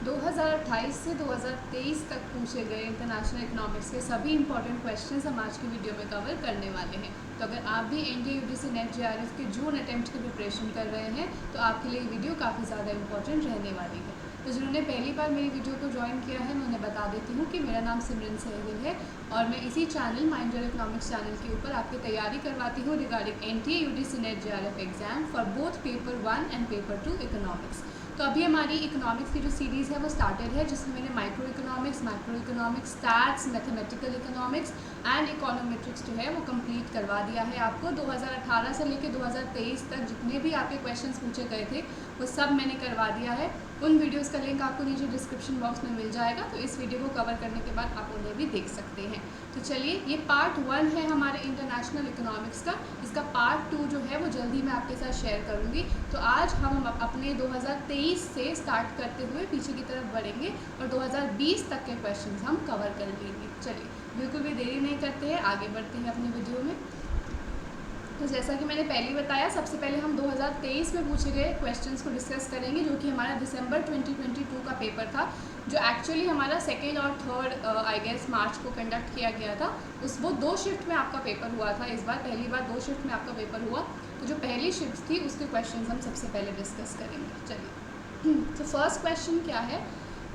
2028 से 2023 तक पूछे गए इंटरनेशनल इकोनॉमिक्स के सभी इंपॉर्टेंट क्वेश्चंस हम आज की वीडियो में कवर करने वाले हैं। तो अगर आप भी एनडीए यूजीसी नेट जेआरएफ के जून अटेम्प्ट की प्रिपरेशन कर रहे हैं तो आपके लिए वीडियो काफ़ी ज़्यादा इंपॉर्टेंट रहने वाली है। तो जिन्होंने पहली बार मेरी वीडियो को ज्वाइन किया है मैं उन्हें बता देती हूँ कि मेरा नाम सिमरन सहगल है और मैं इसी channel mind your economics channel के ऊपर आपकी तैयारी करवाती हूँ regarding NDA UGC net JRF exam for both paper 1 and paper 2 economics. तो अभी हमारी इकोनॉमिक्स की जो सीरीज़ है वो स्टार्टेड है, जिसमें मैंने micro economics, stats, mathematical economics and econometrics जो है वो कंप्लीट करवा दिया है आपको। 2018 से लेकर 2023 तक जितने भी आपके क्वेश्चंस पूछे गए थे वो सब मैंने करवा दिया है। उन वीडियोस का लिंक आपको नीचे डिस्क्रिप्शन बॉक्स में मिल जाएगा, तो इस वीडियो को कवर करने के बाद आप उन्हें भी देख सकते हैं। तो चलिए, ये पार्ट 1 है हमारे इंटरनेशनल इकोनॉमिक्स का। इसका पार्ट 2 जो है वो जल्दी मैं आपके साथ शेयर करूँगी। तो आज हम अपने 2023 से स्टार्ट करते हुए पीछे की तरफ बढ़ेंगे और 2020 तक के क्वेश्चन हम कवर कर लेंगे। चलिए, बिल्कुल भी देरी नहीं करते हैं, आगे बढ़ते हैं अपनी वीडियो में। तो जैसा कि मैंने पहले बताया, सबसे पहले हम 2023 में पूछे गए क्वेश्चंस को डिस्कस करेंगे, जो कि हमारा दिसंबर 2022 का पेपर था, जो एक्चुअली हमारा 2nd और 3rd आई गेस मार्च को कंडक्ट किया गया था। वो 2 शिफ्ट में आपका पेपर हुआ था। इस बार पहली बार 2 शिफ्ट में आपका पेपर हुआ। तो जो पहली शिफ्ट थी उसके क्वेश्चन हम सबसे पहले डिस्कस करेंगे। चलिए, तो फर्स्ट क्वेश्चन क्या है,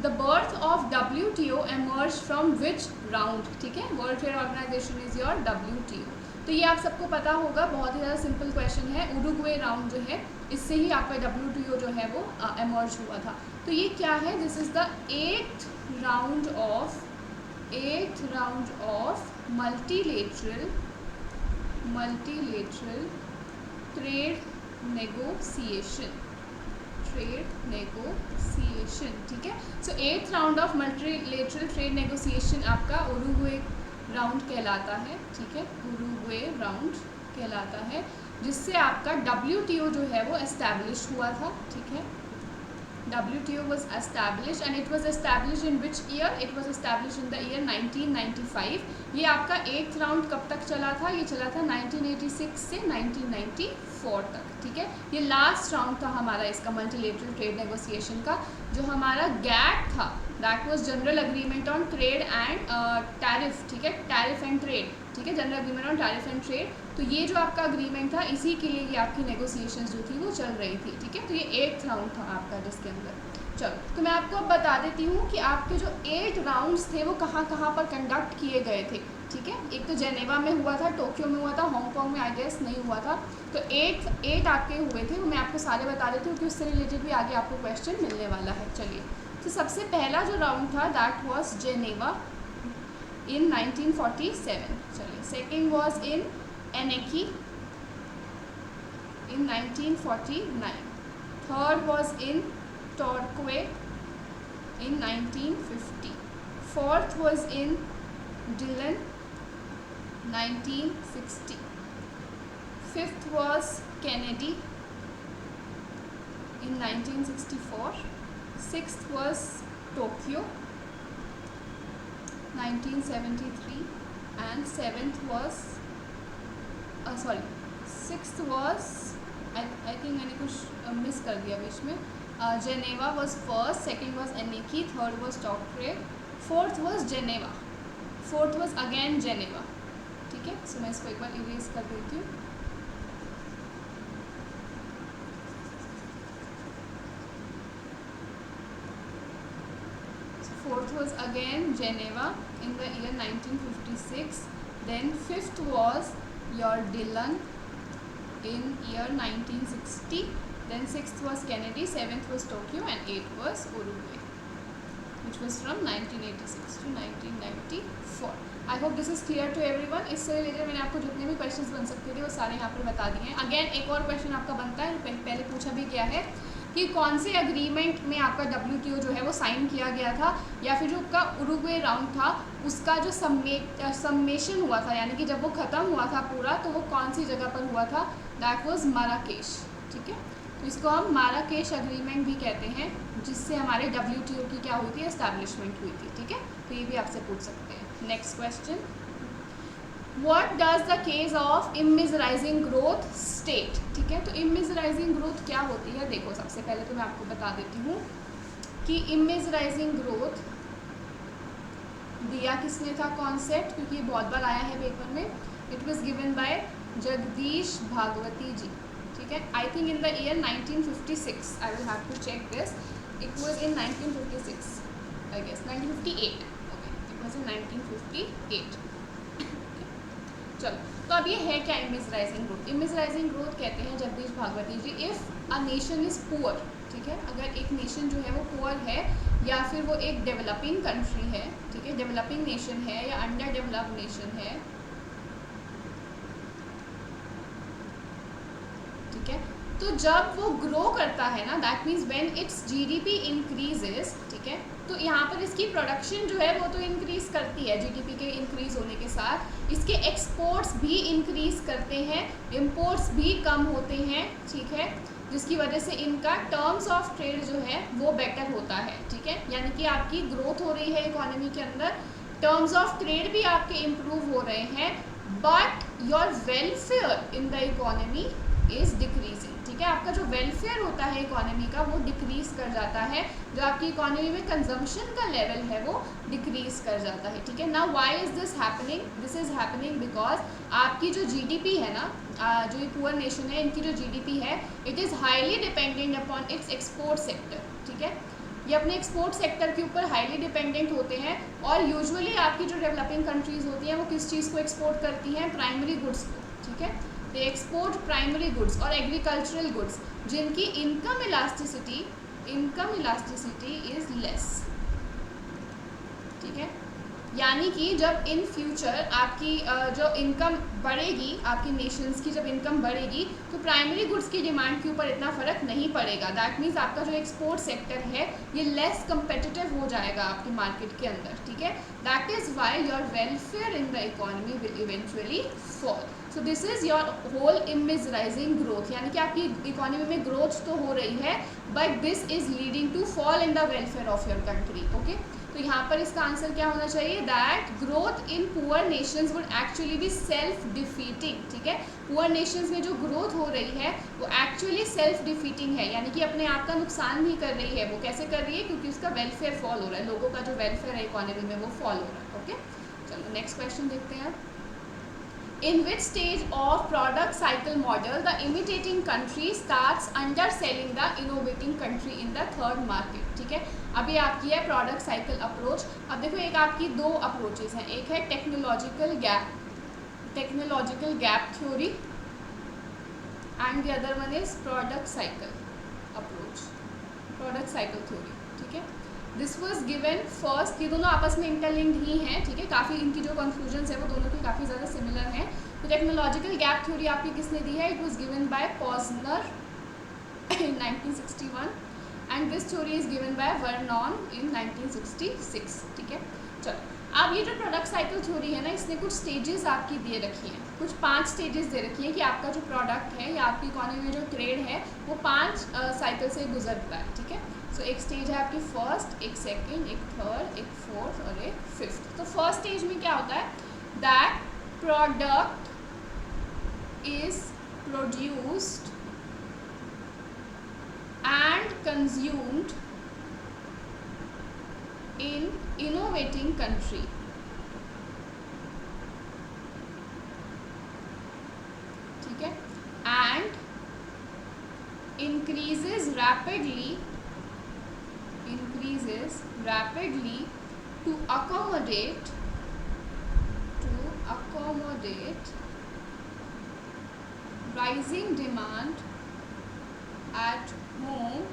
the birth of WTO emerge from which round. ठीक है, world trade organisation is your WTO। तो ये आप सबको पता होगा, बहुत ही ज़्यादा सिंपल क्वेश्चन है। उरुग्वे राउंड जो है, इससे ही आपका WTO जो है वो एमर्ज हुआ था। तो ये क्या है, this is the 8th round of multilateral trade negotiation. ठीक है, सो 8th round of multilateral trade negotiation आपका उरुग्वे राउंड कहलाता है। ठीक है, उरुग्वे राउंड कहलाता है, जिससे आपका WTO जो है वो एस्टैब्लिश हुआ था। ठीक है, WTO was established and it was established in which year? It was established in the year 1995। ये आपका 8th राउंड कब तक चला था? ये चला था 1986 से 1994 तक। ठीक है, ये लास्ट राउंड था हमारा इसका मल्टीलेटरल ट्रेड नेगोशिएशन का। जो हमारा GATT था, that was general agreement on trade and tariff. ठीक है, टैरिफ एंड ट्रेड। ठीक है, general agreement on tariff and trade. तो ये जो आपका अग्रीमेंट था, इसी के लिए ये आपकी नेगोशिएशंस जो थी वो चल रही थी। ठीक है, तो ये 8th राउंड था आपका जिसके अंदर। चलो, तो मैं आपको अब बता देती हूँ कि आपके जो 8 राउंड्स थे वो कहाँ कहाँ पर कंडक्ट किए गए थे। ठीक है, एक तो जेनेवा में हुआ था, टोक्यो में हुआ था, हांगकांग में आई गेस नहीं हुआ था। तो 8 आपके हुए थे, वो मैं आपको सारे बता देती हूँ कि उससे रिलेटेड भी आगे आपको क्वेश्चन मिलने वाला है। चलिए, तो सबसे पहला जो राउंड था दैट वाज जेनेवा इन 1947। चलिए, second was in Annecy in 1949, third was in Torquay in 1950, fourth was in Dillon 1960, fifth was Kennedy in 1964, sixth was Tokyo 1973 and seventh was sixth was I think मैंने कुछ miss कर दिया बीच में। Geneva was first, second was Annecy, third was टॉक्रे, fourth was Geneva, fourth was again Geneva. ठीक है, सो मैं इसको एक बार इरेज कर देती हूँ। Fourth was again Geneva in the year 1956, then fifth was your Dillon in year 1960, then 6th was Kennedy, 7th was Tokyo and 8th was Uruguay, which was from 1986 to 1994। I hope this is clear to everyone। इससे related मैंने आपको जितने भी questions बन सकते थे वो सारे यहाँ पर बता दिए हैं। अगेन एक और क्वेश्चन आपका बनता है, पहले पूछा भी गया है कि कौन से एग्रीमेंट में आपका WTO जो है वो साइन किया गया था, या फिर जो आपका उरुग्वे राउंड था उसका जो सम्मेशन हुआ था, यानी कि जब वो ख़त्म हुआ था पूरा, तो वो कौन सी जगह पर हुआ था? That was Marrakesh. ठीक है, तो इसको हम माराकेश एग्रीमेंट भी कहते हैं, जिससे हमारे WTO की क्या हुई थी? एस्टैब्लिशमेंट हुई थी। ठीक है, तो ये भी आपसे पूछ सकते हैं। Next question, what does the case of immiserising growth state. ठीक है, तो इमेजराइजिंग ग्रोथ क्या होती है? देखो, सबसे पहले तो मैं आपको बता देती हूँ कि इमेजराइजिंग ग्रोथ दिया किसने था कॉन्सेप्ट, क्योंकि ये बहुत बार आया है पेपर में. It was given by Jagdish Bhagwati ji. ठीक है, I think in the year 1956. I will have to check this. It was in 1956 I guess 1958. Okay, it was in 1958. चलो, तो अब ये है क्या इमेजराइजिंग ग्रोथ. इमेजराइजिंग ग्रोथ कहते हैं Jagdish Bhagwati ji, if a nation is poor. ठीक है, अगर एक नेशन जो है वो पुअर है या फिर वो एक डेवलपिंग कंट्री है, ठीक है, डेवलपिंग नेशन है या अंडर डेवलप्ड नेशन है, ठीक है, तो जब वो ग्रो करता है ना, that means when it's GDP increases. ठीक है, तो यहाँ पर इसकी प्रोडक्शन जो है वो तो इंक्रीज करती है जीडीपी के इंक्रीज होने के साथ. इसके एक्सपोर्ट्स भी इंक्रीज करते हैं, इम्पोर्ट्स भी कम होते हैं. ठीक है, जिसकी वजह से इनका टर्म्स ऑफ ट्रेड जो है वो बेटर होता है. ठीक है, यानी कि आपकी ग्रोथ हो रही है इकोनॉमी के अंदर, टर्म्स ऑफ ट्रेड भी आपके इम्प्रूव हो रहे हैं, but your welfare in the economy is decreasing. ठीक है, आपका जो वेलफेयर होता है इकोनॉमी का वो डिक्रीज कर जाता है, जो आपकी इकोनॉमी में कंजम्पशन का लेवल है वो डिक्रीज कर जाता है. ठीक है, now why is this happening. This is happening because आपकी जो जीडीपी है ना, जो ये पुअर नेशन है, इनकी जो जीडीपी है, it is highly dependent upon its export sector. ठीक है, ये अपने एक्सपोर्ट सेक्टर के ऊपर हाईली डिपेंडेंट होते हैं. और यूजुअली आपकी जो डेवलपिंग कंट्रीज़ होती हैं वो किस चीज़ को एक्सपोर्ट करती हैं, प्राइमरी गुड्स को. ठीक है, दे एक्सपोर्ट प्राइमरी गुड्स और एग्रीकल्चरल गुड्स जिनकी इनकम इलास्टिसिटी इज़ लेस. ठीक है, यानी कि जब इन फ्यूचर आपकी जो इनकम बढ़ेगी, आपकी नेशंस की जब इनकम बढ़ेगी, तो प्राइमरी गुड्स की डिमांड के ऊपर इतना फ़र्क नहीं पड़ेगा. दैट मीन्स आपका जो एक्सपोर्ट सेक्टर है ये लेस कंपेटिटिव हो जाएगा आपके मार्केट के अंदर. ठीक है, that is why your welfare in the economy will eventually fall. So this is your whole immiserising growth, यानी कि आपकी इकोनॉमी में ग्रोथ तो हो रही है, but this is leading to fall in the welfare of your country. Okay, तो यहाँ पर इसका आंसर क्या होना चाहिए, that growth in poor nations would actually be self defeating. ठीक है, पुअर नेशंस में जो ग्रोथ हो रही है वो एक्चुअली सेल्फ डिफीटिंग है, यानी कि अपने आप का नुकसान भी कर रही है. वो कैसे कर रही है, क्योंकि उसका वेलफेयर फॉल हो रहा है, लोगों का जो वेलफेयर है इकोनॉमी में वो फॉल हो रहा है. ओके, चलो नेक्स्ट क्वेश्चन देखते हैं. In which stage of product cycle model the imitating country starts underselling the innovating country in the third market. ठीक है, अभी आपकी है प्रोडक्ट साइकिल अप्रोच. अब देखो, एक आपकी दो अप्रोचेस हैं, एक है technological gap theory and the other one is product cycle approach, product cycle theory. ठीक है, दिस वॉज गिवन फर्स्ट. ये दोनों आपस में इंटरलिंक्ड ही हैं. ठीक है, काफ़ी इनकी जो कंक्लूजन्स है वो दोनों की काफ़ी ज़्यादा सिमिलर हैं. तो टेक्नोलॉजिकल गैप थ्योरी आपकी किसने दी है, it was given by Posner in 1961 and this theory is given by Vernon in 1966. ठीक है, चलो अब ये जो प्रोडक्ट साइकिल थ्योरी है ना, इसने कुछ स्टेजेस आपकी दे रखी हैं, कुछ 5 स्टेजेस दे रखी है कि आपका जो प्रोडक्ट है या आपकी इकोनॉमी में जो ट्रेड है वो 5 साइकिल से गुजरता है. ठीक है, सो एक स्टेज है आपकी फर्स्ट, एक सेकंड, एक थर्ड, एक फोर्थ और एक फिफ्थ. तो फर्स्ट स्टेज में क्या होता है, that product is produced and consumed in innovating country. ठीक है, and increases rapidly to accommodate rising demand at home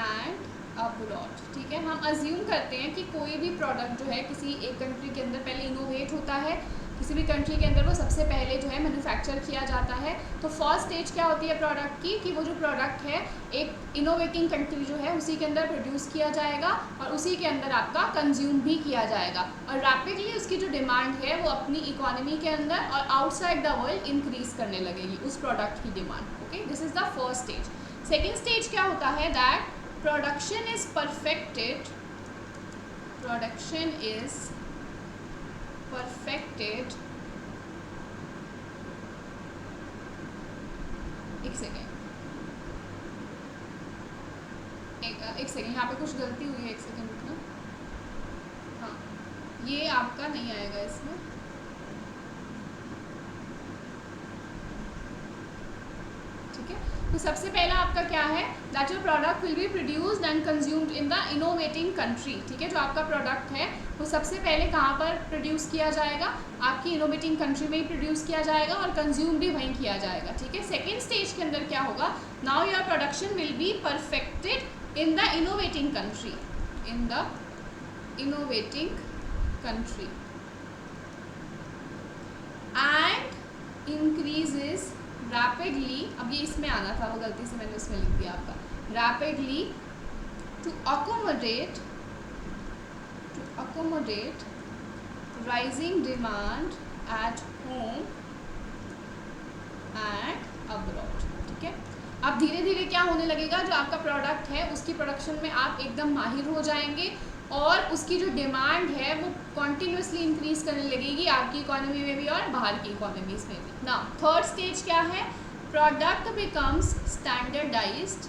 and abroad. ठीक है, हम अज्यूम करते हैं कि कोई भी प्रोडक्ट जो है किसी एक कंट्री के अंदर पहले इनोवेट होता है, किसी भी कंट्री के अंदर वो सबसे पहले जो है मैन्युफैक्चर किया जाता है. तो फर्स्ट स्टेज क्या होती है प्रोडक्ट की, कि वो जो प्रोडक्ट है एक इनोवेटिंग कंट्री जो है उसी के अंदर प्रोड्यूस किया जाएगा और उसी के अंदर आपका कंज्यूम भी किया जाएगा और रैपिडली उसकी जो डिमांड है वो अपनी इकोनॉमी के अंदर और आउटसाइड द वर्ल्ड इंक्रीज करने लगेगी उस प्रोडक्ट की demand. Okay, this is the first stage. Second stage क्या होता है, दैट प्रोडक्शन इज perfected एक सेकेंड, एक सेकेंड, यहाँ पे कुछ गलती हुई है, एक सेकेंड रुकना। हाँ, ये आपका नहीं आएगा इसमें। ठीक है, तो सबसे पहला आपका क्या है, that your product will be produced and consumed in the innovating country. ठीक है, जो आपका प्रोडक्ट है वो सबसे पहले कहाँ पर प्रोड्यूस किया जाएगा, आपकी इनोवेटिंग कंट्री में ही प्रोड्यूस किया जाएगा और कंज्यूम भी वहीं किया जाएगा। ठीक है, सेकेंड स्टेज के अंदर क्या होगा, now your production will be perfected in the innovating country, in the innovating country and increases rapidly. अब ये इसमें आना था, वो गलती से मैंने उसमें लिख दिया आपका, rapidly to accommodate rising demand at home and abroad. ठीक है, अब धीरे धीरे क्या होने लगेगा, जो आपका प्रोडक्ट है उसकी प्रोडक्शन में आप एकदम माहिर हो जाएंगे और उसकी जो डिमांड है वो कॉन्टिन्यूसली इंक्रीज करने लगेगी आपकी इकोनॉमी में भी और बाहर की इकोनॉमीज में भी। ना थर्ड स्टेज क्या है, product becomes standardised,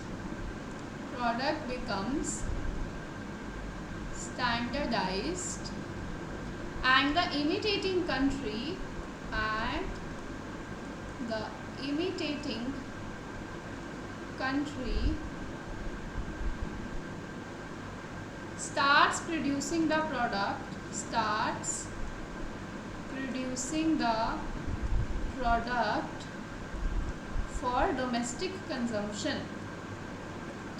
product becomes standardised and the imitating country starts producing the product for domestic consumption।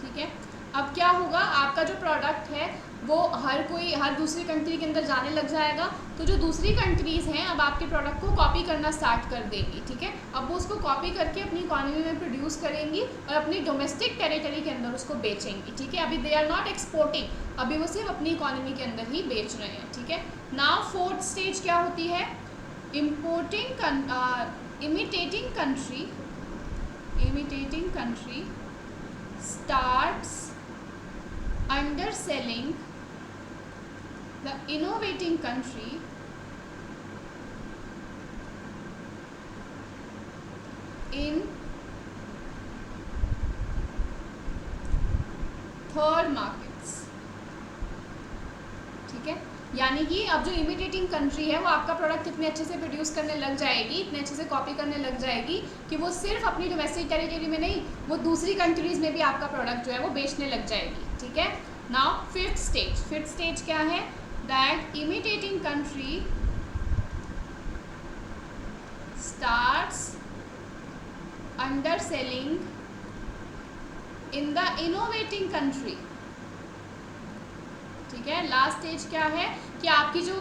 ठीक है, अब क्या होगा, आपका जो प्रोडक्ट है वो हर दूसरी कंट्री के अंदर जाने लग जाएगा, तो जो दूसरी कंट्रीज़ हैं अब आपके प्रोडक्ट को कॉपी करना स्टार्ट कर देंगी। ठीक है, अब वो उसको कॉपी करके अपनी इकोनॉमी में प्रोड्यूस करेंगी और अपनी डोमेस्टिक टेरिटरी के अंदर उसको बेचेंगी। ठीक है, अभी दे आर नॉट एक्सपोर्टिंग, अभी वो सिर्फ अपनी इकोनॉमी के अंदर ही बेच रहे हैं। ठीक है, नाउ फोर्थ स्टेज क्या होती है, imitating country starts underselling the innovating country in third markets। ठीक है, यानी कि अब जो इमिटेटिंग कंट्री है वो आपका प्रोडक्ट इतने अच्छे से प्रोड्यूस करने लग जाएगी, इतने अच्छे से कॉपी करने लग जाएगी कि वो सिर्फ अपनी डोमेस्टिक टेरिटरी में नहीं, वो दूसरी कंट्रीज़ में भी आपका प्रोडक्ट जो है वो बेचने लग जाएगी। ठीक है, नाउ फिफ्थ स्टेज क्या है, that imitating country starts underselling in the innovating country. ठीक है, लास्ट स्टेज क्या है कि आपकी जो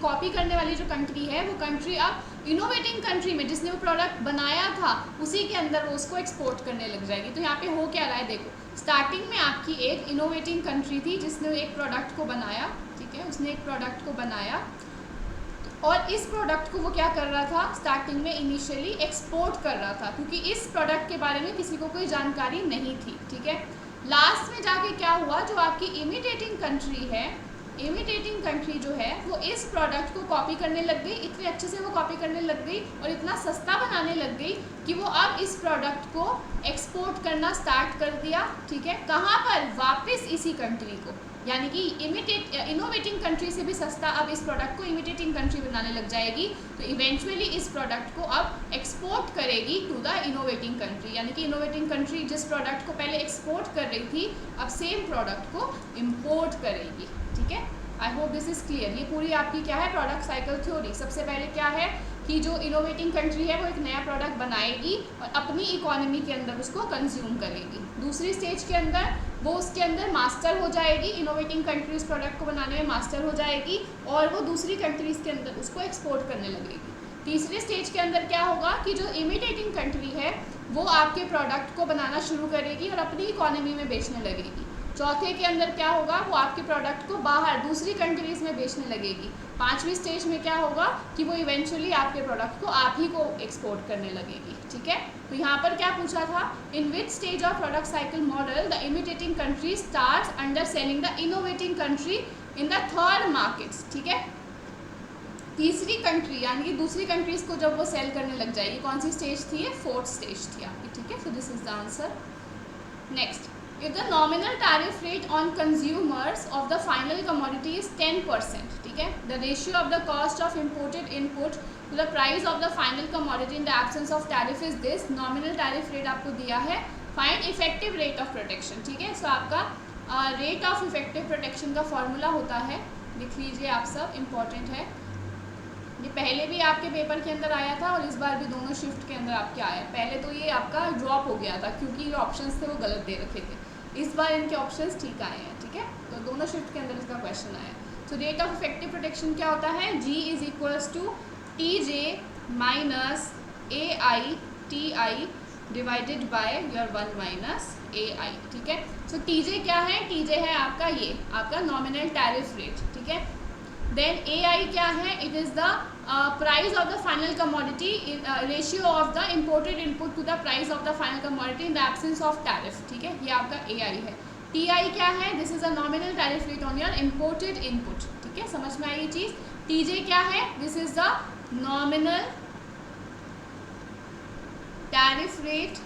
कॉपी करने वाली जो कंट्री है वो कंट्री अब इनोवेटिंग कंट्री में जिसने वो प्रोडक्ट बनाया था उसी के अंदर वो उसको एक्सपोर्ट करने लग जाएगी। तो यहाँ पे हो क्या रहा है, देखो स्टार्टिंग में आपकी एक इनोवेटिंग कंट्री थी जिसने एक प्रोडक्ट को बनाया। ठीक है, उसने एक प्रोडक्ट को बनाया और इस प्रोडक्ट को वो क्या कर रहा था, स्टार्टिंग में इनिशियली एक्सपोर्ट कर रहा था क्योंकि इस प्रोडक्ट के बारे में किसी को कोई जानकारी नहीं थी। ठीक है, लास्ट में जाके क्या हुआ, जो आपकी इमिटेटिंग कंट्री है, इमिटेटिंग कंट्री जो है वो इस प्रोडक्ट को कॉपी करने लग गई, इतने अच्छे से वो कॉपी करने लग गई और इतना सस्ता बनाने लग गई कि वो अब इस प्रोडक्ट को एक्सपोर्ट करना स्टार्ट कर दिया। ठीक है, कहाँ पर, वापस इसी कंट्री को, यानी कि इनोवेटिंग कंट्री से भी सस्ता अब इस प्रोडक्ट को इमिटेटिंग कंट्री बनाने लग जाएगी। तो इवेंचुअली इस प्रोडक्ट को अब एक्सपोर्ट करेगी टू द इनोवेटिंग कंट्री, यानी कि इनोवेटिंग कंट्री जिस प्रोडक्ट को पहले एक्सपोर्ट कर रही थी अब सेम प्रोडक्ट को इम्पोर्ट करेगी। ठीक है, आई होप दिस इज़ क्लियर। ये पूरी आपकी क्या है, प्रोडक्ट साइकिल थ्योरी। सबसे पहले क्या है कि जो इनोवेटिंग कंट्री है वो एक नया प्रोडक्ट बनाएगी और अपनी इकोनॉमी के अंदर उसको कंज्यूम करेगी। दूसरी स्टेज के अंदर वो उसके अंदर मास्टर हो जाएगी, इनोवेटिंग कंट्री उस प्रोडक्ट को बनाने में मास्टर हो जाएगी और वो दूसरी कंट्रीज़ के अंदर उसको एक्सपोर्ट करने लगेगी। तीसरे स्टेज के अंदर क्या होगा कि जो इमिटेटिंग कंट्री है वो आपके प्रोडक्ट को बनाना शुरू करेगी और अपनी इकोनॉमी में बेचने लगेगी। चौथे के अंदर क्या होगा, वो आपके प्रोडक्ट को बाहर दूसरी कंट्रीज़ में बेचने लगेगी। पांचवी स्टेज में क्या होगा कि वो इवेंचुअली आपके प्रोडक्ट को आप ही को एक्सपोर्ट करने लगेगी। ठीक है, तो यहाँ पर क्या पूछा था, in which stage of product cycle model the imitating country starts under selling the innovating country in the third markets. ठीक है, तीसरी कंट्री यानी कि दूसरी कंट्रीज़ को जब वो सेल करने लग जाएगी, कौन सी स्टेज थी, फोर्थ स्टेज थी आपकी। ठीक है, so this is the answer. Next, if the nominal tariff rate on consumers of the final commodity is 10%, ठीक है, the ratio of the cost of imported input to the price of the final commodity in the absence of tariff is this. Nominal tariff rate आपको दिया है, find effective rate of protection, ठीक है। सो आपका rate of effective protection का formula होता है, लिख लीजिए आप सब, इम्पॉर्टेंट है। ये पहले भी आपके पेपर के अंदर आया था और इस बार भी दोनों शिफ्ट के अंदर आपके आया। पहले तो ये आपका ड्रॉप हो गया था क्योंकि ये ऑप्शंस थे वो गलत दे रखे थे, इस बार इनके ऑप्शंस ठीक आए हैं, ठीक है। तो दोनों शिफ्ट के अंदर इसका क्वेश्चन आया। तो रेट ऑफ इफेक्टिव प्रोटेक्शन क्या होता है, G is equals to TJ minus AITI divided by your 1 minus AI, ठीक है। सो TJ क्या है, TJ है आपका ये आपका नॉमिनल टैरिफ रेट, ठीक है। देन AI क्या है, it is the price of the final commodity ratio of the imported input to the price of the final commodity in the absence of tariff, ठीक है। ये आपका AI है। TI क्या है, this is a nominal tariff rate on your imported input, ठीक है, समझ में आई ये चीज़। TJ क्या है, this is the nominal tariff rate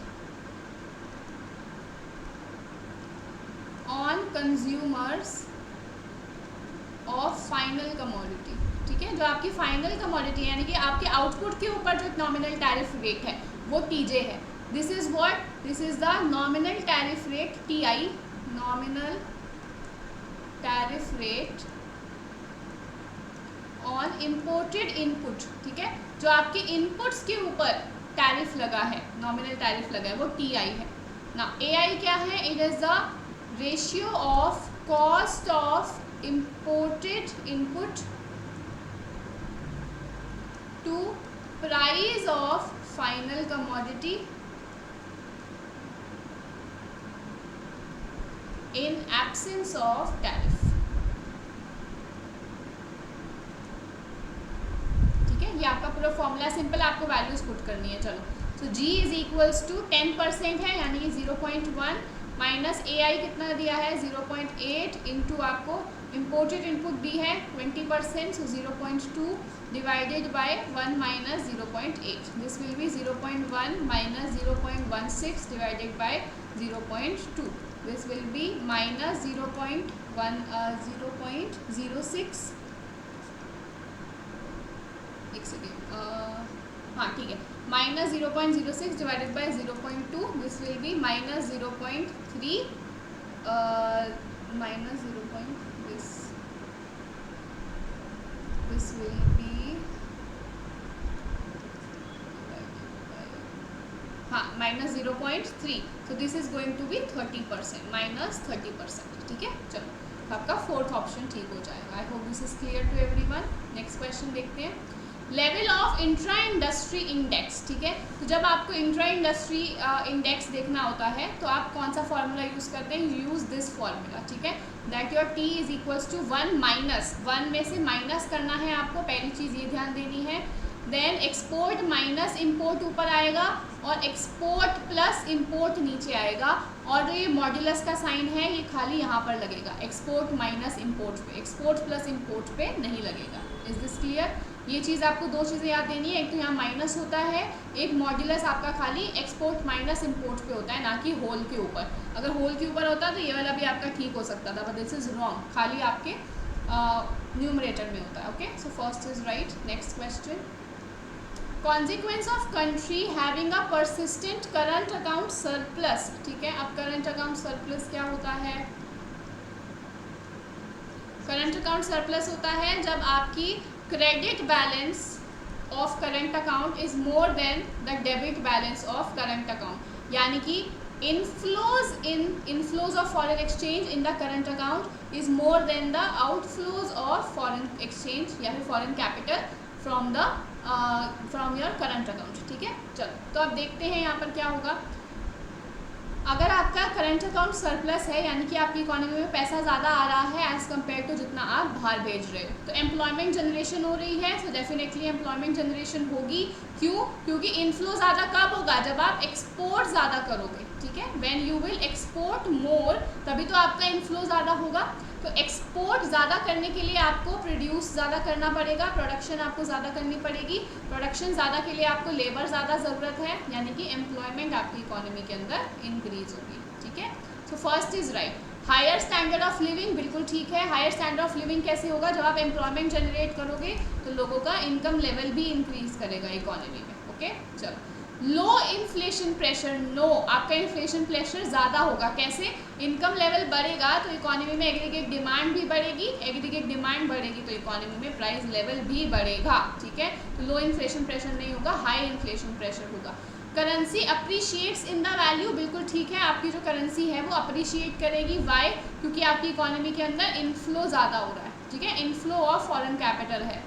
on consumers of final commodity, ठीक है। जो आपकी फाइनल कमोडिटी यानी कि आपके आउटपुट के ऊपर जो नॉमिनल टैरिफ रेट है वो TJ है। This is what, this is the nominal tariff rate TI, nominal tariff rate on imported input, ठीक है। जो आपके इनपुट्स के ऊपर टैरिफ लगा है, नॉमिनल टैरिफ लगा है, वो TI है ना। AI क्या है, it is the ratio of cost of imported input to price of final commodity in absence of tariff, ठीक है। ये आपका पूरा फॉर्मूला सिंपल, आपको वैल्यूज पुट करनी है। चलो, तो G इज इक्वल्स टू 10% है यानी कि 0.1 माइनस AI कितना दिया है 0.8 इंटू आपको इम्पोर्टेड इनपुट दी है 20%, सो 0.2 divided by 1 minus 0.8, this will B 0.1 minus 0.16 divided by 0.2, this will B minus 0.06, एक सेकेंड, हाँ ठीक है, minus 0.06 divided by 0.2, this will B minus 0.3 minus 0. This will be हाँ minus 0.3, so this is going to be 30%, minus 30%, ठीक है। चलो, आपका fourth option ठीक हो जाएगा। I hope this is clear to everyone. Next question देखते हैं, level of intra industry index, ठीक है। तो जब आपको इंट्रा इंडस्ट्री इंडेक्स देखना होता है तो आप कौन सा फॉर्मूला यूज़ करते हैं, यूज़ दिस फॉर्मूला, ठीक है, that your T is equals to 1 minus 1 में से माइनस करना है आपको, पहली चीज़ ये ध्यान देनी है। देन एक्सपोर्ट माइनस इम्पोर्ट ऊपर आएगा और एक्सपोर्ट प्लस इम्पोर्ट नीचे आएगा, और ये मॉड्यूलस का साइन है ये खाली यहाँ पर लगेगा, एक्सपोर्ट माइनस इम्पोर्ट पे, एक्सपोर्ट प्लस इम्पोर्ट पे नहीं लगेगा। Is this clear? ये चीज़ आपको दो चीज़ें याद देनी है, एक तो यहाँ माइनस होता है, एक मॉड्यूलस आपका खाली एक्सपोर्ट माइनस इम्पोर्ट पे होता है, ना कि होल के ऊपर। अगर होल के ऊपर होता तो ये वाला भी आपका ठीक हो सकता था, बट दिस इज रॉन्ग, खाली आपके न्यूमरेटर में होता है। Okay, so first is right. Next question, consequence of country having a persistent current account surplus, ठीक है। अब करंट अकाउंट सरप्लस क्या होता है? करंट अकाउंट सरप्लस होता है जब आपकी credit balance of current account is more than the debit balance of current account, यानी कि inflows of foreign exchange in the current account is more than the outflows of foreign exchange या फिर foreign capital from your current account, ठीक है। चलो, तो अब देखते हैं यहाँ पर क्या होगा। अगर आपका करंट अकाउंट सरप्लस है, यानी कि आपकी इकोनॉमी में पैसा ज़्यादा आ रहा है एज़ कम्पेयर टू जितना आप बाहर भेज रहे हो, तो एम्प्लॉयमेंट जनरेशन हो रही है, सो डेफिनेटली एम्प्लॉयमेंट जनरेशन होगी। क्यों? क्योंकि इनफ्लो ज़्यादा कब होगा? जब आप एक्सपोर्ट ज़्यादा करोगे, ठीक है। When you will export more, तभी तो आपका इनफ्लो ज़्यादा होगा। तो एक्सपोर्ट ज़्यादा करने के लिए आपको प्रोड्यूस ज़्यादा करना पड़ेगा, प्रोडक्शन आपको ज़्यादा करनी पड़ेगी, प्रोडक्शन ज़्यादा के लिए आपको लेबर ज़्यादा ज़रूरत है, यानी कि एम्प्लॉयमेंट आपकी इकोनॉमी के अंदर इंक्रीज होगी, ठीक है। So first is right. Higher standard of living, बिल्कुल ठीक है। हायर स्टैंडर्ड ऑफ लिविंग कैसे होगा? जब आप एम्प्लॉयमेंट जनरेट करोगे तो लोगों का इनकम लेवल भी इंक्रीज करेगा इकोनॉमी में। ओके चलो। लो इन्फ्लेशन प्रेशर, नो, आपका इन्फ्लेशन प्रेशर ज़्यादा होगा। कैसे? इनकम लेवल बढ़ेगा तो इकोनॉमी में एग्रीगेट डिमांड भी बढ़ेगी, एग्रीगेट डिमांड बढ़ेगी तो इकोनॉमी में प्राइस लेवल भी बढ़ेगा। ठीक है, तो लो इन्फ्लेशन प्रेशर नहीं होगा, हाई इन्फ्लेशन प्रेशर होगा। Currency appreciates in the value, बिल्कुल ठीक है। आपकी जो करेंसी है वो अप्रिशिएट करेगी। वाई? क्योंकि आपकी इकोनॉमी के अंदर इनफ्लो ज़्यादा हो रहा है। ठीक है, इनफ्लो ऑफ फॉरेन कैपिटल है,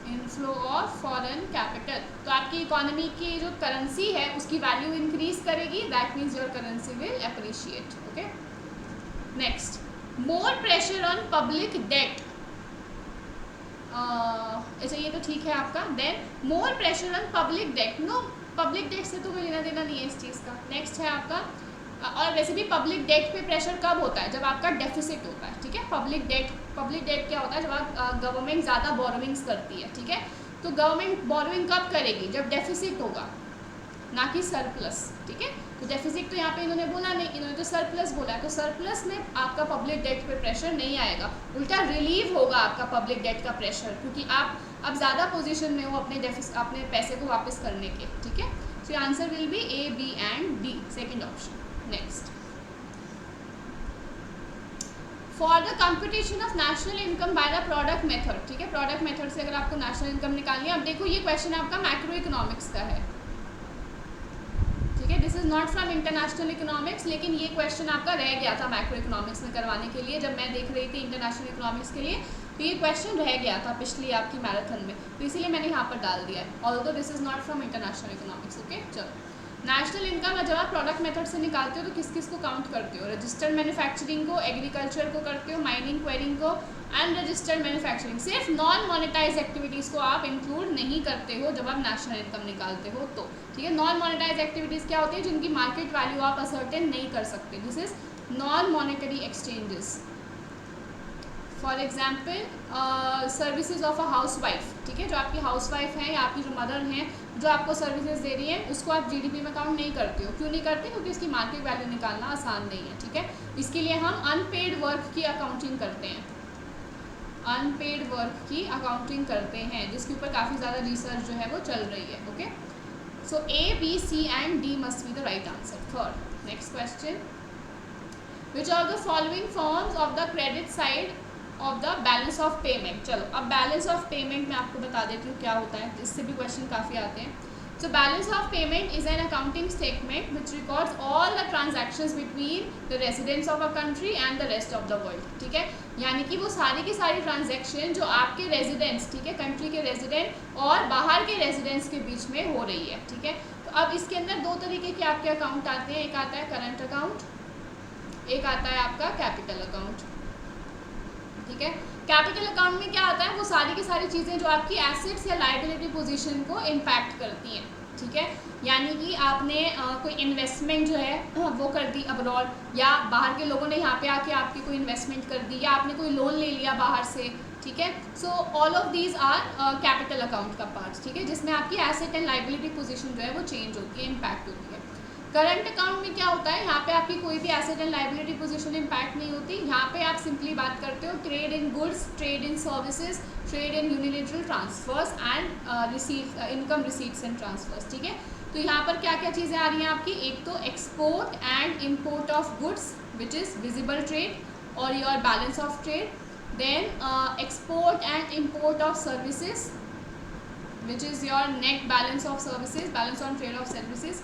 इनफ्लो ऑफ फॉरेन कैपिटल, तो आपकी इकोनॉमी की जो करेंसी है उसकी वैल्यू इंक्रीज करेगी। That means your currency will appreciate. Okay next, more pressure on public debt, अच्छा ये तो ठीक है आपका। Then more pressure on public debt, no, public debt से तो कोई लेना देना नहीं है इस चीज़ का। नेक्स्ट है आपका, और वैसे भी पब्लिक डेट पे प्रेशर कब होता है? जब आपका डेफिसिट होता है। ठीक है, पब्लिक डेट क्या होता है? जब आप गवर्नमेंट ज़्यादा बोरोविंग्स करती है। ठीक है, तो गवर्नमेंट बोरोविंग कब करेगी? जब डेफिसिट होगा, ना कि सरप्लस। ठीक है, तो डेफिसिट तो यहाँ पे इन्होंने बोला नहीं, इन्होंने तो सरप्लस बोला है। तो सरप्लस में आपका पब्लिक डेट पे प्रेशर नहीं आएगा, उल्टा रिलीव होगा आपका पब्लिक डेट का प्रेशर, क्योंकि आप अब ज़्यादा पोजीशन में हो अपने पैसे को वापस करने के। ठीक है, so answer will be A, B and D, second option. Next, for the computation of national income by the product method. ठीक है, प्रोडक्ट मेथड से अगर आपको नेशनल इनकम निकालनी है, अब देखो ये क्वेश्चन आपका मैक्रो इकोनॉमिक्स का है। ठीक है, this is not from international economics, लेकिन ये क्वेश्चन आपका रह गया था मैक्रो इकोनॉमिक्स में करवाने के लिए। जब मैं देख रही थी इंटरनेशनल इकोनॉमिक्स के लिए, तो ये क्वेश्चन रह गया था पिछली आपकी मैराथन में, तो इसीलिए मैंने यहाँ पर डाल दिया है, although this is not from international economics. Okay चलो, नेशनल इनकम जब आप प्रोडक्ट मेथड से निकालते हो तो किस किस को काउंट करते हो? रजिस्टर्ड मैन्युफैक्चरिंग को, एग्रीकल्चर को करते हो, माइनिंग, क्वेरिंग को, एंड रजिस्टर्ड मैन्युफैक्चरिंग। सिर्फ नॉन मोनेटाइज एक्टिविटीज़ को आप इंक्लूड नहीं करते हो जब आप नेशनल इनकम निकालते हो तो। ठीक है, नॉन मोनेटाइज एक्टिविटीज़ क्या होती है? जिनकी मार्केट वैल्यू आप असर्टेन नहीं कर सकते। This is non monetary exchanges. For example services of a house wife. ठीक है, जो आपकी हाउस वाइफ हैं या आपकी जो मदर हैं जो आपको सर्विसेज दे रही हैं, उसको आप जीडीपी में काउंट नहीं करते हो। क्यों नहीं करते? क्योंकि इसकी मार्केट वैल्यू निकालना आसान नहीं है। ठीक है, इसके लिए हम अनपेड वर्क की अकाउंटिंग करते हैं, अनपेड वर्क की अकाउंटिंग करते हैं, जिसके ऊपर काफ़ी ज़्यादा रिसर्च जो है वो चल रही है। Okay, so A, B, C and D must be the right answer. Third, next question, which are the following forms of the credit side of the balance of payment. चलो, अब बैलेंस ऑफ पेमेंट मैं आपको बता देती हूँ क्या होता है, इससे भी क्वेश्चन काफ़ी आते हैं। So balance of payment is an accounting statement which records all the transactions between the residents of a country and the rest of the world. ठीक है, यानी कि वो सारी की सारी ट्रांजैक्शन जो आपके रेजिडेंट्स, ठीक है, कंट्री के रेजिडेंट और बाहर के रेजिडेंट्स के बीच में हो रही है। ठीक है, तो अब इसके अंदर दो तरीके के आपके अकाउंट आते हैं, एक आता है करंट अकाउंट, एक आता है आपका कैपिटल अकाउंट। ठीक है, कैपिटल अकाउंट में क्या आता है? वो सारी की सारी चीज़ें जो आपकी एसेट्स या लायबिलिटी पोजीशन को इम्पैक्ट करती हैं। ठीक है, यानी कि आपने कोई इन्वेस्टमेंट जो है वो कर दी अब्रॉड, या बाहर के लोगों ने यहाँ पे आके आपकी कोई इन्वेस्टमेंट कर दी, या आपने कोई लोन ले लिया बाहर से। ठीक है, so all of these are capital account का पार्ट। ठीक है, जिसमें आपकी एसेट एंड लायबिलिटी पोजीशन जो है वो चेंज होती है, इम्पैक्ट होती है। करंट अकाउंट में क्या होता है? यहाँ पे आपकी कोई भी asset and liability position impact नहीं होती। यहाँ पे आप सिंपली बात करते हो trade in goods, trade in services, trade in unilateral transfers and income receipts and transverse. ठीक है, तो यहाँ पर क्या क्या चीज़ें आ रही हैं आपकी? एक तो export and import of goods which is visible trade और your balance of trade, then export and import of services which is your net balance of services, balance on trade of services.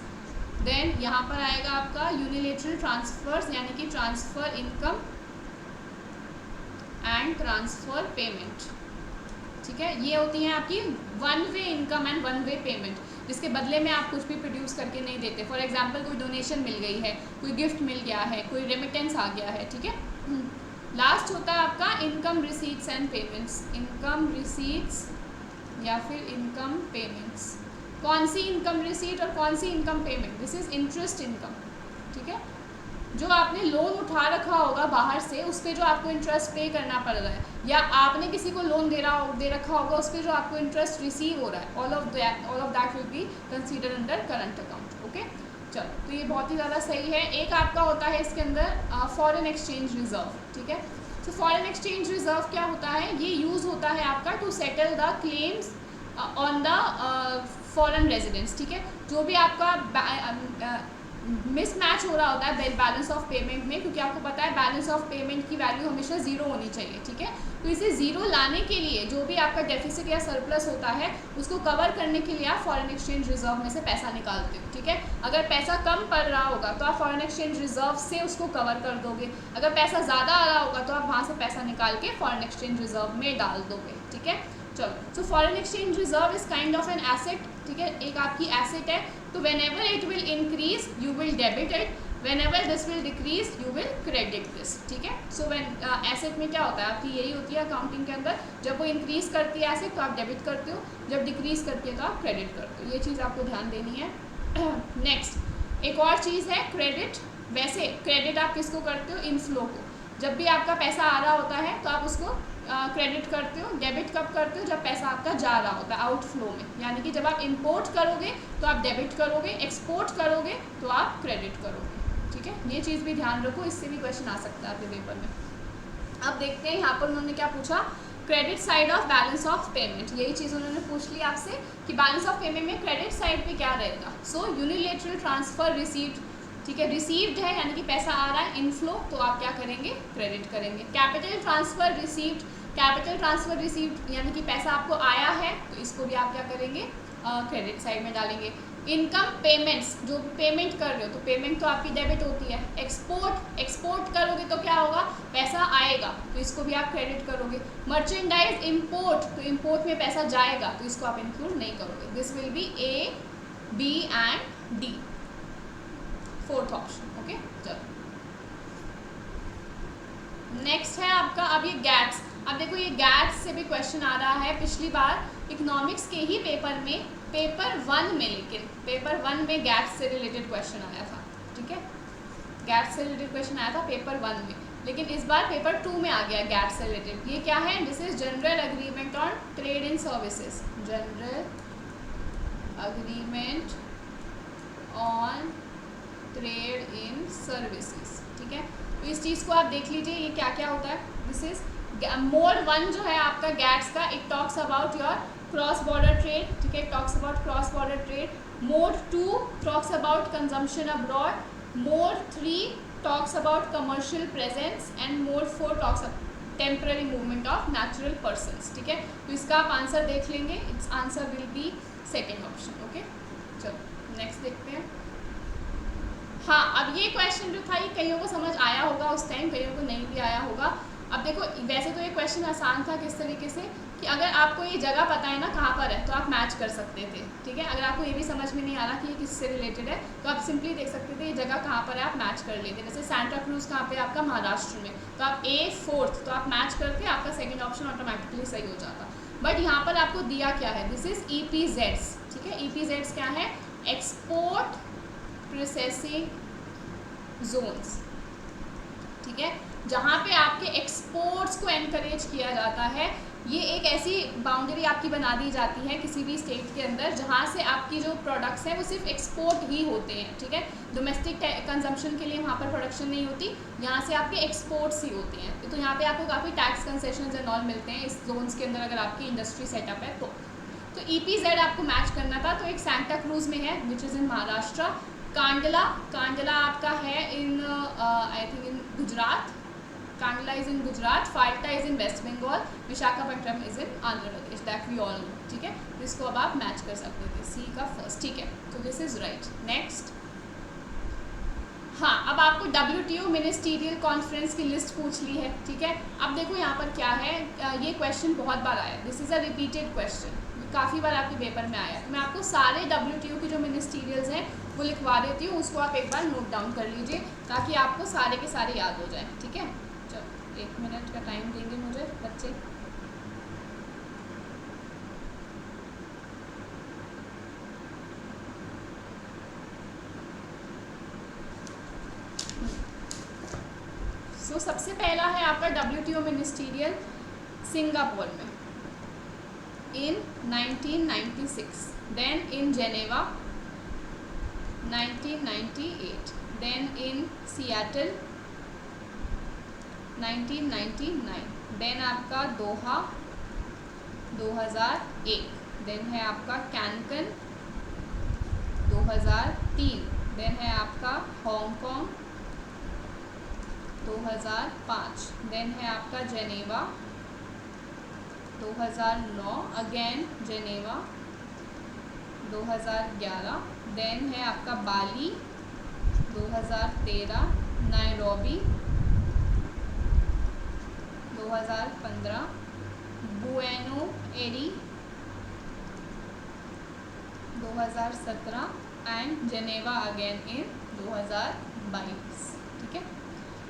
Then यहाँ पर आएगा आपका unilateral transfers, यानी कि transfer income and transfer payment. ठीक है, ये होती हैं आपकी one way income and one way payment, जिसके बदले में आप कुछ भी प्रोड्यूस करके नहीं देते। फॉर एग्जांपल कोई डोनेशन मिल गई है, कोई गिफ्ट मिल गया है, कोई रेमिटेंस आ गया है। ठीक है, लास्ट होता है आपका income receipts and payments, income receipts या फिर इनकम पेमेंट्स। कौन सी इनकम रिसीट और कौन सी income payment? This is interest income. ठीक है, जो आपने लोन उठा रखा होगा बाहर से, उस पर जो आपको इंटरेस्ट पे करना पड़ रहा है, या आपने किसी को लोन दे रखा होगा, उस पर जो आपको इंटरेस्ट रिसीव हो रहा है, all of that will B consider under current account. Okay, चलो, तो ये बहुत ही ज़्यादा सही है। एक आपका होता है इसके अंदर फॉरेन एक्सचेंज रिजर्व, ठीक है। तो फॉरेन एक्सचेंज रिजर्व क्या होता है, ये यूज़ होता है आपका to settle the claims on the foreign residents, ठीक है। जो भी आपका मिसमैच हो रहा होता है बैलेंस ऑफ पेमेंट में, क्योंकि आपको पता है बैलेंस ऑफ पेमेंट की वैल्यू हमेशा ज़ीरो होनी चाहिए, ठीक है। तो इसे ज़ीरो लाने के लिए जो भी आपका डेफिसिट या सरप्लस होता है उसको कवर करने के लिए आप फॉरेन एक्सचेंज रिजर्व में से पैसा निकालते हो, ठीक है। अगर पैसा कम पड़ रहा होगा तो आप फॉरेन एक्सचेंज रिजर्व से उसको कवर कर दोगे, अगर पैसा ज़्यादा आ रहा होगा तो आप वहाँ से पैसा निकाल के फॉरेन एक्सचेंज रिजर्व में डाल दोगे, ठीक है। चलो, so foreign exchange reserve is kind of an asset, ठीक है, एक आपकी एसेट है। तो whenever it will increase you will debit it, whenever this will decrease you will credit this, ठीक है। सो वेन एसेट में क्या होता है आपकी, यही होती है अकाउंटिंग के अंदर, जब वो इंक्रीज करती है एसेट तो आप डेबिट करते हो, जब डिक्रीज करती है तो आप क्रेडिट करते हो, ये चीज़ आपको ध्यान देनी है। नेक्स्ट एक और चीज़ है क्रेडिट। वैसे क्रेडिट आप किसको करते हो, इनफ्लो को। जब भी आपका पैसा आ रहा होता है तो आप उसको क्रेडिट करते हो। डेबिट कब करते हो, जब पैसा आपका जा रहा होता है आउटफ्लो में, यानी कि जब आप इंपोर्ट करोगे तो आप डेबिट करोगे, एक्सपोर्ट करोगे तो आप क्रेडिट करोगे, ठीक है। ये चीज़ भी ध्यान रखो, इससे भी क्वेश्चन आ सकता है आपके पेपर में। अब देखते हैं यहाँ पर उन्होंने क्या पूछा, credit side of balance of payment. यही चीज़ उन्होंने पूछ ली आपसे कि बैलेंस ऑफ पेमेंट में क्रेडिट साइड पे क्या रहेगा। सो यूनिलेटरल ट्रांसफर रिसीव्ड, ठीक है, रिसीव्ड है यानी कि पैसा आ रहा है इनफ्लो, तो आप क्या करेंगे, क्रेडिट करेंगे। Capital transfer received, capital transfer received यानी कि पैसा आपको आया है तो इसको भी आप क्या करेंगे, क्रेडिट साइड में डालेंगे। इनकम पेमेंट्स, जो पेमेंट कर रहे हो तो पेमेंट तो आपकी डेबिट होती है। एक्सपोर्ट करोगे तो क्या होगा, पैसा आएगा तो इसको भी आप क्रेडिट करोगे। मर्चेंडाइज इंपोर्ट, तो इंपोर्ट में पैसा जाएगा तो इसको आप इंक्लूड नहीं करोगे। This will be A, B and D, fourth option, okay. चलो, नेक्स्ट है आपका अब ये गैट्स। अब देखो ये गैट्स से भी क्वेश्चन आ रहा है, पिछली बार इकोनॉमिक्स के ही पेपर में, पेपर 1 में, लेकिन पेपर 1 में गैट्स से रिलेटेड क्वेश्चन आया था, ठीक है। गैट्स से रिलेटेड क्वेश्चन आया था पेपर 1 में, लेकिन इस बार पेपर 2 में आ गया गैट्स से रिलेटेड। ये क्या है, this is general agreement on trade in services, general agreement on trade in services, ठीक है। तो इस चीज़ को आप देख लीजिए, ये क्या क्या होता है। दिस इज मोड 1 जो है आपका गैट्स का, it talks about your cross border trade, ठीक है, talks about cross border trade. Mode 2 talks about consumption abroad. Mode 3 talks about commercial presence and mode 4 talks temporary movement of natural persons, ठीक है। तो इसका आप answer देख लेंगे, it's answer will B second option, okay. चलो next देखते हैं। हाँ, अब ये क्वेश्चन जो था ये कईयों को समझ आया होगा उस टाइम, कईयों को नहीं भी आया होगा। अब देखो वैसे तो ये क्वेश्चन आसान था, किस तरीके से कि अगर आपको ये जगह पता है ना कहाँ पर है तो आप मैच कर सकते थे, ठीक है। अगर आपको ये भी समझ में नहीं आ रहा कि ये किससे रिलेटेड है तो आप सिंपली देख सकते थे ये जगह कहाँ पर है, आप मैच कर लेते। जैसे सेंटा क्रूज कहाँ पे आपका, महाराष्ट्र में, तो आप ए 4th तो आप मैच करके आपका सेकेंड ऑप्शन ऑटोमेटिकली सही हो जाता। बट यहाँ पर आपको दिया क्या है, दिस इज EPZs, ठीक है। EPZs क्या है, एक्सपोर्ट प्रोसेसिंग जोन्स, ठीक है, जहाँ पे आपके एक्सपोर्ट्स को एनकरेज किया जाता है। ये एक ऐसी बाउंड्री आपकी बना दी जाती है किसी भी स्टेट के अंदर जहाँ से आपकी जो प्रोडक्ट्स हैं वो सिर्फ एक्सपोर्ट ही होते हैं, ठीक है। डोमेस्टिक कंजम्पशन के लिए वहाँ पर प्रोडक्शन नहीं होती, यहाँ से आपके एक्सपोर्ट्स ही होते हैं। तो यहाँ पे आपको काफ़ी टैक्स कंसेशंस एंड ऑल मिलते हैं इस जोन्स के अंदर अगर आपकी इंडस्ट्री सेटअप है तो EPZ आपको मैच करना था। तो एक सेंटा क्रूज में है which is in Maharashtra. Kandla आपका है in I think in Gujarat, Kandla is in Gujarat, Falta is in West Bengal, Visakhapatnam is in Andhra Pradesh, that we all know, ठीक है। इसको अब आप मैच कर सकते थे, सी का फर्स्ट, ठीक है। तो दिस इज राइट। नेक्स्ट, हाँ, अब आपको WTO मिनिस्टीरियल कॉन्फ्रेंस की लिस्ट पूछ ली है, ठीक है। अब देखो यहाँ पर क्या है, ये क्वेश्चन बहुत बार आया, this is a repeated question, काफ़ी बार आपके पेपर में आया। तो मैं आपको सारे WTO के जो मिनिस्टीरियल्स हैं वो लिखवा देती हूँ, उसको आप एक बार नोट डाउन कर लीजिए ताकि आपको सारे के सारे याद हो जाए, ठीक है। चलो 1 मिनट का टाइम देंगे मुझे बच्चे। सो सबसे पहला है आपका WTO मिनिस्टीरियल सिंगापुर में in 1996, then in Geneva 1998. Then in Seattle 1999. Then आपका दोहा 2001. देन है आपका कैनकन 2003. देन है आपका हांगकांग 2005. देन है आपका जेनेवा 2009. Again Geneva 2011. देन है आपका Bali 2013. Nairobi 2015. Buenos 2017. And Geneva again in 2022. ठीक है,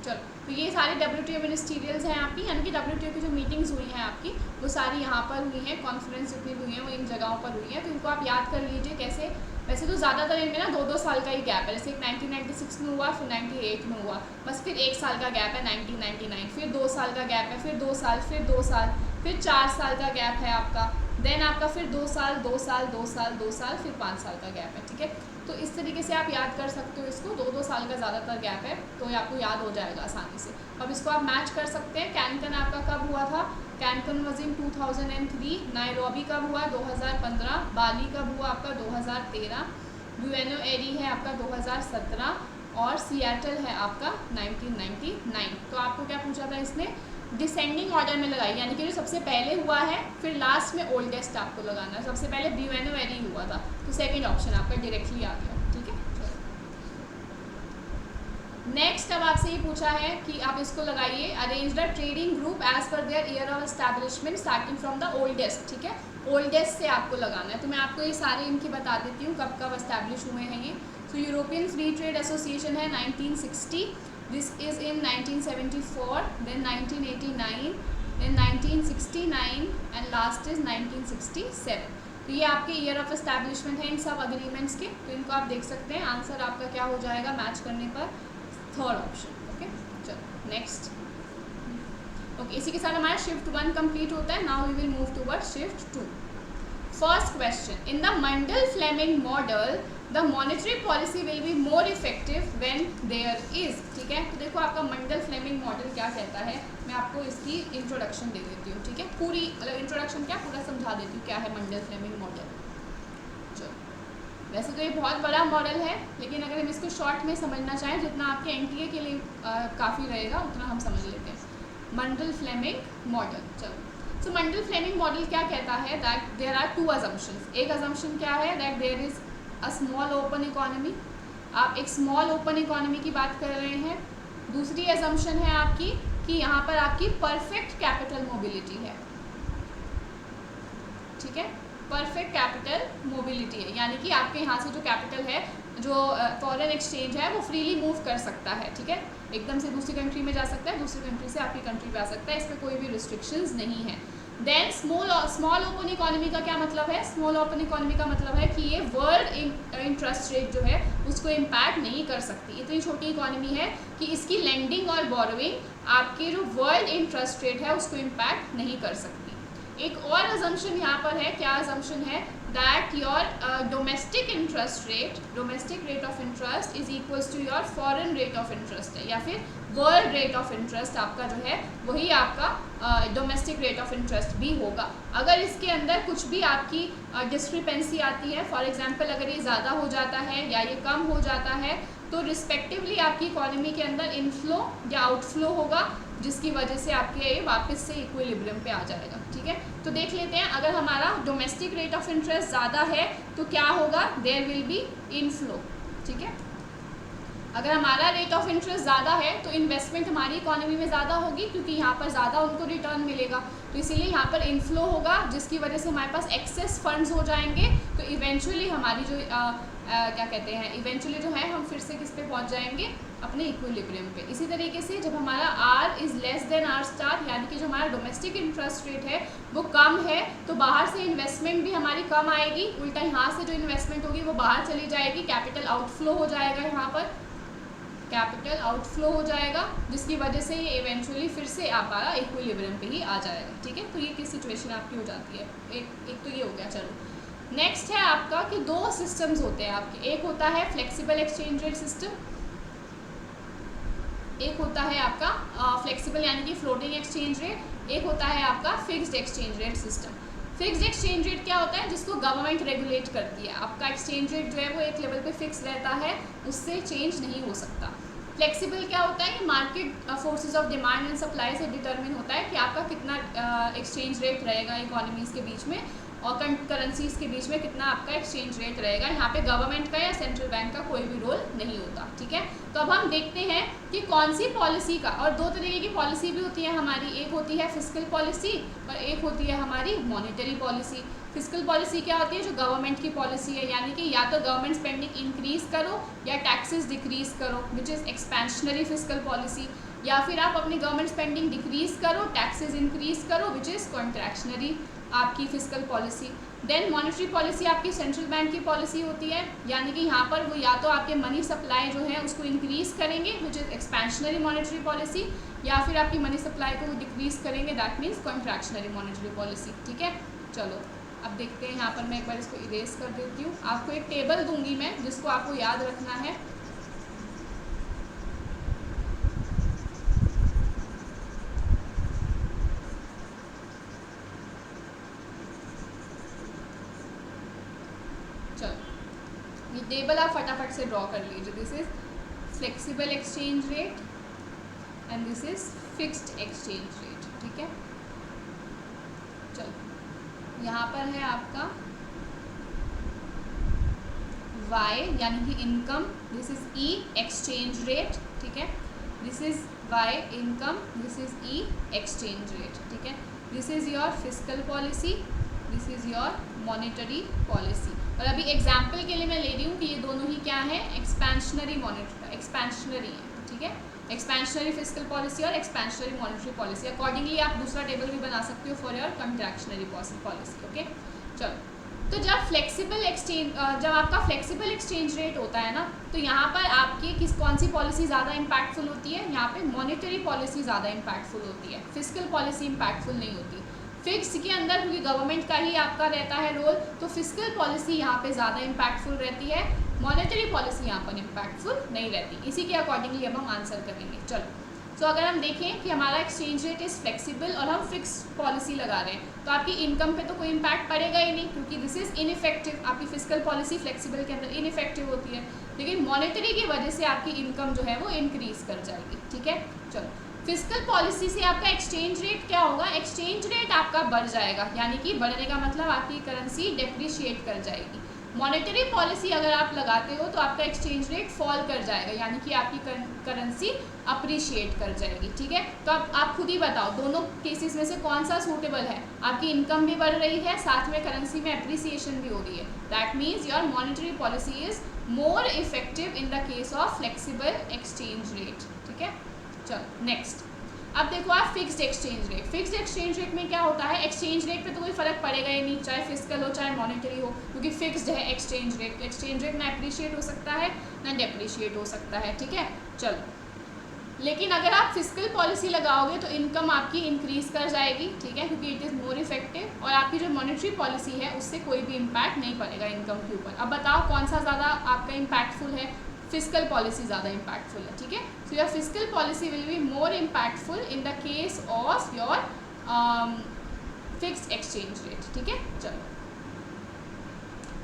चलो, तो ये सारे WTO मिनिस्टीरियल्स हैं आपकी, यानी कि WTO की जो मीटिंग्स हुई हैं आपकी वो सारी यहाँ पर हुई हैं, कॉन्फ्रेंस जितनी हुई हैं वो इन जगहों पर हुई हैं, तो इनको आप याद कर लीजिए। कैसे, वैसे तो ज़्यादातर इनमें ना 2-2 साल का ही गैप है, जैसे एक 1996 में हुआ, फिर 98 में हुआ, बस फिर 1 साल का गैप है 1999, फिर 2 साल का गैप है, फिर 2 साल, फिर 2 साल, फिर 4 साल का गैप है आपका, देन आपका फिर 2 साल, 2 साल, 2 साल, 2 साल, फिर 5 साल का गैप है। ठीक है, तो इस तरीके से आप याद कर सकते हो इसको, 2-2 साल का ज़्यादातर गैप है, तो ये आपको याद हो जाएगा आसानी से। अब इसको आप मैच कर सकते हैं। कैनकन आपका कब हुआ था? कैनकन वॉज इन 2003. नायरोबी कब हुआ? 2015. बाली कब हुआ आपका? 2013. बुएनो एरी है आपका 2017. और सिएटल है आपका 1999. तो आपको क्या पूछा था इसने? डिसेंडिंग ऑर्डर में लगाई, यानी कि जो सबसे पहले हुआ है फिर लास्ट में ओल्डेस्ट आपको लगाना है। सबसे पहले बुएनो एरी हुआ था, तो सेकंड ऑप्शन आपका डायरेक्टली आ गया। ठीक है, नेक्स्ट अब आपसे ये पूछा है कि आप इसको लगाइए, arrange the trading group as per their year of establishment starting from the oldest. ठीक है, ओल्डेस्ट से आपको लगाना है, तो मैं आपको ये सारे इनकी बता देती हूँ कब कब एस्टैब्लिश हुए हैं ये। तो यूरोपियन फ्री ट्रेड एसोसिएशन है 1960, this is in 1974, then 1989, then 1969 and last is 1967। तो ये आपके ईयर ऑफ एस्टैब्लिशमेंट है इन सब अग्रीमेंट्स के, तो इनको आप देख सकते हैं। आंसर आपका क्या हो जाएगा मैच करने पर? Third option. ओके, चलो नेक्स्ट। ओके, इसी के साथ हमारा शिफ्ट 1 कंप्लीट होता है। Now we will move toward shift 2। First question, in the Mundell Fleming model the monetary policy will be more effective when there is. ठीक है, तो देखो आपका मंडल फ्लेमिंग मॉडल क्या कहता है, मैं आपको इसकी इंट्रोडक्शन दे देती हूँ। ठीक है, पूरी मतलब इंट्रोडक्शन क्या पूरा समझा देती हूँ क्या है मंडल फ्लेमिंग मॉडल। चलो, वैसे तो ये बहुत बड़ा मॉडल है, लेकिन अगर हम इसको शॉर्ट में समझना चाहें, जितना आपके NTA के लिए काफ़ी रहेगा उतना हम समझ लेते हैं। मंडल फ्लेमिंग मॉडल, चलो, सो मंडल फ्लेमिंग मॉडल क्या कहता है? That there are 2 assumptions. एक अजम्पशन क्या है? That there is a small open economy, आप एक स्मॉल ओपन इकोनॉमी की बात कर रहे हैं। दूसरी अजम्पशन है आपकी कि यहाँ पर आपकी परफेक्ट कैपिटल मोबिलिटी है। ठीक है, परफेक्ट कैपिटल मोबिलिटी है, यानी कि आपके यहाँ से जो कैपिटल है, जो फॉरेन एक्सचेंज है, वो फ्रीली मूव कर सकता है। ठीक है, एकदम से दूसरी कंट्री में जा सकता है, दूसरी कंट्री से आपकी कंट्री पे आ सकता है, इस पर कोई भी रिस्ट्रिक्शंस नहीं है। देन स्मॉल ओपन इकोनॉमी का क्या मतलब है? स्मॉल ओपन इकोनॉमी का मतलब है कि ये वर्ल्ड इंटरेस्ट रेट जो है उसको इम्पैक्ट नहीं कर सकती। इतनी छोटी इकोनॉमी है कि इसकी लेंडिंग और बोरोइंग आपके जो वर्ल्ड इंटरेस्ट रेट है उसको इम्पैक्ट नहीं कर सकती। एक और अजम्पशन यहाँ पर है, क्या अजम्पशन है? That your domestic interest rate, domestic rate of interest is equals to your foreign rate of interest है, या फिर वर्ल्ड रेट ऑफ इंटरेस्ट आपका जो है वही आपका डोमेस्टिक रेट ऑफ इंटरेस्ट भी होगा। अगर इसके अंदर कुछ भी आपकी डिस्क्रिपेंसी आती है, फॉर एग्जांपल अगर ये ज़्यादा हो जाता है या ये कम हो जाता है, तो रिस्पेक्टिवली आपकी इकोनॉमी के अंदर इनफ्लो या आउटफ्लो होगा, जिसकी वजह से आपके ये वापस से इक्विलिब्रियम पे आ जाएगा। ठीक है, तो देख लेते हैं, अगर हमारा डोमेस्टिक रेट ऑफ इंटरेस्ट ज़्यादा है तो क्या होगा? There will be inflow. ठीक है, अगर हमारा रेट ऑफ इंटरेस्ट ज़्यादा है तो इन्वेस्टमेंट हमारी इकोनॉमी में ज़्यादा होगी, क्योंकि यहाँ पर ज़्यादा उनको रिटर्न मिलेगा, तो इसीलिए यहाँ पर इनफ्लो होगा, जिसकी वजह से हमारे पास एक्सेस फंड्स हो जाएंगे। तो इवेंचुअली हमारी जो क्या कहते हैं, इवेंचुअली जो है हम फिर से किस पे पहुँच जाएंगे? अपने इक्विलिब्रियम पे। इसी तरीके से जब हमारा R is less than R star, यानी कि जो हमारा डोमेस्टिक इंटरेस्ट रेट है वो कम है, तो बाहर से इन्वेस्टमेंट भी हमारी कम आएगी, उल्टा यहाँ से जो इन्वेस्टमेंट होगी वो बाहर चली जाएगी, कैपिटल आउटफ्लो हो जाएगा, यहाँ पर कैपिटल आउटफ्लो हो जाएगा, जिसकी वजह से ये इवेंचुअली फिर से हमारा इक्विलिब्रियम पे ही आ जाएगा। ठीक है, तो ये किस सिचुएशन आपकी हो जाती है? एक तो ये हो गया। चलो नेक्स्ट है आपका कि दो सिस्टम्स होते हैं आपके, एक होता है फ्लेक्सिबल एक्सचेंज रेट सिस्टम, एक होता है आपका फ्लेक्सिबल यानी कि फ्लोटिंग एक्सचेंज रेट, एक होता है आपका fixed exchange rate system. Fixed exchange rate क्या होता है, जिसको गवर्नमेंट रेगुलेट करती है, आपका एक्सचेंज रेट जो है वो एक लेवल पे फिक्स रहता है, उससे चेंज नहीं हो सकता। फ्लेक्सिबल क्या होता है, market forces of demand and supply से डिटरमिन होता है कि आपका कितना एक्सचेंज रेट रहेगा इकोनॉमीज़ के बीच में और करेंसीज के बीच में कितना आपका एक्सचेंज रेट रहेगा। यहाँ पे गवर्नमेंट का या सेंट्रल बैंक का कोई भी रोल नहीं होता, ठीक है। तो अब हम देखते हैं कि कौन सी पॉलिसी का, और दो तरीके की पॉलिसी भी होती है हमारी, एक होती है फिस्कल पॉलिसी और एक होती है हमारी मॉनेटरी पॉलिसी। फिस्कल पॉलिसी क्या होती है, जो गवर्नमेंट की पॉलिसी है, यानी कि या तो गवर्नमेंट स्पेंडिंग इंक्रीज करो या टैक्सेस डिक्रीज करो, which is expansionary fiscal policy, या फिर आप अपनी गवर्नमेंट स्पेंडिंग डिक्रीज करो, टैक्सेस इंक्रीज करो, विच इज़ कॉन्ट्रैक्शनरी आपकी fiscal policy. Then monetary policy आपकी सेंट्रल बैंक की पॉलिसी होती है, यानी कि यहाँ पर वो या तो आपके मनी सप्लाई जो है उसको इंक्रीज करेंगे, विच इज़ एक्सपेंशनरी मॉनेटरी पॉलिसी, या फिर आपकी मनी सप्लाई को वो डिक्रीज करेंगे, that means contractionary monetary policy, ठीक है। चलो अब देखते हैं, यहाँ पर मैं एक बार इसको इरेज कर देती हूँ। आपको एक टेबल दूंगी मैं जिसको आपको याद रखना है। चलो ये टेबल आप फटाफट से ड्रॉ कर लीजिए। This is flexible exchange rate and this is fixed exchange rate, ठीक है। चलो यहाँ पर है आपका y यानी कि income, this is E exchange rate, ठीक है। This is y income, this is E exchange rate, ठीक है। This is your fiscal policy, this is your monetary policy. और अभी एग्जाम्पल के लिए मैं ले रही हूँ कि ये दोनों ही क्या है, एक्सपेंशनरी एक्सपेंशनरी है, ठीक है। एक्सपेंशनरी फिस्कल पॉलिसी और एक्सपेंशनरी मॉनेटरी पॉलिसी। अकॉर्डिंगली आप दूसरा टेबल भी बना सकते हो for your contractionary policy, okay. चलो तो जब आपका फ्लेक्सिबल एक्सचेंज रेट होता है ना, तो यहाँ पर आपकी कौन सी पॉलिसी ज़्यादा इम्पैक्टफुल होती है, यहाँ पे मॉनेटरी पॉलिसी ज़्यादा इम्पैक्टफुल होती है, फिस्कल पॉलिसी इम्पैक्टफुल नहीं होती। फिक्स के अंदर क्योंकि गवर्नमेंट का ही आपका रहता है रोल, तो फिस्कल पॉलिसी यहाँ पे ज़्यादा इम्पैक्टफुल रहती है, मॉनेटरी पॉलिसी यहाँ पर इम्पैक्टफुल नहीं रहती। इसी के अकॉर्डिंगली अब हम आंसर करेंगे। चलो तो अगर हम देखें कि हमारा एक्सचेंज रेट इज़ फ्लेक्सिबल और हम फिक्स पॉलिसी लगा रहे हैं, तो आपकी इनकम पे तो कोई इम्पैक्ट पड़ेगा ही नहीं, क्योंकि दिस इज़ इनइफेक्टिव। आपकी फिस्कल पॉलिसी फ्लेक्सिबल के अंदर इनइफेक्टिव होती है, लेकिन मॉनेटरी की वजह से आपकी इनकम जो है वो इंक्रीज कर जाएगी, ठीक है। चलो फिस्कल पॉलिसी से आपका एक्सचेंज रेट क्या होगा, एक्सचेंज रेट आपका बढ़ जाएगा, यानी कि बढ़ने का मतलब आपकी करेंसी डेप्रिशिएट कर जाएगी। मॉनेटरी पॉलिसी अगर आप लगाते हो तो आपका एक्सचेंज रेट फॉल कर जाएगा, यानी कि आपकी करेंसी अप्रिशिएट कर जाएगी, ठीक है। तो अब आप खुद ही बताओ दोनों केसेस में से कौन सा सूटेबल है। आपकी इनकम भी बढ़ रही है, साथ में करेंसी में अप्रिसिएशन भी हो रही है, that means your monetary policy is more effective in the case of flexible exchange rate, ठीक है। चलो नेक्स्ट, अब देखो आप fixed exchange rate. Fixed exchange rate में क्या होता है, एक्सचेंज रेट पे तो कोई फर्क पड़ेगा ही नहीं, चाहे फिस्कल हो चाहे मॉनेटरी हो, क्योंकि फिक्स्ड है एक्सचेंज रेट। एक्सचेंज रेट ना अप्रिशिएट हो सकता है ना डेप्रिशिएट हो सकता है, ठीक है। चलो लेकिन अगर आप फिस्कल पॉलिसी लगाओगे तो इनकम आपकी इंक्रीज कर जाएगी, ठीक है, क्योंकि इट इज़ मोर इफेक्टिव, और आपकी जो मॉनेटरी पॉलिसी है उससे कोई भी इम्पैक्ट नहीं पड़ेगा इनकम के ऊपर। अब बताओ कौन सा ज़्यादा आपका इम्पैक्टफुल है, फिस्कल पॉलिसी ज़्यादा इम्पैक्टफुल है, ठीक है। So your fiscal policy will be more impactful in the case of your fixed exchange rate, ठीक है। चलो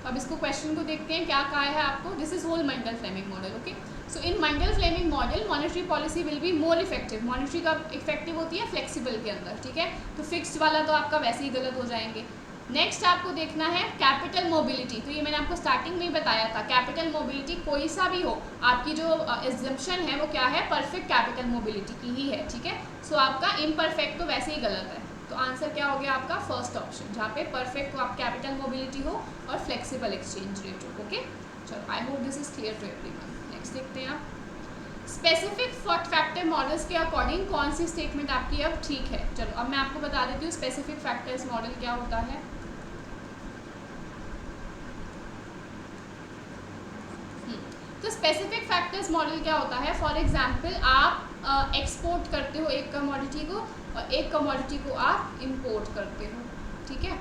अब इसको क्वेश्चन को देखते हैं क्या कहा है आपको। This is whole Mundell Fleming model, okay. So in Mundell Fleming model monetary policy will be more effective. Monetary का इफेक्टिव होती है फ्लेक्सिबल के अंदर, ठीक है। तो फिक्स्ड वाला तो आपका वैसे ही गलत हो जाएंगे। नेक्स्ट आपको देखना है कैपिटल मोबिलिटी। तो ये मैंने आपको स्टार्टिंग में ही बताया था, कैपिटल मोबिलिटी कोई सा भी हो, आपकी जो एग्जम्पशन है वो क्या है, परफेक्ट कैपिटल मोबिलिटी की ही है, ठीक है। सो आपका इम्परफेक्ट तो वैसे ही गलत है, तो आंसर क्या हो गया आपका फर्स्ट ऑप्शन, जहाँ पे परफेक्ट हो आप कैपिटल मोबिलिटी हो और फ्लेक्सिबल एक्सचेंज रेट हो, ओके। चलो I hope this is clear to everyone. Next देखते हैं आप स्पेसिफिक फैक्टर मॉडल्स के अकॉर्डिंग कौन सी स्टेटमेंट आपकी अब ठीक है। चलो अब मैं आपको बता देती हूँ स्पेसिफिक फैक्टर्स मॉडल क्या होता है। तो स्पेसिफिक फैक्टर्स मॉडल क्या होता है, फॉर एग्जांपल आप एक्सपोर्ट करते हो एक कमोडिटी को और एक कमोडिटी को आप इंपोर्ट करते हो, ठीक है।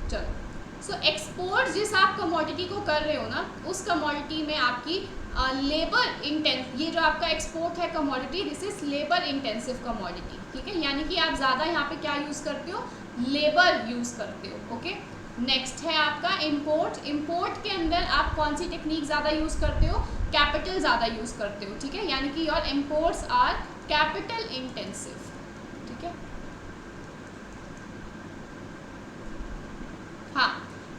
चलो सो एक्सपोर्ट जिस आप कमोडिटी को कर रहे हो ना, उस कमोडिटी में आपकी लेबर इंटेंस, ये जो आपका एक्सपोर्ट है commodity, this is labour intensive commodity, ठीक है, यानी कि आप ज़्यादा यहाँ पे क्या यूज़ करते हो, लेबर यूज़ करते हो, ओके। नेक्स्ट है आपका इंपोर्ट। इंपोर्ट के अंदर आप कौन सी टेक्निक ज़्यादा यूज़ करते हो, कैपिटल ज़्यादा यूज़ करते हो, ठीक है, यानी कि your imports are capital intensive, ठीक है। हाँ,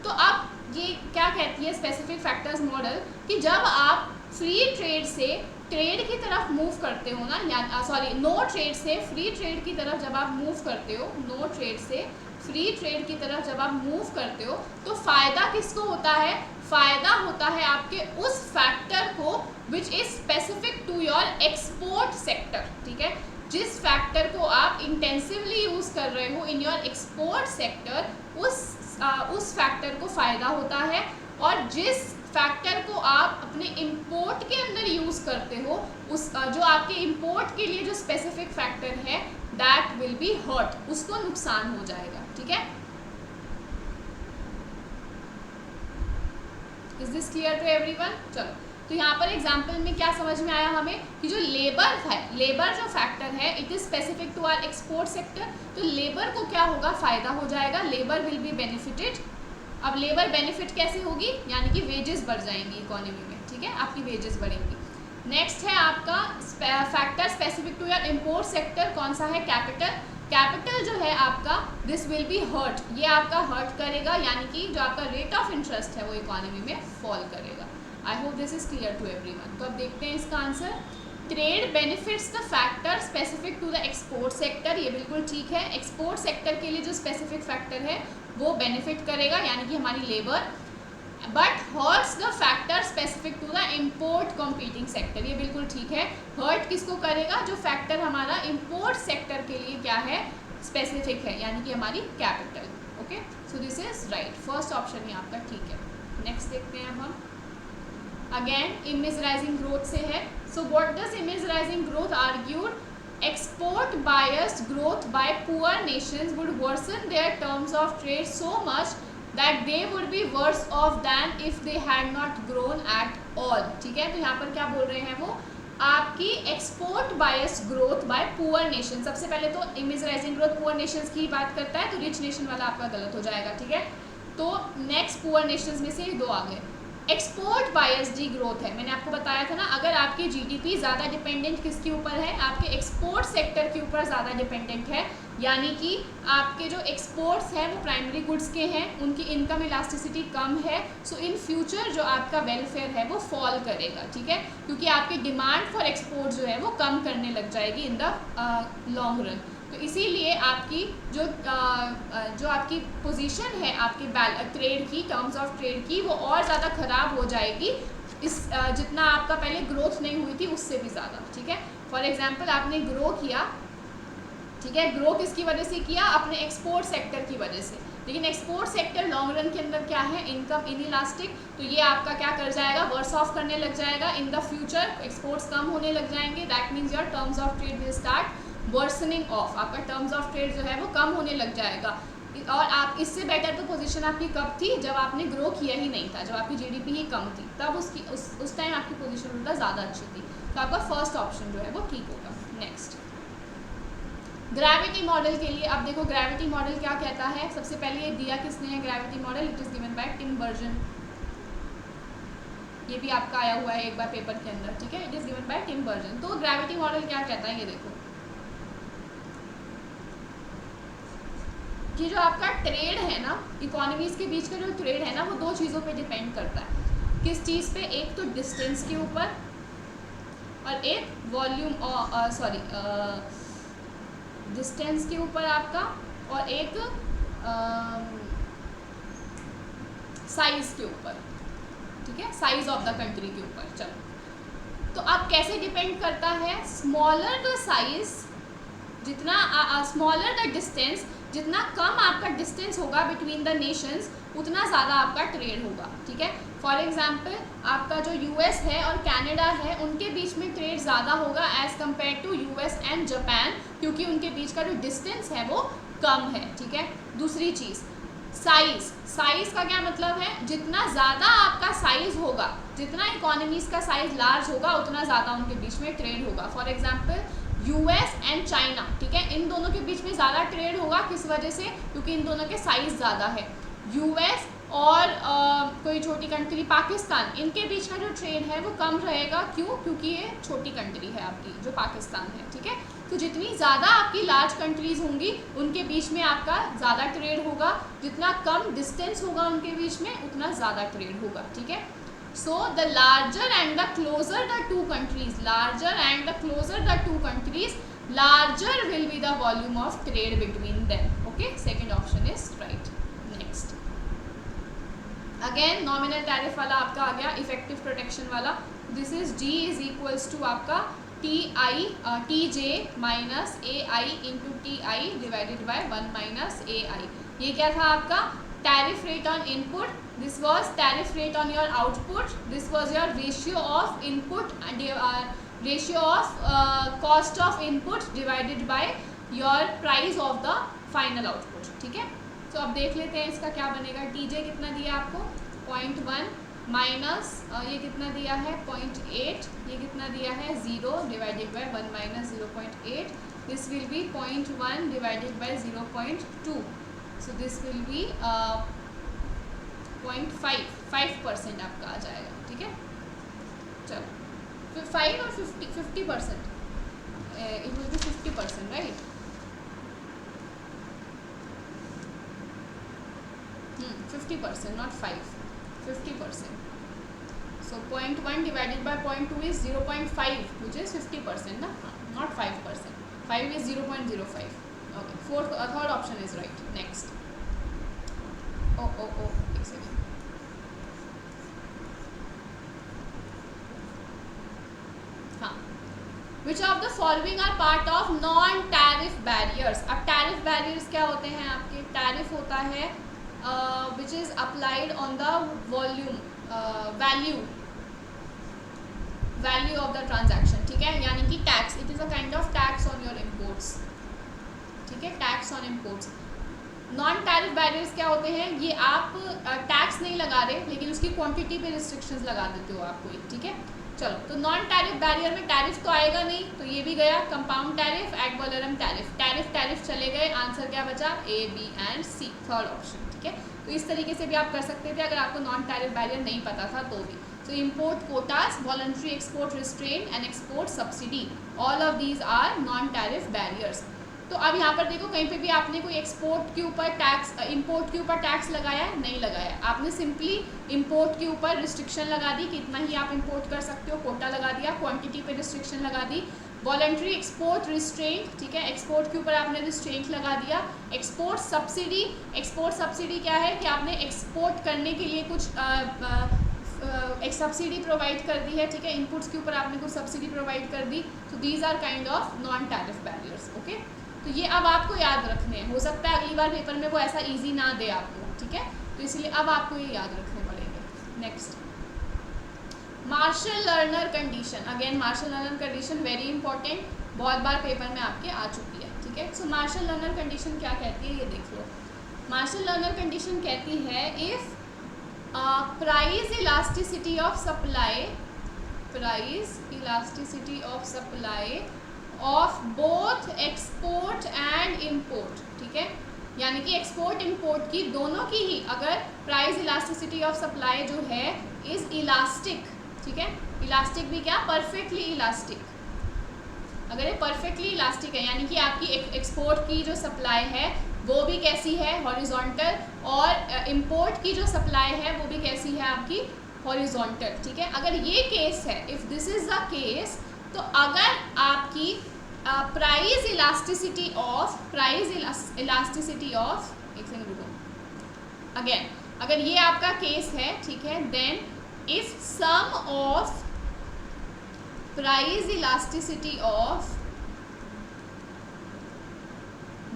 तो अब ये क्या कहती है स्पेसिफिक फैक्टर्स मॉडल, कि जब आप फ्री ट्रेड से ट्रेड की तरफ मूव करते हो ना, या सॉरी नो ट्रेड से फ्री ट्रेड की तरफ जब आप मूव करते हो, नो ट्रेड से फ्री ट्रेड की तरफ जब आप मूव करते हो, तो फ़ायदा किसको होता है, फ़ायदा होता है आपके उस फैक्टर को which is specific to your export sector, ठीक है, जिस फैक्टर को आप इंटेंसिवली यूज़ कर रहे हो इन योर एक्सपोर्ट सेक्टर, उस फैक्टर को फ़ायदा होता है, और जिस फैक्टर को आप अपने इंपोर्ट के अंदर यूज़ करते हो, उस जो आपके इंपोर्ट के लिए जो स्पेसिफिक फैक्टर है, दैट विल बी हर्ट, उसको नुकसान हो जाएगा, ठीक है। Is this clear to everyone? चलो, तो यहाँ पर एग्जाम्पल में क्या समझ में आया हमें, कि जो लेबर है, लेबर जो फैक्टर है, it is specific to our export sector, तो लेबर को क्या होगा, फ़ायदा हो जाएगा, लेबर विल बी बेनिफिटेड। अब लेबर बेनिफिट कैसे होगी, यानी कि वेजेस बढ़ जाएंगी इकोनॉमी में, ठीक है, आपकी वेजेस बढ़ेंगी। नेक्स्ट है आपका factor specific to your import sector, कौन सा है, कैपिटल। कैपिटल जो है आपका, दिस विल बी हर्ट, ये आपका हर्ट करेगा, यानी कि जो आपका रेट ऑफ इंटरेस्ट है वो इकोनॉमी में फॉल करेगा। I hope this is clear to everyone. तो अब देखते हैं इसका answer. Trade benefits the factor specific to the export sector, ये बिल्कुल ठीक है, एक्सपोर्ट सेक्टर के लिए जो स्पेसिफिक फैक्टर है वो बेनिफिट करेगा, यानी कि हमारी labour. But hurts the factor specific to the import competing sector, ये बिल्कुल ठीक है, हर्ट किसको करेगा, जो फैक्टर हमारा इंपोर्ट सेक्टर के लिए क्या है, स्पेसिफिक है, यानी कि हमारी capital, okay. So this is right, first option ही आपका ठीक है। नेक्स्ट देखते हैं अब हम, अगेन इमेज राइजिंग ग्रोथ से है। So what does image rising growth argued, export biased growth by poor nations would worsen their terms of trade so much that they would be worse off than if they had not grown at all, ठीक है। तो यहाँ पर क्या बोल रहे हैं वो, आपकी export biased growth by poor nation, सबसे पहले तो image rising growth poor Nations की बात करता है, तो रिच नेशन वाला आपका गलत हो जाएगा, ठीक है। तो नेक्स्ट पुअर नेशंस में से दो आ गए। एक्सपोर्ट बायस्ड जी ग्रोथ है, मैंने आपको बताया था ना, अगर आपकी जीडीपी ज़्यादा डिपेंडेंट किसके ऊपर है, आपके एक्सपोर्ट सेक्टर के ऊपर ज़्यादा डिपेंडेंट है, यानी कि आपके जो एक्सपोर्ट्स हैं वो प्राइमरी गुड्स के हैं, उनकी इनकम इलास्टिसिटी कम है, सो इन फ्यूचर जो आपका वेलफेयर है वो फॉल करेगा, ठीक है, क्योंकि आपकी डिमांड फॉर एक्सपोर्ट जो है वो कम करने लग जाएगी इन द लॉन्ग रन। तो इसीलिए आपकी जो आपकी पोजीशन है आपकी ट्रेड की, टर्म्स ऑफ ट्रेड की, वो और ज़्यादा ख़राब हो जाएगी, इस जितना आपका पहले ग्रोथ नहीं हुई थी उससे भी ज़्यादा, ठीक है। फॉर एग्जांपल आपने ग्रो किया, ठीक है, ग्रो किसकी वजह से किया, अपने एक्सपोर्ट सेक्टर की वजह से, लेकिन एक्सपोर्ट सेक्टर लॉन्ग रन के अंदर क्या है, इनकम इनइलास्टिक, तो ये आपका क्या कर जाएगा, वर्स ऑफ करने लग जाएगा इन द फ्यूचर, एक्सपोर्ट्स कम होने लग जाएंगे, that means your terms of trade will start worsening of, आपका टर्म्स ऑफ ट्रेड जो है वो कम होने लग जाएगा। और आप इससे बेटर तो पोजीशन आपकी कब थी, जब आपने ग्रो किया ही नहीं था, जब आपकी जीडीपी ही कम थी, तब उस टाइम आपकी पोजीशन उल्टा ज़्यादा अच्छी थी, तो आपका फर्स्ट ऑप्शन जो है वो ठीक होगा। नेक्स्ट ग्रेविटी मॉडल के लिए, अब देखो ग्रेविटी मॉडल क्या कहता है, सबसे पहले ये दिया किसने है gravity model, it is given by Tinbergen, ये भी आपका आया हुआ है एक बार पेपर के अंदर, ठीक है, it is given by Tinbergen. तो ग्रेविटी मॉडल क्या कहता है, ये देखो कि जो आपका ट्रेड है ना, इकोनॉमीज़ के बीच का जो ट्रेड है ना, वो दो चीज़ों पे डिपेंड करता है, किस चीज़ पे, एक तो डिस्टेंस के ऊपर और एक वॉल्यूम, सॉरी डिस्टेंस के ऊपर आपका, और एक साइज़ के ऊपर, ठीक है, साइज़ ऑफ द कंट्री के ऊपर। चलो, तो अब कैसे डिपेंड करता है, स्मॉलर द साइज़, जितना स्मॉलर द डिस्टेंस, जितना कम आपका डिस्टेंस होगा बिटवीन द नेशंस, उतना ज़्यादा आपका ट्रेड होगा, ठीक है। फॉर एग्जांपल आपका जो यूएस है और कनाडा है, उनके बीच में ट्रेड ज़्यादा होगा as compare to US and Japan, क्योंकि उनके बीच का जो डिस्टेंस है वो कम है, ठीक है। दूसरी चीज़, साइज, साइज का क्या मतलब है, जितना ज़्यादा आपका साइज होगा, जितना इकोनॉमीज का साइज लार्ज होगा उतना ज़्यादा उनके बीच में ट्रेड होगा। For example US and China, ठीक है, इन दोनों के बीच में ज़्यादा ट्रेड होगा, किस वजह से, क्योंकि इन दोनों के साइज ज़्यादा है। यूएस और कोई छोटी कंट्री पाकिस्तान, इनके बीच में जो ट्रेड है वो कम रहेगा, क्यों, क्योंकि ये छोटी कंट्री है आपकी जो पाकिस्तान है, ठीक है। तो जितनी ज़्यादा आपकी लार्ज कंट्रीज़ होंगी उनके बीच में आपका ज़्यादा ट्रेड होगा, जितना कम डिस्टेंस होगा उनके बीच में उतना ज़्यादा ट्रेड होगा, ठीक है। So the larger and the closer the two countries, larger and the closer the two countries, larger will be the volume of trade between them. Okay, second option is right. Next, again nominal tariff वाला आपका आ गया, effective protection वाला। This is G is equals to आपका T J minus A I into T I divided by 1 minus A I. ये क्या था आपका, tariff rate on input, this was tariff rate on your output, this was your ratio of input and ratio of cost of input divided by your price of the final output, ठीक है। तो अब देख लेते हैं इसका क्या बनेगा। टी जे कितना दिया आपको 0.1 माइनस ये कितना दिया है 0.8, ये कितना दिया है 0 divided by 1 minus 0.8, this will B 0.1 divided by 0.2, so this will B 0.5% आपका आ जाएगा, ठीक है। चलो 5 और 50%, it will be 50%, right. 50%, not 5, 50%. So 0.1 divided by 0.2 is 0.5, which is 50%, na? Not 5%. 5 is 0.05. Okay. Third option is right. Next. Oh. एक second. हाँ. Which of the following are part of non-tariff barriers? अब tariff barriers क्या होते हैं आपके? Tariff होता है which is applied on the volume value of the transaction, ठीक है, यानी कि tax, it is a kind of tax on your imports, ठीक है, tax on imports. Non tariff barriers क्या होते हैं, ये आप टैक्स नहीं लगा रहे लेकिन उसकी क्वांटिटी पे रिस्ट्रिक्शंस लगा देते हो आप कोई, ठीक है। चलो, तो नॉन टैरिफ बैरियर में टैरिफ तो आएगा नहीं, तो ये भी गया, compound tariff, ad valorem tariff, tariff चले गए, आंसर क्या बचा, A B and C, third option, ठीक है। तो इस तरीके से भी आप कर सकते थे अगर आपको नॉन टैरिफ बैरियर नहीं पता था तो भी। So import quotas, voluntary export restraint and export subsidy, all of these are non tariff barriers. तो अब यहाँ पर देखो, कहीं पे भी आपने कोई एक्सपोर्ट के ऊपर टैक्स, इंपोर्ट के ऊपर टैक्स लगाया है, नहीं लगाया, आपने सिंपली इंपोर्ट के ऊपर रिस्ट्रिक्शन लगा दी कि इतना ही आप इंपोर्ट कर सकते हो, कोटा लगा दिया, क्वांटिटी पे रिस्ट्रिक्शन लगा दी। वॉलंटरी एक्सपोर्ट रिस्ट्रेंट, ठीक है, एक्सपोर्ट के ऊपर आपने रिस्ट्रेंट लगा दिया। एक्सपोर्ट सब्सिडी, एक्सपोर्ट सब्सिडी क्या है कि आपने एक्सपोर्ट करने के लिए कुछ एक सब्सिडी प्रोवाइड कर दी है, ठीक है, इनपुट्स के ऊपर आपने कुछ सब्सिडी प्रोवाइड कर दी। तो these are kind of non tariff barriers, okay. तो ये अब आपको याद रखने हैं, हो सकता है अगली बार पेपर में वो ऐसा इजी ना दे आपको, ठीक है, तो इसलिए अब आपको ये याद रखने पड़ेंगे। Next, Marshall Lerner condition, again Marshall Lerner condition very important, बहुत बार पेपर में आपके आ चुकी है, ठीक है। सो मार्शल लर्नर कंडीशन क्या कहती है, ये देख लो। मार्शल लर्नर कंडीशन कहती है if price elasticity of supply, price elasticity of supply of both export and import, ठीक है, यानी कि एक्सपोर्ट इम्पोर्ट की दोनों की ही अगर प्राइस इलास्टिसिटी ऑफ सप्लाई जो है इज इलास्टिक, ठीक है, इलास्टिक भी क्या, परफेक्टली इलास्टिक, अगर ये परफेक्टली इलास्टिक है यानी कि आपकी एक्सपोर्ट की जो सप्लाई है वो भी कैसी है, हॉरिजॉन्टल, और इम्पोर्ट की जो सप्लाई है वो भी कैसी है आपकी, हॉरिजॉन्टल, ठीक है। अगर ये केस है, if this is the case, तो अगर आपकी प्राइस इलास्टिसिटी ऑफ एक सेकंड रुको, अगेन अगर ये आपका केस है, ठीक है, then if sum of price elasticity of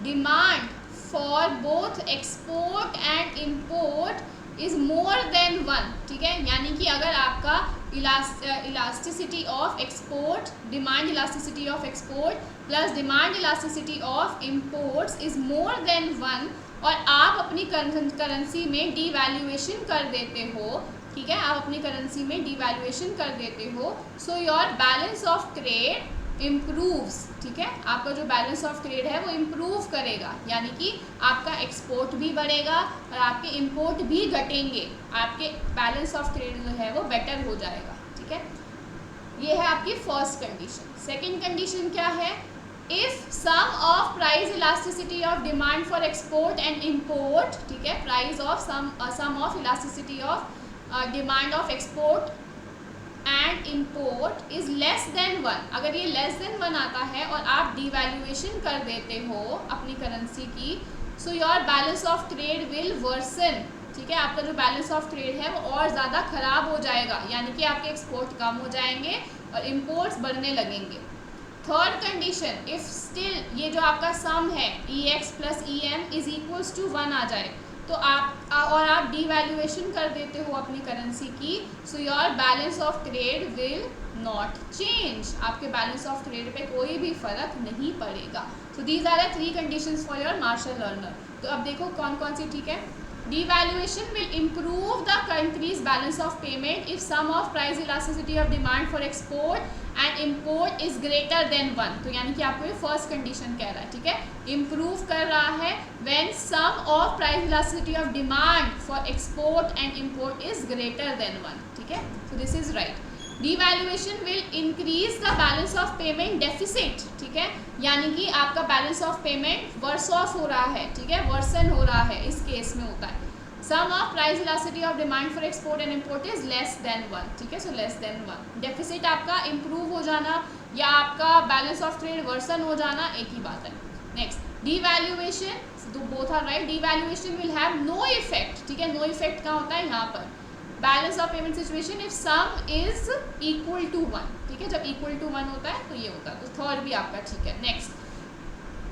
demand for both export and import is more than 1, ठीक है, यानी कि अगर आपका elasticity of export, demand elasticity of export plus demand elasticity of imports is more than 1, और आप अपनी currency में डीवैल्यूएशन कर देते हो, ठीक है, आप अपनी करेंसी में डीवैल्यूएशन कर देते हो, सो your balance of trade improves, ठीक है, आपका जो बैलेंस ऑफ ट्रेड है वो इम्प्रूव करेगा, यानी कि आपका एक्सपोर्ट भी बढ़ेगा और आपके इंपोर्ट भी घटेंगे, आपके बैलेंस ऑफ ट्रेड जो है वो बेटर हो जाएगा, ठीक है। ये है आपकी फर्स्ट कंडीशन। सेकंड कंडीशन क्या है, if sum of price elasticity of demand for export and import, ठीक है, price of sum of elasticity of demand of export and import is less than 1, अगर ये लेस देन 1 आता है और आप डिवैल्यूएशन कर देते हो अपनी करेंसी की, so your balance of trade will worsen, ठीक है, आपका जो बैलेंस ऑफ ट्रेड है वो और ज़्यादा ख़राब हो जाएगा, यानी कि आपके एक्सपोर्ट कम हो जाएंगे और इंपोर्ट्स बढ़ने लगेंगे। थर्ड कंडीशन, इफ़ स्टिल ये जो आपका सम है EX plus EM is equals to 1 आ जाए, तो आप डीवैल्यूएशन कर देते हो अपनी करेंसी की, so your balance of trade will not change, आपके बैलेंस ऑफ ट्रेड पे कोई भी फर्क नहीं पड़ेगा। So these are the 3 conditions for your Marshall Lerner. तो अब देखो कौन कौन सी ठीक है। Devaluation will improve the country's balance of payment if sum of price elasticity of demand for export and import is greater than 1। तो यानी कि आपको ये फर्स्ट कंडीशन कह रहा है, ठीक है, इम्प्रूव कर रहा है when sum of price elasticity of demand for export and import is greater than 1, ठीक है, so this is right। Devaluation will increase the balance of payment deficit, ठीक है, यानी कि आपका balance of payment worse off हो रहा है, ठीक है, वर्सन हो रहा है, इस केस में होता है। Sum of price elasticity of demand for export and import is less than 1, ठीक है, सो लेस देन 1। डेफिसिट आपका इम्प्रूव हो जाना या आपका बैलेंस ऑफ ट्रेड वर्सन हो जाना एक ही बात है। Next, devaluation, both are right. Devaluation will have no effect, ठीक है, नो इफेक्ट कहाँ होता है, यहाँ पर balance of payment situation if sum is equal to 1, ठीक है, जब इक्वल टू 1 होता है तो ये होता है, तो थर्ड भी आपका ठीक है। Next,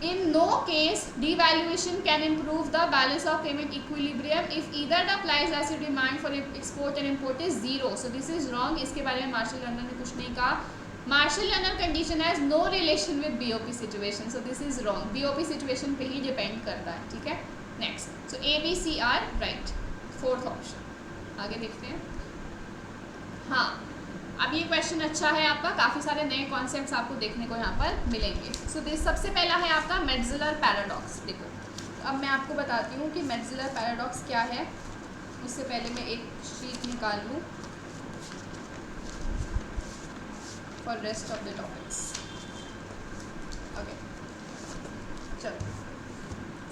in no case devaluation can improve the balance of payment equilibrium if either the price elasticity demand for export and import is 0, so this is wrong। इसके बारे में मार्शल लर्नर ने कुछ नहीं कहा। Marshall Lerner condition has no relation with BOP situation, so this is wrong, BOP situation पे ही depend करता है, ठीक है। Next, so A, B, C are right, fourth option. आगे देखते हैं। हाँ, अब ये क्वेश्चन अच्छा है आपका, काफ़ी सारे नए कॉन्सेप्ट्स आपको देखने को यहाँ पर मिलेंगे। सो दिस सबसे पहला है आपका मेट्ज़लर पैराडॉक्स। देखो, अब मैं आपको बताती हूँ कि मेट्ज़लर पैराडॉक्स क्या है। उससे पहले मैं एक शीट निकाल लूँ for rest of the topics. Okay, चलो,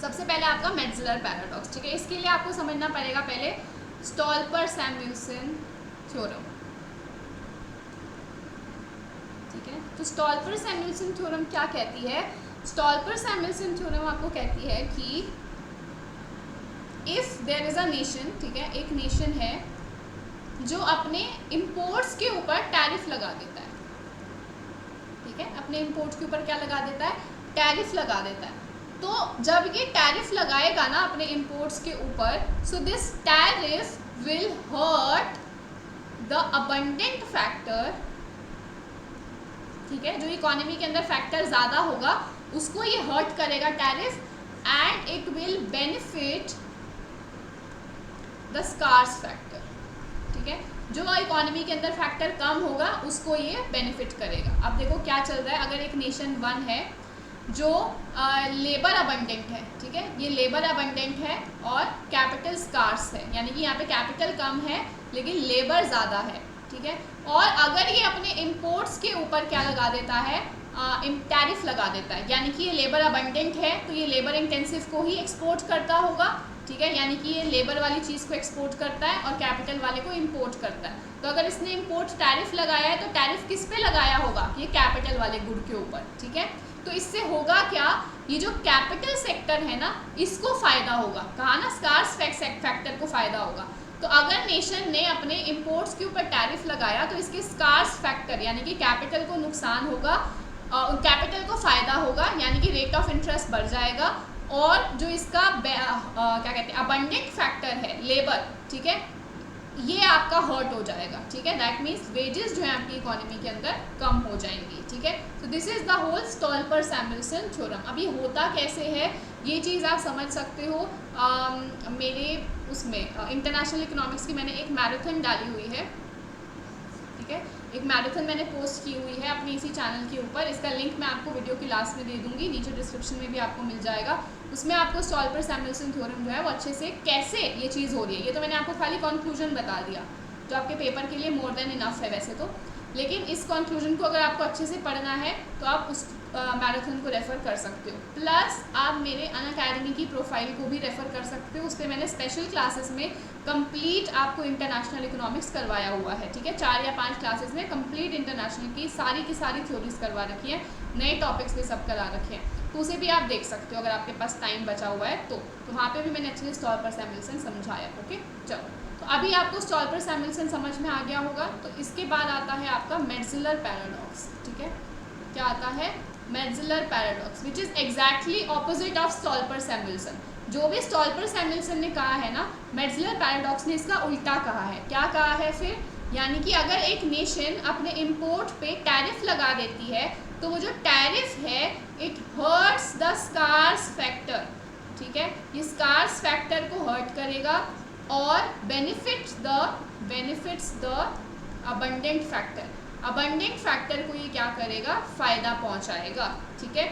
सबसे पहले आपका मेट्ज़लर पैराडॉक्स, ठीक है। इसके लिए आपको समझना पड़ेगा पहले स्टॉल्पर-सैमुएल्सन थ्योरम, ठीक है। तो स्टॉल्पर-सैमुएल्सन थ्योरम क्या कहती है? स्टॉल्पर-सैमुएल्सन थ्योरम आपको कहती है कि if there is a nation, ठीक है, एक नेशन है जो अपने इंपोर्ट्स के ऊपर टैरिफ लगा देता है, ठीक है, अपने इंपोर्ट्स के ऊपर क्या लगा देता है? टैरिफ लगा देता है। तो जब ये टैरिफ लगाएगा ना अपने इंपोर्ट्स के ऊपर, so this tariff will hurt the abundant factor, ठीक है, जो इकोनॉमी के अंदर फैक्टर ज़्यादा होगा उसको ये हर्ट करेगा tariff, and it will benefit the scarce factor, ठीक है, जो इकोनॉमी के अंदर फैक्टर कम होगा उसको ये बेनिफिट करेगा। अब देखो क्या चल रहा है, अगर एक नेशन 1 है जो लेबर अबंडेंट है, ठीक है, ये लेबर अबंडेंट है और कैपिटल स्कार्स है, यानी कि यहाँ पे कैपिटल कम है लेकिन लेबर ज़्यादा है, ठीक है, और अगर ये अपने इंपोर्ट्स के ऊपर क्या लगा देता है? टैरिफ लगा देता है, यानी कि ये लेबर अबंडेंट है तो ये लेबर इंटेंसिव को ही एक्सपोर्ट करता होगा, ठीक है, यानी कि ये लेबर वाली चीज़ को एक्सपोर्ट करता है और कैपिटल वाले को इंपोर्ट करता है। तो अगर इसने इंपोर्ट टैरिफ लगाया है तो टैरिफ किस पे लगाया होगा? ये कैपिटल वाले गुड के ऊपर, ठीक है। तो इससे होगा क्या? ये जो कैपिटल सेक्टर है ना, इसको फ़ायदा होगा, कहा ना, स्कार्स फैक्टर को फ़ायदा होगा। तो अगर नेशन ने अपने इंपोर्ट्स के ऊपर टैरिफ लगाया तो इसके स्कार्स फैक्टर यानी कि कैपिटल को नुकसान होगा, कैपिटल को फ़ायदा होगा, यानी कि रेट ऑफ इंटरेस्ट बढ़ जाएगा, और जो इसका क्या कहते हैं अबंडेंट फैक्टर है लेबर, ठीक है, ये आपका हर्ट हो जाएगा, ठीक है। दैट मीन्स वेजेस जो है आपकी इकोनॉमी के अंदर कम हो जाएंगी, ठीक है। तो this is the whole Stolper Samuelson theorem. अब ये होता कैसे है? ये चीज़ आप समझ सकते हो। मेरे उसमें इंटरनेशनल इकोनॉमिक्स की मैंने एक मैराथन डाली हुई है, ठीक है, एक मैराथन मैंने पोस्ट की हुई है अपने इसी चैनल के ऊपर। इसका लिंक मैं आपको वीडियो की लास्ट में दे दूंगी, नीचे डिस्क्रिप्शन में भी आपको मिल जाएगा। उसमें आपको स्टॉल्पर सैमुअल्सन थ्योरम जो है वो अच्छे से कैसे ये चीज़ हो रही है, ये तो मैंने आपको खाली कंक्लूजन बता दिया जो आपके पेपर के लिए मोर देन इनफ है वैसे तो, लेकिन इस कंक्लूजन को अगर आपको अच्छे से पढ़ना है तो आप उस मैराथन को रेफ़र कर सकते हो। प्लस आप मेरे अनअकैडमी की प्रोफाइल को भी रेफ़र कर सकते हो, उस पर मैंने स्पेशल क्लासेस में कंप्लीट आपको इंटरनेशनल इकोनॉमिक्स करवाया हुआ है, ठीक है। 4 या 5 क्लासेस में कंप्लीट इंटरनेशनल की सारी थ्योरीज करवा रखी है, नए टॉपिक्स पे सब करा रखे हैं, तो उसे भी आप देख सकते हो अगर आपके पास टाइम बचा हुआ है तो वहाँ पे भी मैंने अच्छे से स्टॉल्पर सैमुअल्सन समझाया। ओके, चलो, तो अभी आपको स्टॉल्पर सैमुअल्सन समझ में आ गया होगा। तो इसके बाद आता है आपका मेट्ज़लर पैराडॉक्स, ठीक है। क्या आता है? Metzler paradox, which is exactly opposite of Stolper Samuelson. जो भी स्टॉल्पर सैमुअल्सन ने कहा है ना, मेट्ज़लर पैराडॉक्स ने इसका उल्टा कहा है। क्या कहा है फिर? यानी कि अगर एक नेशन अपने इंपोर्ट पे टैरिफ लगा देती है तो वो जो टैरिफ है it hurts the scarce factor, ठीक है, ये स्कार्स फैक्टर को हर्ट करेगा और benefits the abundant factor, abundant factor को ये क्या करेगा? फ़ायदा पहुंचाएगा, ठीक है।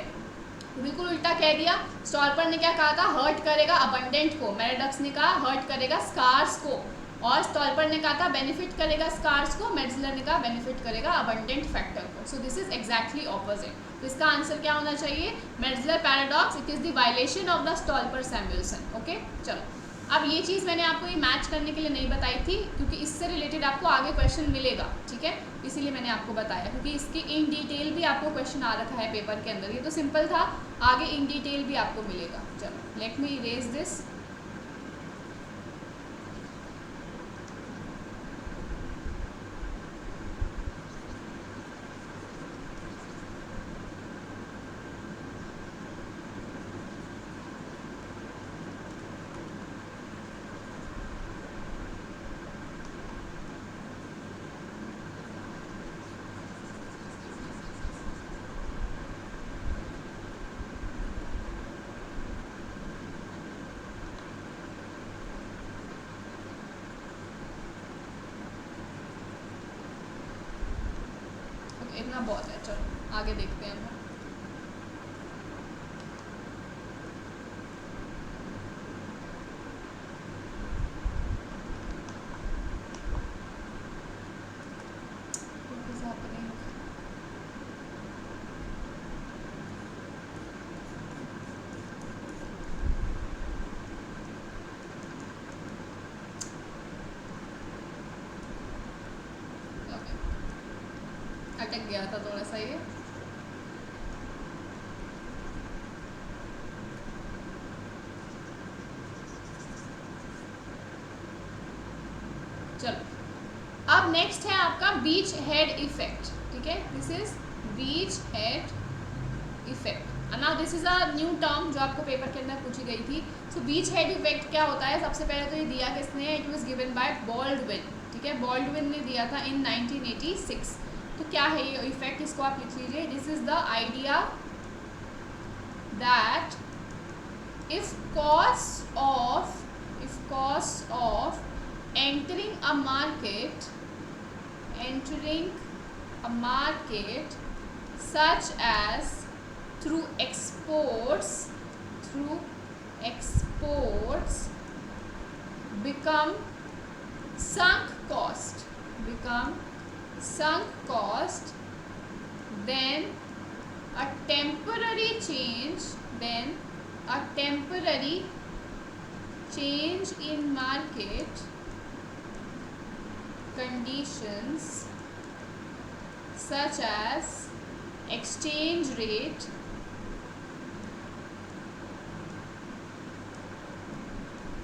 बिल्कुल उल्टा कह दिया। स्टॉल्पर ने क्या कहा था? हर्ट करेगा अबंडेंट को, मेट्ज़लर ने कहा हर्ट करेगा स्कार्स को, और स्टॉल्पर ने कहा था बेनिफिट करेगा स्कार्स को, मेट्ज़लर ने कहा बेनिफिट करेगा अबंडेंट फैक्टर को। So this is exactly opposite. तो इसका आंसर क्या होना चाहिए? Metzler paradox, it is the violation of the Stolper Samuelson. Okay, चलो, अब ये चीज़ मैंने आपको ये मैच करने के लिए नहीं बताई थी क्योंकि इससे रिलेटेड आपको आगे क्वेश्चन मिलेगा, ठीक है, इसीलिए मैंने आपको बताया, क्योंकि इसकी इन डिटेल भी आपको क्वेश्चन आ रखा है पेपर के अंदर। ये तो सिंपल था, आगे इन डिटेल भी आपको मिलेगा। चलो, लेट मी इरेज दिस। इतना बहुत है, चलो आगे देखते हैं हम। अटक गया था थोड़ा सा ये। चलो, अब नेक्स्ट है आपका बीच हेड इफेक्ट, ठीक है, this is beachhead effect. Now this is a new term जो आपको पेपर के अंदर पूछी गई थी। सो बीच हेड इफेक्ट क्या होता है? सबसे पहले तो ये दिया किसने? It was given bye Baldwin, ठीक है, बॉल्डविन ने दिया था इन 1986। तो क्या है ये इफेक्ट? इसको आप लिख लीजिए। This is the idea that if cost of entering a market such as through exports become sunk cost, then a temporary change in market conditions such as exchange rate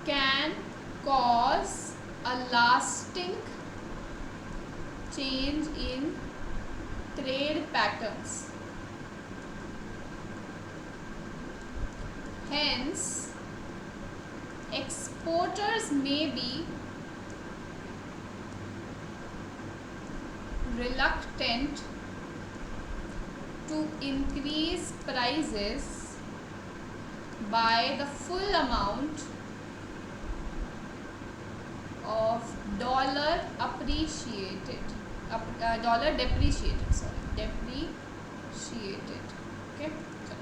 can cause a lasting change in trade patterns. Hence, exporters may be reluctant to increase prices by the full amount of dollar appreciated, dollar depreciated, sorry, depreciated. Okay,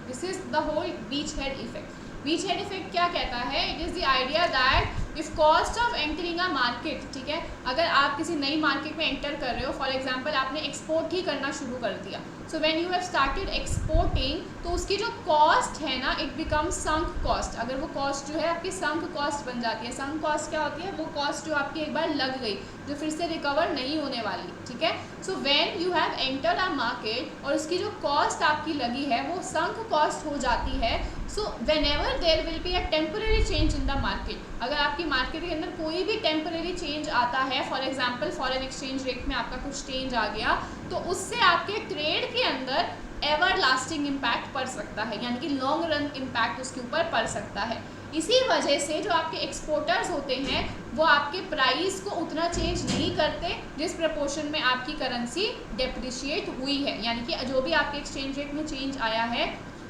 this is the whole beachhead effect. Beachhead effect क्या कहता है? It is the idea that if cost of entering a market, ठीक है, अगर आप किसी नई market में एंटर कर रहे हो, फॉर एग्जांपल आपने एक्सपोर्ट ही करना शुरू कर दिया, so when you have started exporting, तो उसकी जो कॉस्ट है ना, इट बिकम्स संक कॉस्ट. अगर वो कॉस्ट जो है आपकी संक कॉस्ट बन जाती है. संक कॉस्ट क्या होती है? वो कॉस्ट जो आपकी एक बार लग गई, जो फिर से रिकवर नहीं होने वाली, ठीक है. So when you have enter a market और उसकी जो कॉस्ट आपकी लगी है वो संक कॉस्ट हो जाती है. So whenever there will be a temporary change in the market, अगर आपकी मार्केट के अंदर कोई भी टेम्पररी चेंज आता है, for example foreign exchange rate में आपका कुछ चेंज आ गया, तो उससे आपके ट्रेड के अंदर एवर लास्टिंग इम्पैक्ट पड़ सकता है, यानी कि लॉन्ग रन इम्पैक्ट उसके ऊपर पड़ सकता है. इसी वजह से जो आपके एक्सपोर्टर्स होते हैं वो आपके प्राइस को उतना चेंज नहीं करते जिस प्रपोर्शन में आपकी करेंसी डेप्रिशिएट हुई है, यानी कि जो भी आपके एक्सचेंज रेट में चेंज आया है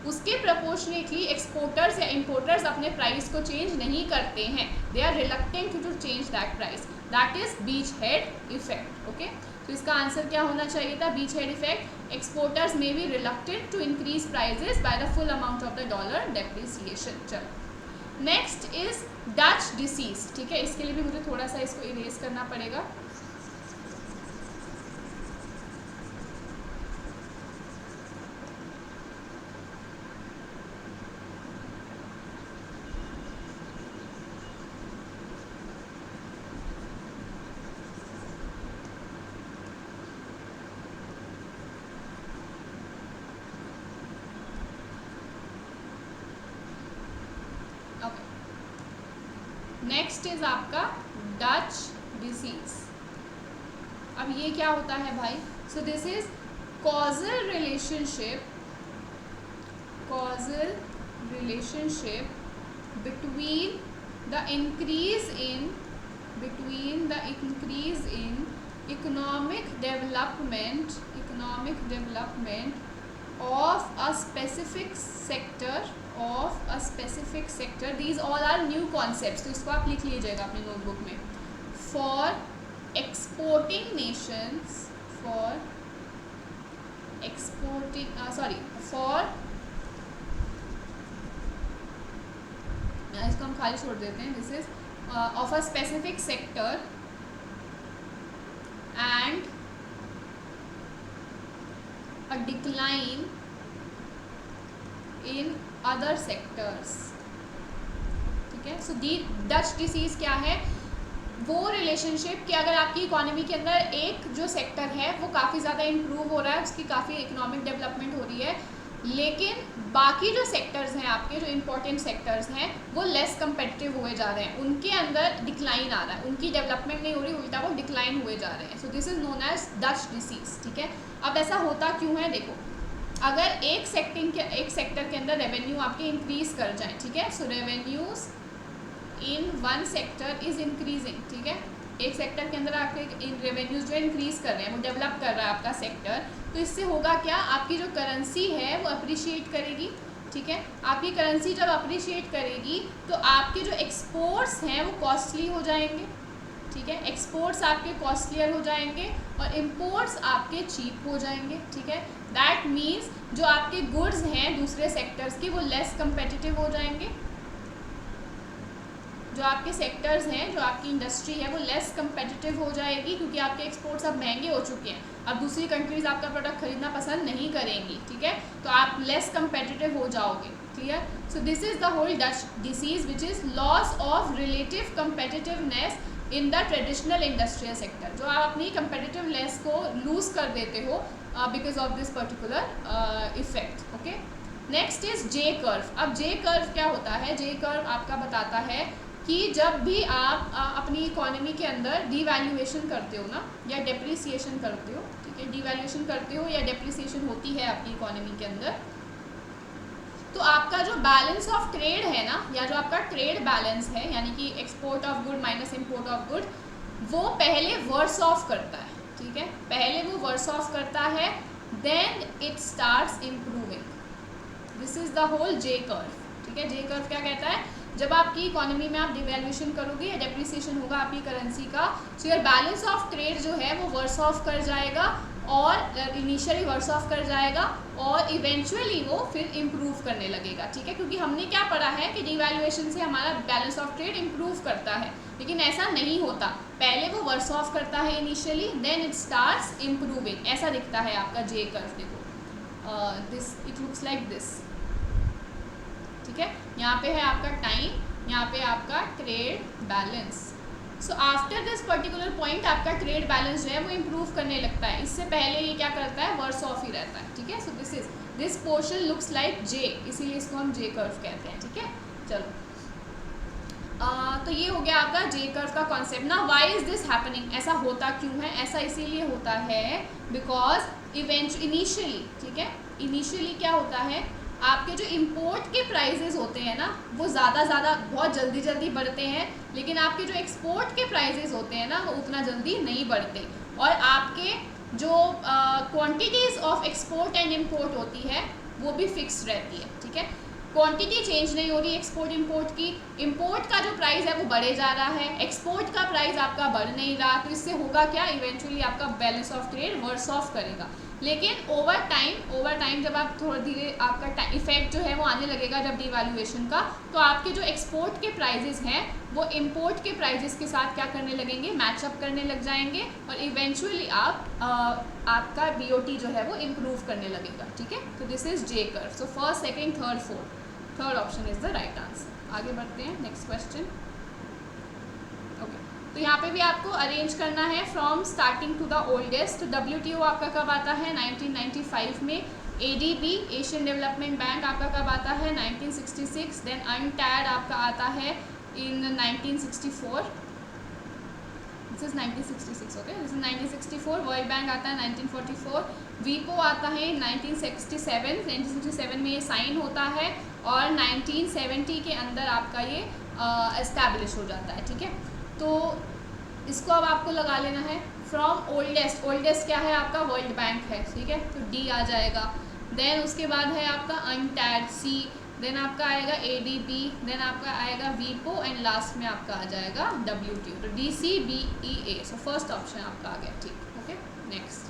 उसके प्रपोर्शनेटली एक्सपोर्टर्स या इंपोर्टर्स अपने प्राइस को चेंज नहीं करते हैं. They are reluctant to change that price. That is beachhead effect. Okay, तो इसका आंसर क्या होना चाहिए था? Beachhead effect. Exporters may be reluctant to increase prices by the full amount of the dollar depreciation. चलो, next is Dutch disease. ठीक है, इसके लिए भी मुझे थोड़ा सा इसको इरेज करना पड़ेगा. नेक्स्ट इज आपका डच डिसीज. अब ये क्या होता है भाई? सो this is causal relationship between the increase in economic development of a specific sector. These all are new concepts, तो इसको आप लिख लीजिएगा अपने नोटबुक में. for exporting nations इसको हम खाली छोड़ देते हैं. This is of a specific sector and a decline in other sectors. ठीक है, सो दी डच डिसीज क्या है? वो रिलेशनशिप कि अगर आपकी इकोनॉमी के अंदर एक जो सेक्टर है वो काफ़ी ज़्यादा इम्प्रूव हो रहा है, उसकी काफ़ी इकोनॉमिक डेवलपमेंट हो रही है, लेकिन बाकी जो सेक्टर्स हैं आपके, जो इम्पोर्टेंट सेक्टर्स हैं, वो लेस कम्पिटिटिव हुए जा रहे हैं, उनके अंदर डिक्लाइन आ रहा है, उनकी डेवलपमेंट नहीं हो रही, उल्टा वो डिक्लाइन हुए जा रहे हैं. So this is known as Dutch disease. ठीक है, अब ऐसा होता क्यों है? देखो, अगर एक सेक्टर के अंदर रेवेन्यू आपके इंक्रीज कर जाएँ, ठीक है, so revenues in one sector is increasing. ठीक है, एक सेक्टर के अंदर आपके रेवेन्यूज जो इंक्रीज कर रहे हैं, वो डेवलप कर रहा है आपका सेक्टर, तो इससे होगा क्या? आपकी जो करेंसी है वो अप्रिशिएट करेगी. ठीक है, आपकी करेंसी जब अप्रिशिएट करेगी तो आपके जो एक्सपोर्ट्स हैं वो कॉस्टली हो जाएंगे. ठीक है, एक्सपोर्ट्स आपके कॉस्टलियर हो जाएंगे और इम्पोर्ट्स आपके चीप हो जाएंगे. ठीक है, दैट मीन्स जो आपके गुड्स हैं दूसरे सेक्टर्स के वो लेस कम्पिटिटिव हो जाएंगे. जो आपके सेक्टर्स हैं, जो आपकी इंडस्ट्री है, वो लेस कम्पिटिटिव हो जाएगी, क्योंकि आपके एक्सपोर्ट्स अब महंगे हो चुके हैं. अब दूसरी कंट्रीज़ आपका प्रोडक्ट खरीदना पसंद नहीं करेंगी. ठीक है, तो आप लेस कम्पिटिटिव हो जाओगे. Clear? So this is the whole Dutch disease which is loss of relative competitiveness in the traditional industrial sector. जो आप अपनी कम्पिटिटिवनेस को लूज़ कर देते हो because of this particular effect. Okay, next is J curve. अब J curve क्या होता है? जे कर्व आपका बताता है कि जब भी आप अपनी इकोनॉमी के अंदर डीवैल्यूएशन करते हो ना, या डेप्रिसिएशन करते हो, ठीक है, डीवैल्यूएशन करते हो या डेप्रिसिएशन होती है आपकी इकोनॉमी के अंदर, तो आपका जो बैलेंस ऑफ ट्रेड है ना, या जो आपका ट्रेड बैलेंस है, यानी कि export of good minus import of good, वो पहले वर्स ऑफ करता है. ठीक है, पहले वो वर्स ऑफ करता है, then it starts improving. This is the whole J curve. ठीक है। जे कर्व क्या कहता है, जब आपकी इकोनॉमी में आप डिवैल्यूएशन करोगे या डेप्रिसिएशन होगा आपकी करेंसी का, तो योर बैलेंस ऑफ ट्रेड जो है वो वर्स ऑफ कर जाएगा, और इनिशियली वर्स ऑफ कर जाएगा और इवेंचुअली वो फिर इम्प्रूव करने लगेगा, ठीक है। क्योंकि हमने क्या पढ़ा है कि डिवैल्यूएशन से हमारा बैलेंस ऑफ ट्रेड इम्प्रूव करता है, लेकिन ऐसा नहीं होता। पहले वो वर्स ऑफ करता है initially, then it starts improving. ऐसा दिखता है आपका जे कर्व, देखो this it looks like this, ठीक है। यहाँ पे है आपका टाइम, यहाँ पे आपका trade balance. So after this particular point आपका ट्रेड बैलेंस जो है वो इम्प्रूव करने लगता है, इससे पहले ये क्या करता है, वर्स ऑफ ही रहता है, ठीक है। So this portion looks like J, इसीलिए इसको हम जे कर्व कहते हैं, ठीक है। चलो तो ये हो गया आपका जे कर्व का कॉन्सेप्ट ना। व्हाई इज दिस हैपनिंग, ऐसा होता क्यों है, ऐसा इसीलिए होता है बिकॉज इनिशियली, ठीक है, इनिशियली क्या होता है, आपके जो इंपोर्ट के प्राइजेस होते हैं ना वो ज़्यादा बहुत जल्दी बढ़ते हैं, लेकिन आपके जो एक्सपोर्ट के प्राइजेस होते हैं ना वो उतना जल्दी नहीं बढ़ते, और आपके जो quantities of export and import होती है वो भी फिक्स रहती है, ठीक है। क्वांटिटी चेंज नहीं हो रही एक्सपोर्ट इंपोर्ट की, इंपोर्ट का जो प्राइस है वो बढ़े जा रहा है, एक्सपोर्ट का प्राइस आपका बढ़ नहीं रहा, तो इससे होगा क्या, इवेंचुअली आपका balance of trade worse off करेगा। लेकिन ओवर टाइम जब आप थोड़ा धीरे आपका इफेक्ट जो है वो आने लगेगा जब डिवैल्यूएशन का, तो आपके जो एक्सपोर्ट के प्राइजेस हैं वो इंपोर्ट के प्राइजेस के साथ क्या करने लगेंगे, मैचअप करने लग जाएंगे, और इवेंचुअली आपका BOT जो है वो इम्प्रूव करने लगेगा, ठीक है। तो this is J curve. So first, second, third, fourth, third option is the right answer. आगे बढ़ते हैं, नेक्स्ट क्वेश्चन। ओके, तो यहाँ पे भी आपको अरेंज करना है from starting to the oldest. तो WTO आपका कब आता है, 1995 में। ADB एशियन डेवलपमेंट बैंक आपका कब आता है, 1966। देन UNCTAD आपका आता है इन 1964, this is 1966, okay, this is 1964। World bank आता है 1944। WIPO आता है 1967, 1967 में ये साइन होता है, और 1970 के अंदर आपका ये एस्टैब्लिश हो जाता है, ठीक है। तो इसको अब आपको लगा लेना है फ्रॉम ओल्डेस्ट। ओल्डेस्ट क्या है आपका, वर्ल्ड बैंक है, ठीक है, तो D आ जाएगा। देन उसके बाद है आपका UNCTAD C, देन आपका आएगा ADB, देन आपका आएगा WIPO, एंड लास्ट में आपका आ जाएगा WTO। तो DCBEA, सो फर्स्ट ऑप्शन आपका आ गया, ठीक, okay. Next,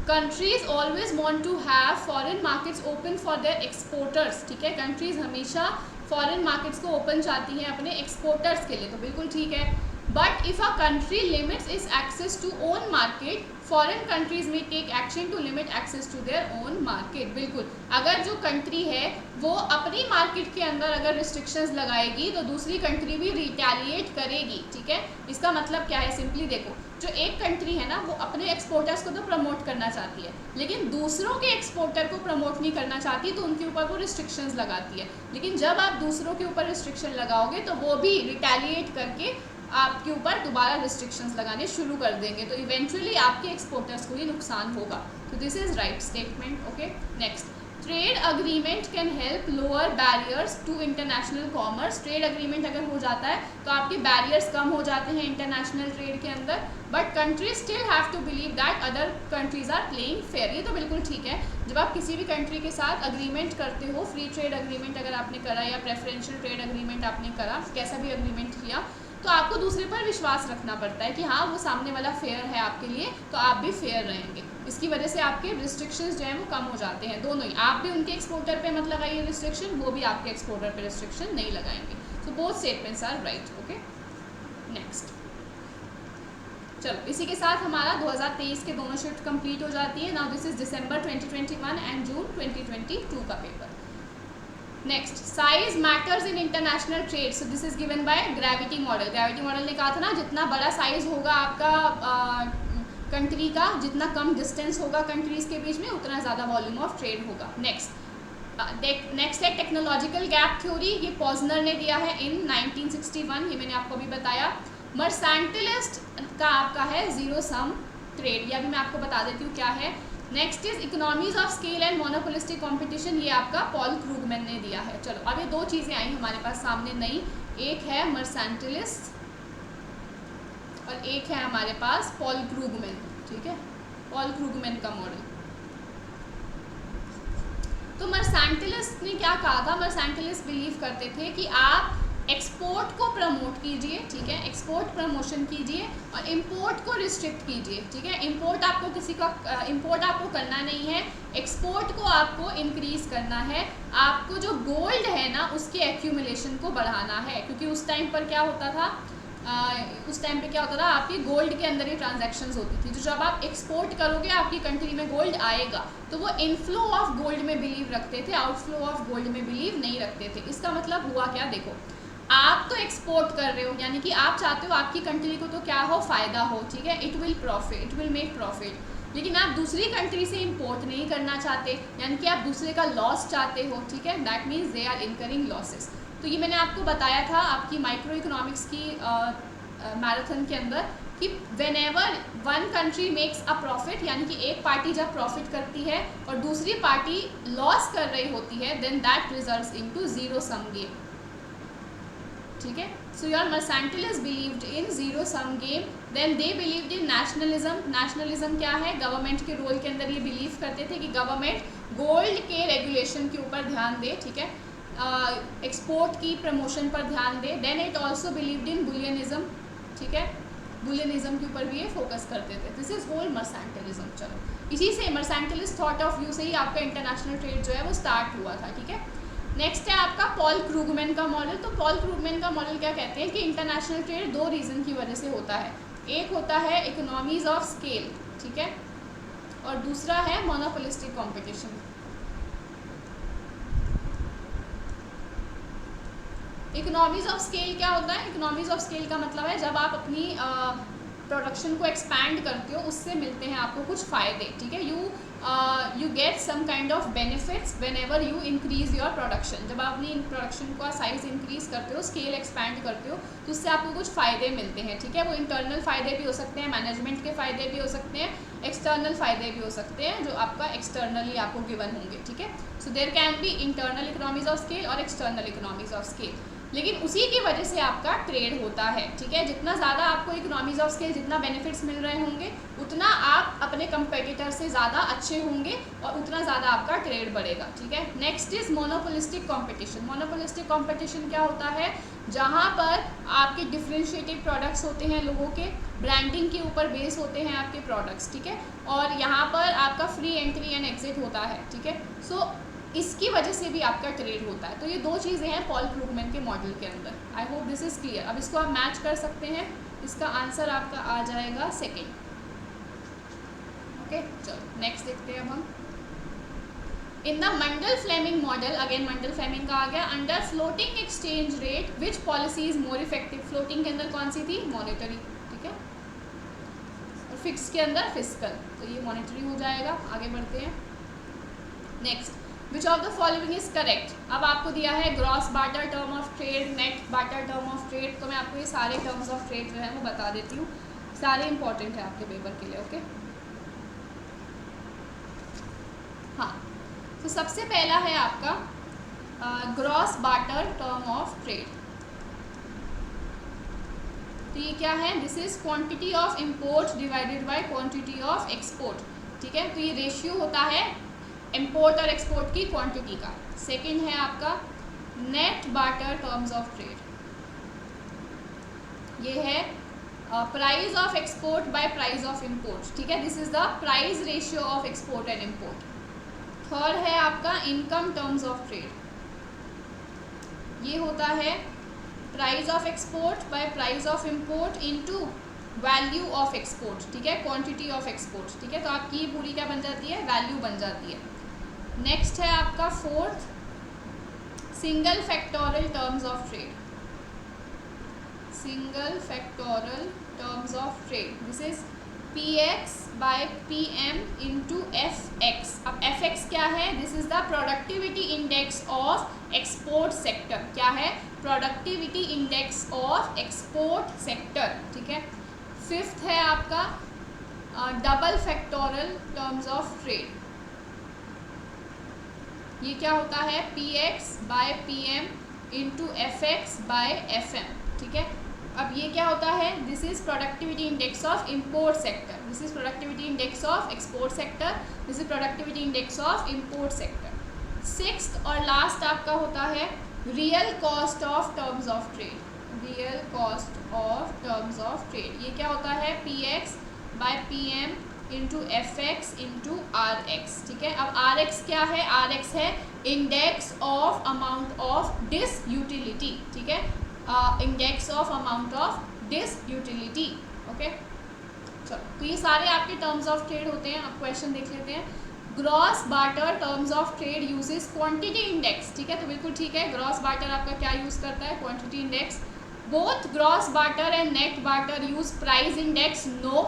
countries always want to have foreign markets open for their exporters, ठीक है। कंट्रीज हमेशा फॉरेन मार्केट्स को ओपन चाहती हैं अपने एक्सपोर्टर्स के लिए, तो बिल्कुल ठीक है। But if a country limits its access to own market, foreign countries में take action to limit access to their own market. बिल्कुल, अगर जो कंट्री है वो अपनी मार्केट के अंदर अगर रिस्ट्रिक्शंस लगाएगी तो दूसरी कंट्री भी रिटेलिएट करेगी, ठीक है। इसका मतलब क्या है, सिंपली देखो, जो एक कंट्री है ना वो अपने एक्सपोर्टर्स को तो प्रमोट करना चाहती है, लेकिन दूसरों के एक्सपोर्टर को प्रमोट नहीं करना चाहती, तो उनके ऊपर वो रिस्ट्रिक्शंस लगाती है। लेकिन जब आप दूसरों के ऊपर रिस्ट्रिक्शन लगाओगे तो वो भी रिटेलिएट करके आपके ऊपर दोबारा रिस्ट्रिक्शंस लगाने शुरू कर देंगे, तो इवेंचुअली आपके एक्सपोर्टर्स को ही नुकसान होगा। तो this is right statement, okay. Next, trade agreement can help lower barriers to international commerce. Trade agreement अगर हो जाता है तो आपके बैरियर्स कम हो जाते हैं इंटरनेशनल ट्रेड के अंदर, but countries still have to believe that other countries are playing fair. ये तो बिल्कुल ठीक है, जब आप किसी भी कंट्री के साथ अग्रीमेंट करते हो, फ्री ट्रेड अग्रीमेंट अगर आपने करा या प्रेफरेंशियल ट्रेड अग्रीमेंट आपने करा, कैसा भी अग्रीमेंट किया, तो आपको दूसरे पर विश्वास रखना पड़ता है कि हाँ वो सामने वाला फेयर है आपके लिए, तो आप भी फेयर रहेंगे। इसकी वजह से आपके रिस्ट्रिक्शंस जो हैं वो कम हो जाते हैं, दोनों ही। आप भी उनके एक्सपोर्टर पे मत लगाइए रिस्ट्रिक्शन, वो भी आपके एक्सपोर्टर पे रिस्ट्रिक्शन नहीं लगाएंगे। So both statements are right, okay. Next, चलो इसी के साथ हमारा 2023 के दोनों शिफ्ट कंप्लीट हो जाती है। Now this is December 2021 and June 2022 का paper. Next, size matters in international trade. So this is given by gravity model. Gravity model ने कहा था ना, जितना बड़ा साइज होगा आपका कंट्री का, जितना कम डिस्टेंस होगा कंट्रीज के बीच में, उतना ज़्यादा वॉल्यूम ऑफ ट्रेड होगा। नेक्स्ट है टेक्नोलॉजिकल गैप थ्योरी। ये पॉजनर ने दिया है इन 1961, ये मैंने आपको अभी बताया। मर्सेंटिलिस्ट का आपका है जीरो सम ट्रेड, यह भी मैं आपको बता देती हूँ क्या है। Next is economies of scale and monopolistic competition, ये आपका पॉल क्रूगमैन ने दिया है। चलो अब ये दो चीज़ें आई हमारे पास सामने नई, एक है मर्सेंटिलिस्ट और एक है हमारे पास पॉल क्रूगमैन, ठीक है, पॉल क्रूगमैन का मॉडल। तो मर्सेंटिलिस्ट ने क्या कहा था, मर्सेंटिलिस्ट बिलीव करते थे कि आप एक्सपोर्ट को प्रमोट कीजिए, ठीक है, एक्सपोर्ट प्रमोशन कीजिए और इंपोर्ट को रिस्ट्रिक्ट कीजिए, ठीक है। इंपोर्ट आपको इंपोर्ट आपको करना नहीं है, एक्सपोर्ट को आपको इंक्रीज करना है। आपको जो गोल्ड है ना उसके एक्यूमुलेशन को बढ़ाना है, क्योंकि उस टाइम पर क्या होता था, आपकी गोल्ड के अंदर ही ट्रांजैक्शंस होती थी। तो जब आप एक्सपोर्ट करोगे आपकी कंट्री में गोल्ड आएगा, तो वो इनफ्लो ऑफ गोल्ड में बिलीव रखते थे, आउटफ्लो ऑफ गोल्ड में बिलीव नहीं रखते थे। इसका मतलब हुआ क्या, देखो आप तो एक्सपोर्ट कर रहे हो, यानी कि आप चाहते हो आपकी कंट्री को तो क्या हो, फ़ायदा हो, ठीक है, इट विल मेक प्रॉफिट। लेकिन आप दूसरी कंट्री से इंपोर्ट नहीं करना चाहते, यानी कि आप दूसरे का लॉस चाहते हो, ठीक है, that means they are incurring losses. तो ये मैंने आपको बताया था आपकी माइक्रो इकोनॉमिक्स की मैराथन के अंदर कि when ever one country makes a profit, यानी कि एक पार्टी जब प्रॉफिट करती है और दूसरी पार्टी लॉस कर रही होती है, then that results into zero sum game, ठीक है। So your mercantilist believed in zero sum game, then they believed in nationalism. Nationalism क्या है, गवर्नमेंट के रोल के अंदर ये बिलीव करते थे कि गवर्नमेंट गोल्ड के रेगुलेशन के ऊपर ध्यान दे, ठीक है, एक्सपोर्ट की प्रमोशन पर ध्यान दे। Then it also believed in bullionism, ठीक है, बुलियनिज्म के ऊपर भी ये फोकस करते थे। This is whole mercantilism. चलो, इसी से मर्सेंटिलिस्ट थॉट ऑफ व्यू से ही आपका इंटरनेशनल ट्रेड जो है वो स्टार्ट हुआ था, ठीक है। नेक्स्ट है आपका पॉल क्रूगमैन का मॉडल। तो पॉल क्रूगमैन का मॉडल क्या कहते हैं कि इंटरनेशनल ट्रेड दो रीज़न की वजह से होता है। एक होता है इकोनॉमीज ऑफ स्केल, ठीक है, और दूसरा है monopolistic competition. Economies of scale क्या होता है, इकोनॉमीज ऑफ स्केल का मतलब है जब आप अपनी प्रोडक्शन को एक्सपैंड करते हो उससे मिलते हैं आपको कुछ फ़ायदे, ठीक है, you get some kind of benefits whenever you increase your production. जब आप अपनी प्रोडक्शन का साइज़ इंक्रीज करते हो, स्केल एक्सपैंड करते हो, तो उससे आपको कुछ फ़ायदे मिलते हैं, ठीक है। वो इंटरनल फ़ायदे भी हो सकते हैं, मैनेजमेंट के फ़ायदे भी हो सकते हैं, एक्सटर्नल फ़ायदे भी हो सकते हैं जो आपका एक्सटर्नली आपको गिवन होंगे, ठीक है। So there can be internal economies of scale और एक्सटर्नल इकोनॉमीज ऑफ स्केल, लेकिन उसी की वजह से आपका ट्रेड होता है, ठीक है। जितना ज़्यादा आपको इकोनॉमीज ऑफ स्केल, जितना बेनिफिट्स मिल रहे होंगे, उतना आप अपने कंपेटिटर से ज़्यादा अच्छे होंगे और उतना ज़्यादा आपका ट्रेड बढ़ेगा, ठीक है। Next is monopolistic competition. Monopolistic competition क्या होता है, जहाँ पर आपके डिफ्रेंशिएटेड प्रोडक्ट्स होते हैं, लोगों के ब्रांडिंग के ऊपर बेस होते हैं आपके प्रोडक्ट्स, ठीक है, और यहाँ पर आपका फ्री एंट्री एंड एग्जिट होता है, ठीक है। सो इसकी वजह से भी आपका ट्रेड होता है। तो ये दो चीज़ें हैं पॉल क्रूगमैन के मॉडल के अंदर। आई होप दिस इज़ क्लियर। अब इसको आप मैच कर सकते हैं, इसका आंसर आपका आ जाएगा सेकेंड, ओके। चलो नेक्स्ट देखते हैं अब हम। In the Mundell Fleming model, again Mundell Fleming का आ गया, under floating exchange rate which policy is more effective. Floating के अंदर कौन सी थी, मॉनेटरी, ठीक है, और फिक्स के अंदर फिस्कल, तो ये मॉनेटरी हो जाएगा। आगे बढ़ते हैं। Next, which of the following is correct. अब आपको दिया है gross barter term of trade, net barter term of trade, तो मैं आपको ये सारे टर्म्स ऑफ ट्रेड जो है वो बता देती हूँ, सारे इंपॉर्टेंट है आपके पेपर के लिए, ओके। हाँ, तो सबसे पहला है आपका gross barter term of trade. तो ये क्या है, this is quantity of import divided by quantity of export, ठीक है। तो ये रेशियो होता है इंपोर्ट और एक्सपोर्ट की क्वांटिटी का। सेकंड है आपका net barter terms of trade, ये है price of export bye price of import, ठीक है, this is the price ratio of export and import. Third है आपका इनकम टर्म्स ऑफ ट्रेड, ये होता है price of export bye price of import into value of export, ठीक है, quantity of export, ठीक है। तो आपकी पूरी क्या बन जाती है, वैल्यू बन जाती है। नेक्स्ट है आपका fourth single factorial terms of trade, single factorial terms of trade, this is px by pm into fx। अब fx क्या है, this is the productivity index of export sector, क्या है, productivity index of export sector, ठीक है। Fifth है आपका double factorial terms of trade, ये क्या होता है, px by pm into fx by fm, ठीक है। अब ये क्या होता है, this is productivity index of import sector, this is productivity index of export sector, this is productivity index of import sector. Sixth और लास्ट आपका होता है real cost of terms of trade. Real cost of terms of trade ये क्या होता है, P X by P M into F X into R X. ठीक है, अब आर एक्स क्या है, आर एक्स है index of amount of disutility. ठीक है, index of amount of disutility. Okay, चलो तो ये सारे आपके टर्म्स ऑफ ट्रेड होते हैं। अब क्वेश्चन देख लेते हैं। Gross barter terms of trade uses quantity index. ठीक है, तो बिल्कुल ठीक है, ग्रॉस बार्टर आपका क्या यूज़ करता है, quantity index. Both gross barter and net barter use price index. No,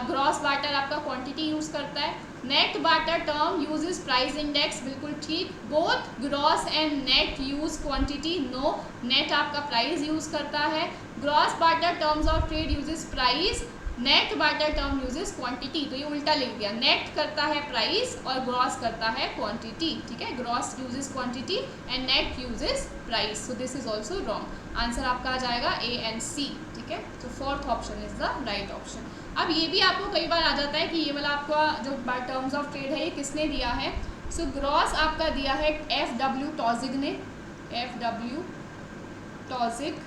gross barter आपका क्वांटिटी यूज़ करता है। Net barter term uses price index, बिल्कुल ठीक। Both gross and net use quantity. No, net आपका price use करता है। Gross barter terms of trade uses price, net barter term uses quantity. तो ये उल्टा लिख दिया, नेट करता है प्राइस और ग्रॉस करता है क्वांटिटी। ठीक है, gross uses quantity and net uses price. So this is also wrong. Answer आपका आ जाएगा ए एंड सी। ठीक है, तो fourth option is the right option. अब ये भी आपको कई बार आ जाता है कि ये वाला आपका जो टर्म्स ऑफ ट्रेड है ये किसने दिया है। सो ग्रॉस आपका दिया है एफ डब्ल्यू टॉजिग ने, एफ डब्ल्यू टॉजिग।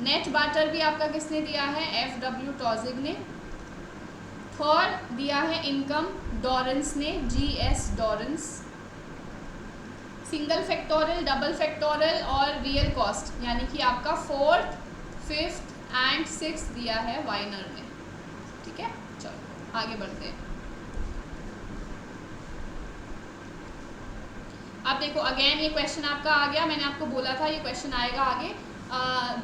नेट बार्टर भी आपका किसने दिया है, एफ डब्ल्यू टॉजिग ने। थर्ड दिया है इनकम डॉरेंस ने, G S Dorrance. Single factorial, double factorial और रियल कॉस्ट यानी कि आपका फोर्थ, फिफ्थ एंड सिक्स दिया है वाइनर ने। ठीक है, चलो आगे बढ़ते हैं। अब देखो अगेन ये क्वेश्चन आपका आ गया, मैंने आपको बोला था ये क्वेश्चन आएगा आगे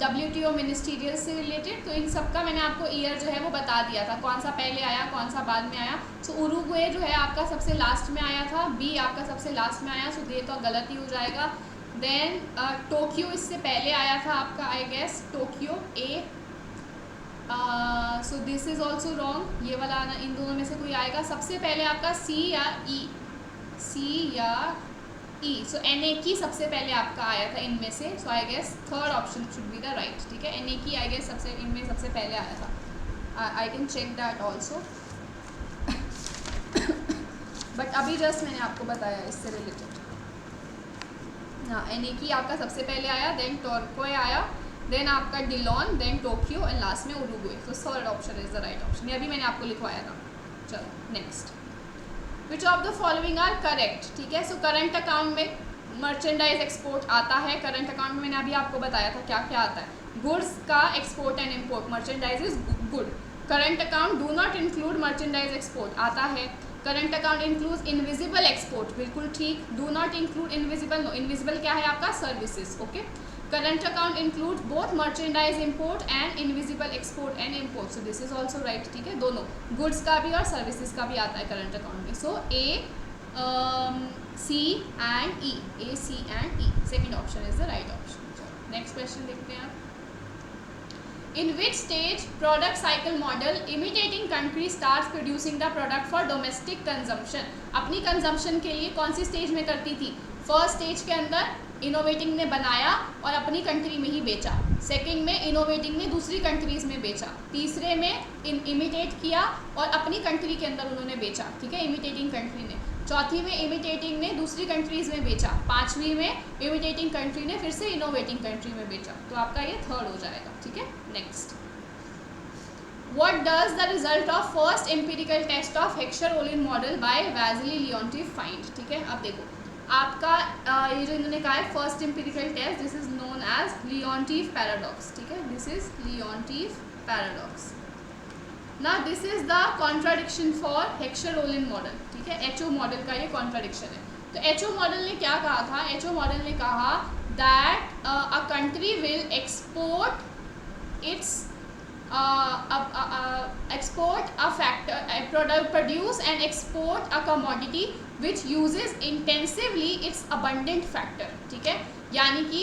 WTO मिनिस्टीरियल से रिलेटेड। तो इन सब का मैंने आपको ईयर जो है वो बता दिया था, कौन सा पहले आया कौन सा बाद में आया। सो उरुग्वे जो है आपका सबसे लास्ट में आया था, बी आपका सबसे लास्ट में आया, सो ये तो गलत ही हो जाएगा। देन टोक्यो इससे पहले आया था आपका, I guess Tokyo a. So this is also wrong, ये वाला आना, इन दोनों में से कोई आएगा। सबसे पहले आपका सी या ई, सी या ई। सो NAK सबसे पहले आपका आया था इनमें से। So I guess third option should be the right. ठीक है, NAK आई गेस सबसे इनमें सबसे पहले आया था। I can check that also but अभी जस्ट मैंने आपको बताया इससे रिलेटेड। हाँ, NAK आपका सबसे पहले आया, देन टोक्यो आया, देन आपका Dillon, then Tokyo and last में उरुग्वे। तो third option is the right option. ये अभी मैंने आपको लिखवाया था। चलो next, which of the following are correct. ठीक है, सो करंट अकाउंट में मर्चेंडाइज एक्सपोर्ट आता है। करंट अकाउंट में मैंने अभी आपको बताया था क्या क्या आता है। गुड्स का export and import, merchandise is good. Current account do not include merchandise export आता है। Current account include invisible export, बिल्कुल ठीक। Do not include invisible, no, invisible क्या है आपका, services. Okay, current account include both merchandise import and invisible export and import. So this is also right. ठीक है, दोनों गुड्स का भी और सर्विसेज का भी आता है करंट अकाउंट में। So A, C and E, A C and E, second option is the right option. Next question देखते हैं आप। In which stage product cycle model imitating country starts producing the product for domestic consumption। अपनी consumption के लिए कौन सी stage में करती थी। फर्स्ट स्टेज के अंदर इनोवेटिंग ने बनाया और अपनी कंट्री में ही बेचा। सेकंड में इनोवेटिंग ने दूसरी कंट्रीज़ में बेचा। तीसरे में इमिटेट किया और अपनी कंट्री के अंदर उन्होंने बेचा। ठीक है, इमिटेटिंग कंट्री ने। चौथी में इमिटेटिंग ने दूसरी कंट्रीज़ में बेचा। पांचवी में इमिटेटिंग कंट्री ने फिर से इनोवेटिंग कंट्री में बेचा। तो आपका ये थर्ड हो जाएगा। ठीक है, next, what does the result of first empirical test of Heckscher Ohlin model by Wassily Leontief find. ठीक है, अब देखो आपका ये जो इन्होंने कहा है first empirical test, this is known as Leontief paradox. ठीक है, दिस इज लियोनोव पैराडॉक्स। ना this is the contradiction for Heckscher Ohlin model. ठीक है, HO मॉडल का ये कॉन्ट्राडिक्शन है। तो HO मॉडल ने क्या कहा था, HO मॉडल ने कहा that a country will export it's export a factor, produce and export a commodity which uses intensively its abundant factor। ठीक है, यानी कि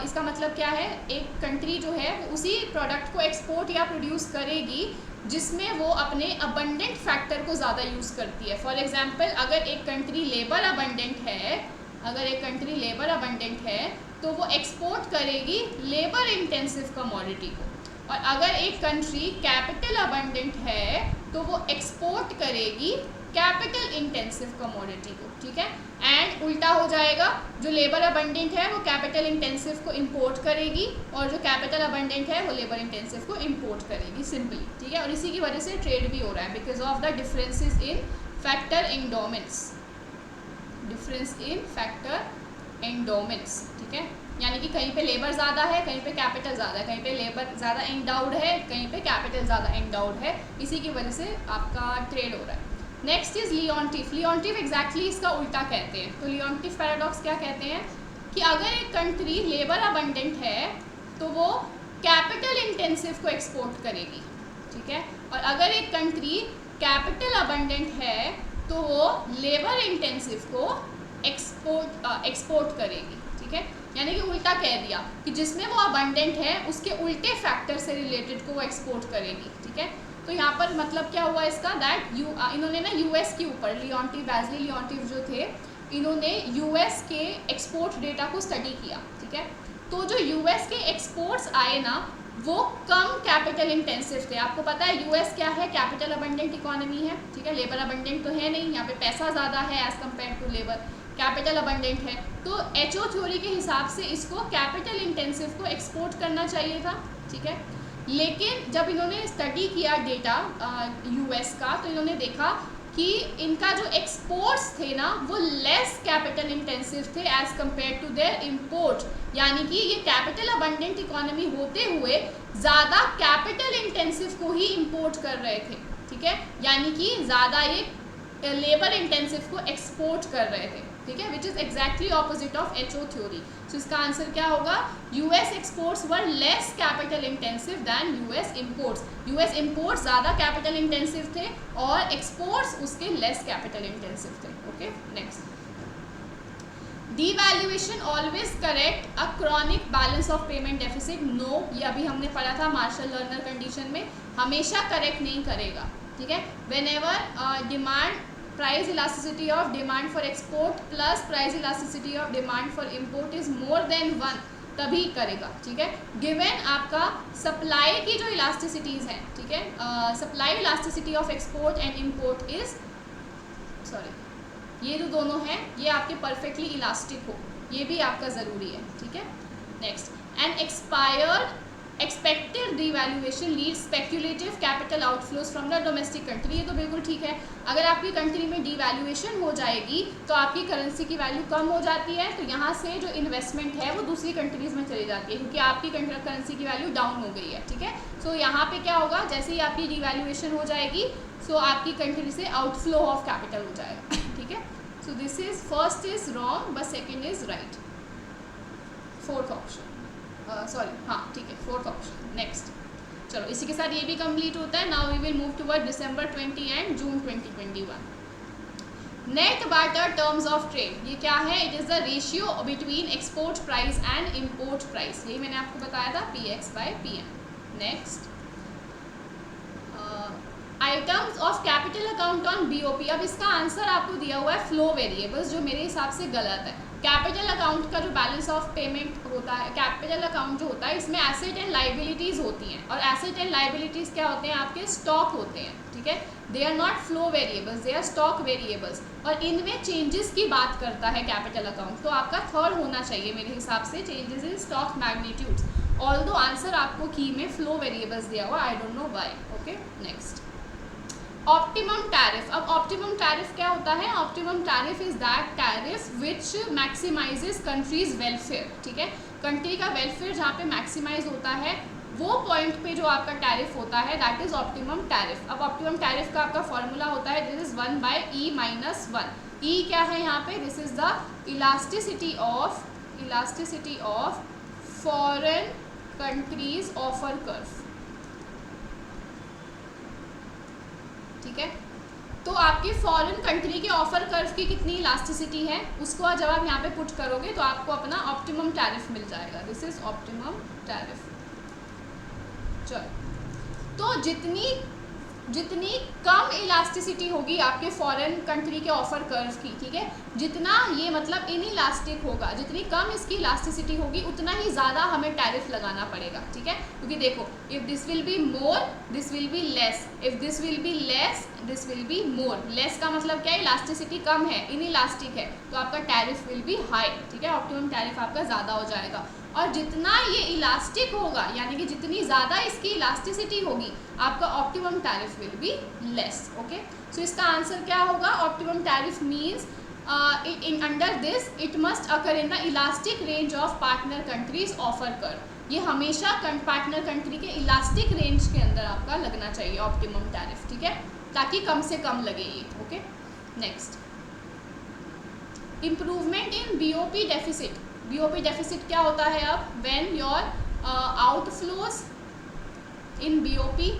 इसका मतलब क्या है, एक कंट्री जो है उसी प्रोडक्ट को एक्सपोर्ट या प्रोड्यूस करेगी जिसमें वो अपने अबंडेंट फैक्टर को ज़्यादा यूज़ करती है। फॉर एग्जांपल, अगर एक कंट्री लेबर अबंडेंट है, अगर एक कंट्री लेबर अबंडेंट है तो वो एक्सपोर्ट करेगी लेबर इंटेंसिव कमोडिटी को, और अगर एक कंट्री कैपिटल अबंडेंट है तो वो एक्सपोर्ट करेगी कैपिटल इंटेंसिव कमोडिटी को, ठीक है। एंड उल्टा हो जाएगा, जो लेबर अबंडेंट है वो कैपिटल इंटेंसिव को इंपोर्ट करेगी और जो कैपिटल अबंडेंट है वो लेबर इंटेंसिव को इंपोर्ट करेगी, सिंपली, ठीक है। और इसी की वजह से ट्रेड भी हो रहा है because of the differences in factor endowments, difference in factor endowments, ठीक है। यानी कि कहीं पे लेबर ज़्यादा है, कहीं पे कैपिटल ज़्यादा है, कहीं पे लेबर ज़्यादा एंडाउड है, कहीं पे कैपिटल ज़्यादा एंडाउड है, इसी की वजह से आपका ट्रेड हो रहा है। Next is Leontief. Leontief exactly इसका उल्टा कहते हैं। तो लियोन्टिफ पैराडॉक्स क्या कहते हैं कि अगर एक कंट्री लेबर अबंडेंट है तो वो कैपिटल इंटेंसिव को एक्सपोर्ट करेगी, ठीक है। और अगर एक कंट्री कैपिटल अबंडेंट है तो वो लेबर इंटेंसिव को एक्सपोर्ट करेगी, ठीक है। यानी कि उल्टा कह दिया कि जिसमें वो अबंडेंट है उसके उल्टे फैक्टर से रिलेटेड को वो एक्सपोर्ट करेगी, ठीक है। तो यहाँ पर मतलब क्या हुआ इसका, दैट इन्होंने ना यूएस के ऊपर लियोन्टिफ, बैजली लियोन्टिफ जो थे, इन्होंने यूएस के एक्सपोर्ट डेटा को स्टडी किया, ठीक है। तो जो यूएस के एक्सपोर्ट्स आए ना वो कम कैपिटल इंटेंसिव थे। आपको पता है यूएस क्या है, कैपिटल अबंडेंट इकोनॉमी है, ठीक है। लेबर अबंडेंट तो है नहीं, यहाँ पे पैसा ज़्यादा है as compare to labour, capital abundant है। तो एचओ थ्योरी के हिसाब से इसको कैपिटल इंटेंसिव को एक्सपोर्ट करना चाहिए था, ठीक है। लेकिन जब इन्होंने स्टडी किया डेटा यूएस का तो इन्होंने देखा कि इनका जो एक्सपोर्ट्स थे ना वो लेस कैपिटल इंटेंसिव थे as compare to their import. यानी कि ये कैपिटल अबंडेंट इकोनॉमी होते हुए ज़्यादा कैपिटल इंटेंसिव को ही इम्पोर्ट कर रहे थे, ठीक है। यानी कि ज़्यादा ये लेबर इंटेंसिव को एक्सपोर्ट कर रहे थे, ठीक है, which is exactly opposite of HO theory. So इसका आंसर क्या होगा, US exports were less capital intensive than US imports. US imports ज़्यादा कैपिटल इंटेंसिव थे और एक्सपोर्ट्स उसके लेस कैपिटल इंटेंसिव थे। Okay, next, devaluation always correct a chronic balance of payment deficit. No, ये अभी हमने पढ़ा था मार्शल लर्नर कंडीशन में, हमेशा करेक्ट नहीं करेगा, ठीक है। When ever demand price elasticity of demand for export plus price elasticity of demand for import is more than 1 तभी करेगा, ठीक है। गिवन आपका सप्लाई की जो इलास्टिसिटीज़ हैं, ठीक है, supply elasticity of export and import is, sorry, ये जो दोनों हैं ये आपके परफेक्टली इलास्टिक हो, ये भी आपका ज़रूरी है, ठीक है। Next, and expired expected devaluation lead speculative capital outflows from the domestic country. ये तो बिल्कुल ठीक है। अगर आपकी कंट्री में डिवैल्यूएशन हो जाएगी तो आपकी करेंसी की वैल्यू कम हो जाती है, तो यहाँ से जो इन्वेस्टमेंट है वो दूसरी कंट्रीज़ में चली जाती है क्योंकि आपकी करेंसी की वैल्यू डाउन हो गई है, ठीक है। सो यहाँ पे क्या होगा, जैसे ही आपकी डिवैल्यूएशन हो जाएगी सो आपकी कंट्री से आउटफ्लो ऑफ कैपिटल हो जाएगा, ठीक है। So this is, first is wrong but second is right, fourth option, sorry, हाँ ठीक है, फोर्थ ऑप्शन। नेक्स्ट, चलो इसी के साथ ये भी कंप्लीट होता है। Now we will move toward December 20 and June 2021। Net barter terms of trade, ये क्या है, it is the ratio between export price and import price. यही मैंने आपको बताया था, PX/PM। Next, items of capital account on BOP। अब इसका आंसर आपको दिया हुआ है फ्लो वेरिएबल्स, जो मेरे हिसाब से गलत है। कैपिटल अकाउंट का जो बैलेंस ऑफ पेमेंट होता है, कैपिटल अकाउंट जो होता है इसमें एसेट एंड लाइबिलिटीज़ होती हैं, और एसेट एंड लाइबिलिटीज़ क्या होते हैं, आपके स्टॉक होते हैं, ठीक है। They are not flow variables, they are stock variables, और इनमें चेंजेस की बात करता है कैपिटल अकाउंट। तो आपका थर्ड होना चाहिए मेरे हिसाब से, changes in stock magnitudes. Although answer आपको की में फ्लो वेरिएबल्स दिया हुआ, I don't know why. Okay, next, optimum tariff. अब ऑप्टिमम टैरिफ क्या होता है, optimum tariff is that tariff which maximises country's welfare, ठीक है। कंट्री का वेलफेयर जहाँ पे मैक्सिमाइज होता है वो पॉइंट पे जो आपका टैरिफ होता है दैट इज ऑप्टिमम टैरिफ। अब ऑप्टिमम टैरिफ का आपका फॉर्मूला होता है, दिस इज 1/E-1। E क्या है यहाँ पे, this is the elasticity of foreign countries offer curve, ठीक है। तो आपके फॉरेन कंट्री के ऑफर कर्व की कितनी इलास्टिसिटी है उसको जब आप यहाँ पे पुट करोगे तो आपको अपना ऑप्टिमम टैरिफ मिल जाएगा। This is optimum tariff. चलो, तो जितनी जितनी कम इलास्टिसिटी होगी आपके फॉरेन कंट्री के ऑफर कर्व की, ठीक है, जितना ये मतलब इनइलास्टिक होगा, जितनी कम इसकी इलास्टिसिटी होगी उतना ही ज़्यादा हमें टैरिफ लगाना पड़ेगा, ठीक है। क्योंकि देखो, if this will be more this will be less, if this will be less this will be more. Less का मतलब क्या है, इलास्टिसिटी कम है, इनइलास्टिक है, तो आपका टैरिफ विल बी हाई, ठीक है, ऑप्टिमम टैरिफ आपका ज़्यादा हो जाएगा। और जितना ये इलास्टिक होगा, यानी कि जितनी ज़्यादा इसकी इलास्टिसिटी होगी, आपका optimum tariff will be less. Okay, so इसका आंसर क्या होगा, optimum tariff means in under this it must occur in the elastic range of partner countries offer curve। ये हमेशा पार्टनर कंट्री के इलास्टिक रेंज के अंदर आपका लगना चाहिए ऑप्टिमम टैरिफ, ठीक है, ताकि कम से कम लगे ये। Okay, next, improvement in BOP deficit. BOP deficit क्या होता है, अब when your outflows in BOP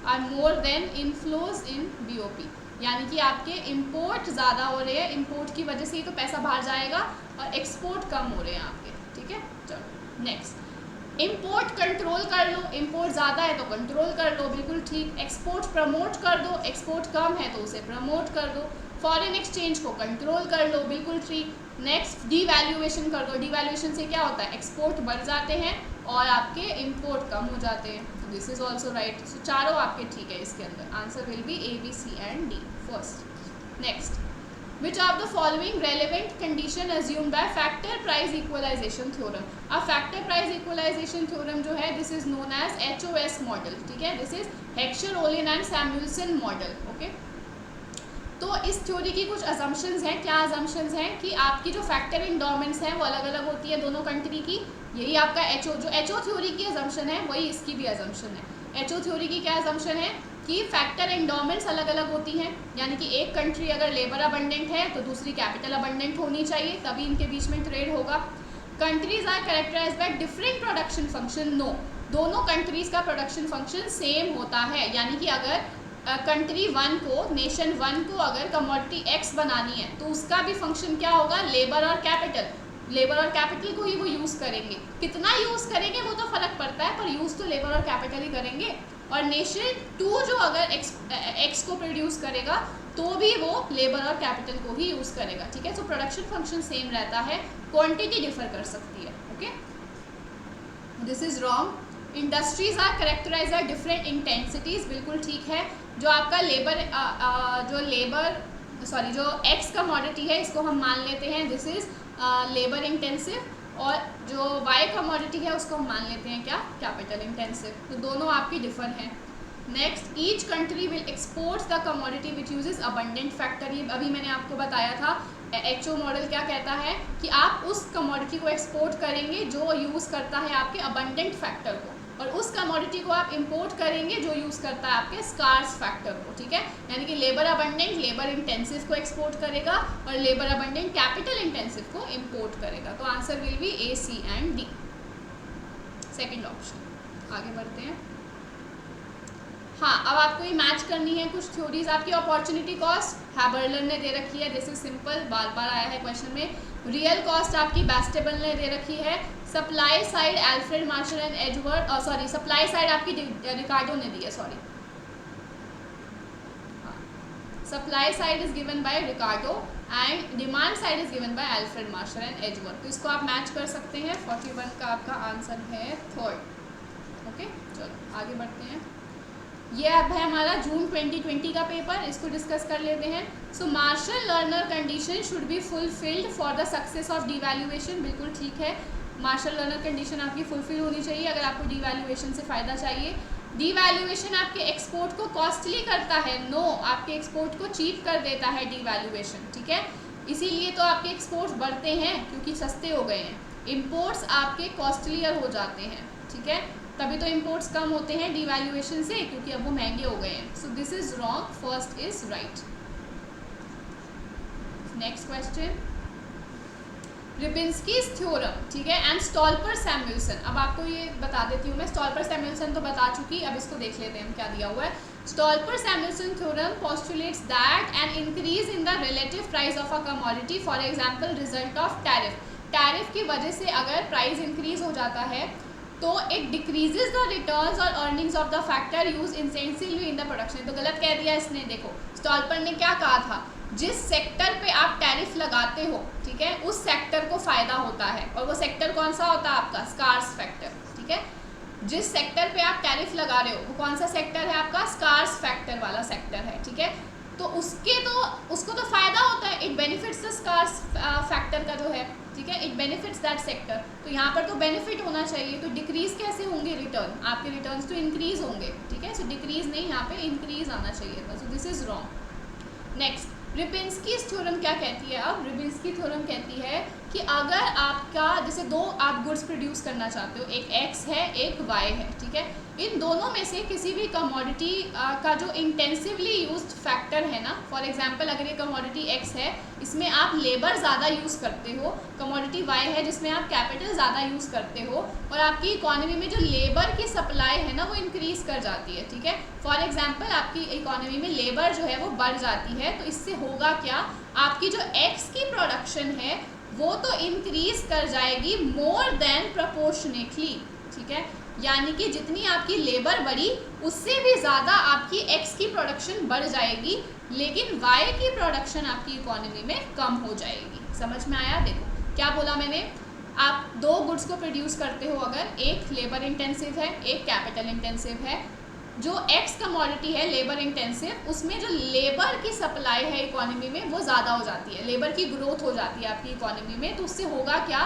are more than inflows in BOP, यानी कि आपके इंपोर्ट ज़्यादा हो रहे हैं, इंपोर्ट की वजह से ही तो पैसा बाहर जाएगा, और एक्सपोर्ट कम हो रहे हैं आपके, ठीक है। चलो नेक्स्ट, इंपोर्ट कंट्रोल कर लो, इंपोर्ट ज़्यादा है तो कंट्रोल कर लो, बिल्कुल ठीक। एक्सपोर्ट प्रमोट कर दो, एक्सपोर्ट कम है तो उसे प्रमोट कर दो। फॉरेन एक्सचेंज को कंट्रोल कर लो, बिल्कुल ठीक। नेक्स्ट, डीवैल्यूएशन कर दो। डीवैल्यूएशन से क्या होता है, एक्सपोर्ट बढ़ जाते हैं और आपके इंपोर्ट कम हो जाते हैं, तो this is also right. So चारों आपके ठीक है इसके अंदर, answer will be A, B, C and D first. Next, which are the following relevant condition assumed by factor price equalisation theorem. अब फैक्टर प्राइस इक्वलाइजेशन थ्योरम जो है, this is known as HOS model, ठीक है, this is Heckscher Ohlin and Samuelson model. Okay, तो इस theory की कुछ assumptions हैं। क्या अजम्पशंस हैं, कि आपकी जो फैक्टर इंडोमेंट्स हैं वो अलग अलग होती है दोनों कंट्री की, यही आपका HO थ्योरी की अजम्पशन है, वही इसकी भी अजम्पशन है। HO थ्योरी की क्या अजम्पशन है, कि फैक्टर इंडोमेंट्स अलग अलग होती हैं, यानी कि एक कंट्री अगर लेबर अबंडेंट है तो दूसरी कैपिटल अबंडेंट होनी चाहिए, तभी इनके बीच में ट्रेड होगा। Countries are characterized by different production function, no, दोनों कंट्रीज का प्रोडक्शन फंक्शन सेम होता है, यानी कि अगर कंट्री वन को, नेशन वन को अगर कमोडिटी एक्स बनानी है तो उसका भी फंक्शन क्या होगा, लेबर और कैपिटल, लेबर और कैपिटल को ही वो यूज़ करेंगे। कितना यूज़ करेंगे वो तो फर्क पड़ता है, पर यूज़ तो लेबर और कैपिटल ही करेंगे। और नेशन टू जो अगर एक्स को प्रोड्यूस करेगा तो भी वो लेबर और कैपिटल को ही यूज़ करेगा, ठीक है। सो प्रोडक्शन फंक्शन सेम रहता है, क्वांटिटी डिफर कर सकती है। Okay, this is wrong. Industries are characterise are different intensities, बिल्कुल ठीक है। जो आपका जो एक्स कमोडिटी है इसको हम मान लेते हैं दिस इज लेबर इंटेंसिव, और जो वाई कमोडिटी है उसको हम मान लेते हैं क्या, कैपिटल इंटेंसिव, तो दोनों आपकी डिफर हैं। Next, each country will export the commodity which uses abundant factor, ये अभी मैंने आपको बताया था। HO मॉडल क्या कहता है, कि आप उस कमोडिटी को एक्सपोर्ट करेंगे जो यूज़ करता है आपके अबंडेंट फैक्टर को, और उस कमोडिटी को आप इंपोर्ट करेंगे जो यूज़ करता है आपके स्कार्स फैक्टर को, ठीक है। यानी कि लेबर अबंडेंट लेबर इंटेंसिव को एक्सपोर्ट करेगा और लेबर अबंडेंट कैपिटल इंटेंसिव को इंपोर्ट करेगा, तो answer will B A, C and D, second option. आगे बढ़ते हैं। हाँ, अब आपको ये मैच करनी है कुछ थ्योरीज आपकी। अपॉर्चुनिटी कॉस्ट हैबरलर ने दे रखी है, दिस इज सिंपल, बार बार आया है क्वेश्चन में। रियल कॉस्ट आपकी बेस्टेबल ने दे रखी है। Supply side Alfred Marshall and Edward, sorry supply side आपकी रिकार्डो ने दी है, sorry, supply side is given bye Ricardo and demand side is given bye Alfred Marshall and Edward, तो इसको आप मैच कर सकते हैं। 41 का आपका आंसर है थर्ड। ओके, चलो आगे बढ़ते हैं। ये अब है हमारा जून 2020 का पेपर, इसको डिस्कस कर लेते हैं। So Marshall Lerner condition should be fulfilled for the success of devaluation, बिल्कुल ठीक है। मार्शल लर्नर कंडीशन आपकी फुलफिल होनी चाहिए अगर आपको डिवैल्यूएशन से फ़ायदा चाहिए। डिवैल्यूएशन आपके एक्सपोर्ट को कॉस्टली करता है, नो, आपके एक्सपोर्ट को चीप कर देता है डिवैल्यूएशन, ठीक है। इसीलिए तो आपके एक्सपोर्ट्स बढ़ते हैं क्योंकि सस्ते हो गए हैं, इम्पोर्ट्स आपके कॉस्टलियर हो जाते हैं, ठीक है, तभी तो इंपोर्ट्स कम होते हैं डिवैल्यूएशन से, क्योंकि अब वो महंगे हो गए हैं। So this is wrong, first is right. Next question, Rybczynski's theorem, ठीक है, एंड स्टॉल्पर-सैमुएल्सन। अब आपको ये बता देती हूँ मैं, स्टॉल्पर-सैमुएल्सन तो बता चुकी, अब इसको देख लेते हैं हम क्या दिया हुआ है। स्टॉल्पर-सैमुएल्सन theorem postulates that an increase in the relative price of a commodity, for example result of tariff, tariff की वजह से अगर प्राइस इंक्रीज हो जाता है तो इट डिक्रीजेज द रिटर्न्स और earnings of the factor use intensively in the production. तो गलत कह दिया इसने, देखो स्टॉल्पर ने क्या कहा था, जिस सेक्टर पे आप टैरिफ लगाते हो, ठीक है, उस सेक्टर को फायदा होता है, और वो सेक्टर कौन सा होता है आपका, स्कार्स फैक्टर, ठीक है। जिस सेक्टर पे आप टैरिफ लगा रहे हो वो कौन सा सेक्टर है आपका, स्कार्स फैक्टर वाला सेक्टर है, ठीक है। तो उसको तो फायदा होता है, it benefits the scarce factor का जो है, ठीक है, इट बेनिफिट्स दैट सेक्टर। तो यहाँ पर तो बेनिफिट होना चाहिए, तो डिक्रीज कैसे होंगे रिटर्न, आपके रिटर्न्स तो इंक्रीज होंगे, ठीक है। सो डिक्रीज नहीं, यहाँ पे इंक्रीज आना चाहिए था, so this is wrong. Next, Rybczynski theorem क्या कहती है, अब रिबिन्स्की थ्योरम कहती है कि अगर आपका जैसे दो आप गुड्स प्रोड्यूस करना चाहते हो, एक एक्स है एक वाई है, ठीक है, इन दोनों में से किसी भी कमोडिटी का जो इंटेंसिवली यूज्ड फैक्टर है ना, फॉर एग्जांपल अगर ये कमोडिटी एक्स है, इसमें आप लेबर ज़्यादा यूज़ करते हो, कमोडिटी वाई है जिसमें आप कैपिटल ज़्यादा यूज़ करते हो, और आपकी इकोनॉमी में जो लेबर की सप्लाई है ना वो इंक्रीज कर जाती है, ठीक है। फॉर एग्जांपल आपकी इकोनॉमी में लेबर जो है वो बढ़ जाती है, तो इससे होगा क्या, आपकी जो एक्स की प्रोडक्शन है वो तो इंक्रीज कर जाएगी मोर देन प्रोपोर्शनेटली, ठीक है, यानी कि जितनी आपकी लेबर बढ़ी उससे भी ज़्यादा आपकी एक्स की प्रोडक्शन बढ़ जाएगी, लेकिन वाई की प्रोडक्शन आपकी इकोनॉमी में कम हो जाएगी। समझ में आया? देखो क्या बोला मैंने, आप दो गुड्स को प्रोड्यूस करते हो, अगर एक लेबर इंटेंसिव है एक कैपिटल इंटेंसिव है, जो एक्स कमोडिटी है लेबर इंटेंसिव, उसमें जो लेबर की सप्लाई है इकोनॉमी में वो ज़्यादा हो जाती है, लेबर की ग्रोथ हो जाती है आपकी इकोनॉमी में, तो उससे होगा क्या,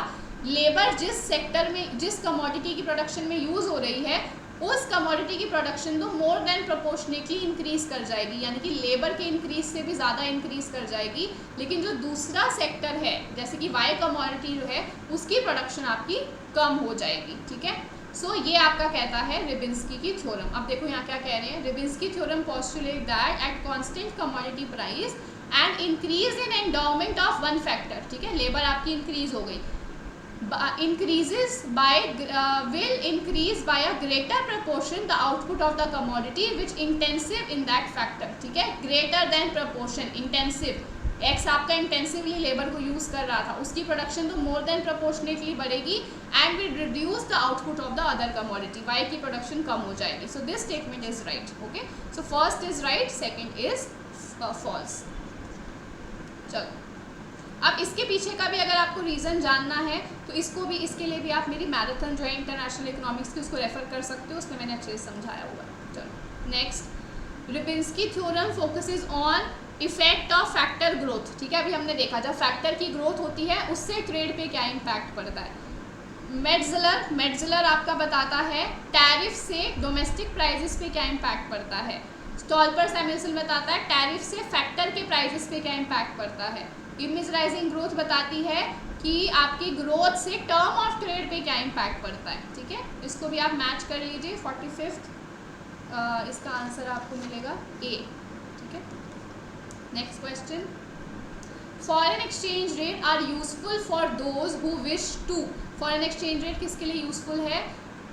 लेबर जिस सेक्टर में जिस कमोडिटी की प्रोडक्शन में यूज़ हो रही है उस कमोडिटी की प्रोडक्शन तो मोर देन प्रोपोर्शनेटली इंक्रीज कर जाएगी, यानी कि लेबर के इंक्रीज से भी ज़्यादा इंक्रीज कर जाएगी, लेकिन जो दूसरा सेक्टर है जैसे कि वाई कमोडिटी जो है उसकी प्रोडक्शन आपकी कम हो जाएगी, ठीक है। सो ये आपका कहता है रिबिन्स्की की थ्योरम। अब देखो यहाँ क्या कह रहे हैं, Rybczynski theorem postulate that at constant commodity price and increase in endowment of one factor, ठीक है, लेबर आपकी इंक्रीज हो गई, increases by will increase by a greater proportion the output of the commodity which intensive in that factor, ठीक है, greater than proportion intensive, X आपका intensively labour को use कर रहा था, उसकी प्रोडक्शन तो मोर देन प्रोपोर्शनेटली बढ़ेगी and will reduce the output of the other commodity, Y की प्रोडक्शन कम हो जाएगी। So this statement is right, okay. So first is right, second is false. चलो अब इसके पीछे का भी अगर आपको रीज़न जानना है तो इसके लिए भी आप मेरी मैराथन जो है इंटरनेशनल इकोनॉमिक्स की उसको रेफर कर सकते हो, उसमें मैंने अच्छे से समझाया हुआ है। चलो next, Rybczynski theorem focuses on effect of factor growth, ठीक है, अभी हमने देखा जब फैक्टर की ग्रोथ होती है उससे ट्रेड पे क्या इम्पैक्ट पड़ता है। मेट्जलर आपका बताता है टैरिफ से डोमेस्टिक प्राइजेस पे क्या इम्पैक्ट पड़ता है। स्टॉल्पर सैमुएल्सन बताता है टैरिफ से फैक्टर के प्राइजेस पे क्या इम्पैक्ट पड़ता है। इमेज राइजिंग ग्रोथ बताती है कि आपकी ग्रोथ से टर्म ऑफ ट्रेड पे क्या इम्पैक्ट पड़ता है, ठीक है। इसको भी आप मैच कर लीजिए, 45th इसका आंसर आपको मिलेगा ए, ठीक है। Next question, foreign exchange rate are useful for those who wish to, foreign exchange rate किसके लिए यूजफुल है,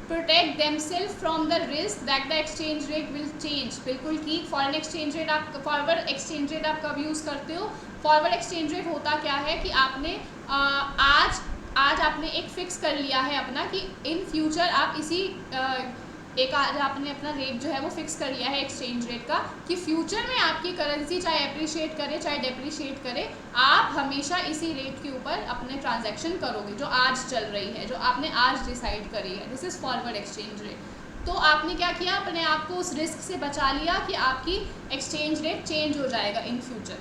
protect themselves from the risk that the exchange rate will change, बिल्कुल ठीक। फॉरेन एक्सचेंज रेट आप forward exchange rate आप कब use करते हो, फॉरवर्ड एक्सचेंज रेट होता क्या है कि आपने आज आपने एक फिक्स कर लिया है अपना कि इन फ्यूचर आप इसी आज आपने अपना रेट जो है वो फिक्स कर लिया है एक्सचेंज रेट का कि फ्यूचर में आपकी करेंसी चाहे अप्रिशिएट करे चाहे डेप्रिशिएट करे, आप हमेशा इसी रेट के ऊपर अपने ट्रांजैक्शन करोगे जो आज चल रही है, जो आपने आज डिसाइड करी है। This is forward exchange rate. तो आपने क्या किया, अपने आप को उस रिस्क से बचा लिया कि आपकी एक्सचेंज रेट चेंज हो जाएगा in future.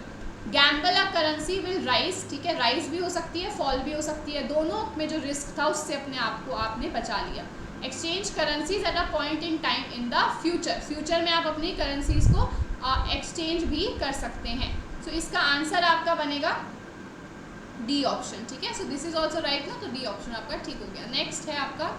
Gamble a currency will rise, ठीक है, राइज भी हो सकती है फॉल भी हो सकती है, दोनों में जो रिस्क था उससे अपने आप को आपने बचा लिया। Exchange currencies at a point in time in the future, future में आप अपनी करेंसीज को एक्सचेंज भी कर सकते हैं। सो इसका आंसर आपका बनेगा डी ऑप्शन, ठीक है। So this is also right ना, तो डी ऑप्शन आपका ठीक हो गया। नेक्स्ट है आपका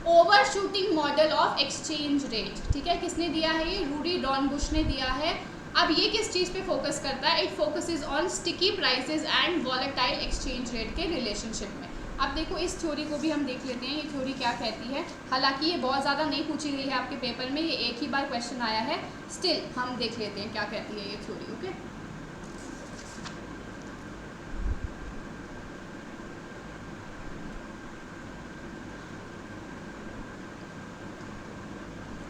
over shooting model of exchange rate, ठीक है, किसने दिया है ये, रूडी डॉर्नबुश ने दिया है। अब ये किस चीज़ पे फोकस करता है, it focuses on sticky prices and volatile exchange rate के रिलेशनशिप में। अब देखो इस थ्योरी को भी हम देख लेते हैं, ये थ्योरी क्या कहती है। हालांकि ये बहुत ज़्यादा नहीं पूछी गई है आपके पेपर में, ये एक ही बार क्वेश्चन आया है, स्टिल हम देख लेते हैं क्या कहती है ये theory, okay.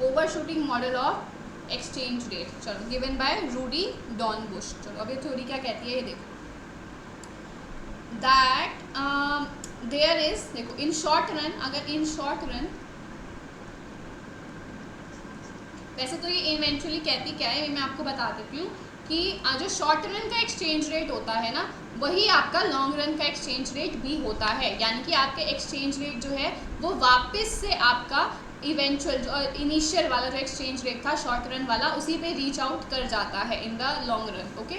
Overshooting model of exchange rate, चलो गिवन बाय रूडी डॉर्नबुश। चलो अब ये थ्योरी क्या कहती है ये देखो, दैट देयर इज, देखो इन शॉर्ट रन, अगर इन शॉर्ट रन, वैसे तो ये इवेंचुअली कहती क्या है मैं आपको बता देती हूँ कि जो शॉर्ट रन का एक्सचेंज रेट होता है ना, वही आपका लॉन्ग रन का एक्सचेंज रेट भी होता है। यानी कि आपके एक्सचेंज रेट जो है वो वापस से आपका इवेंचुअल जो इनिशियल वाला जो एक्सचेंज रेट था शॉर्ट रन वाला, उसी पे रीच आउट कर जाता है इन द लॉन्ग रन। ओके,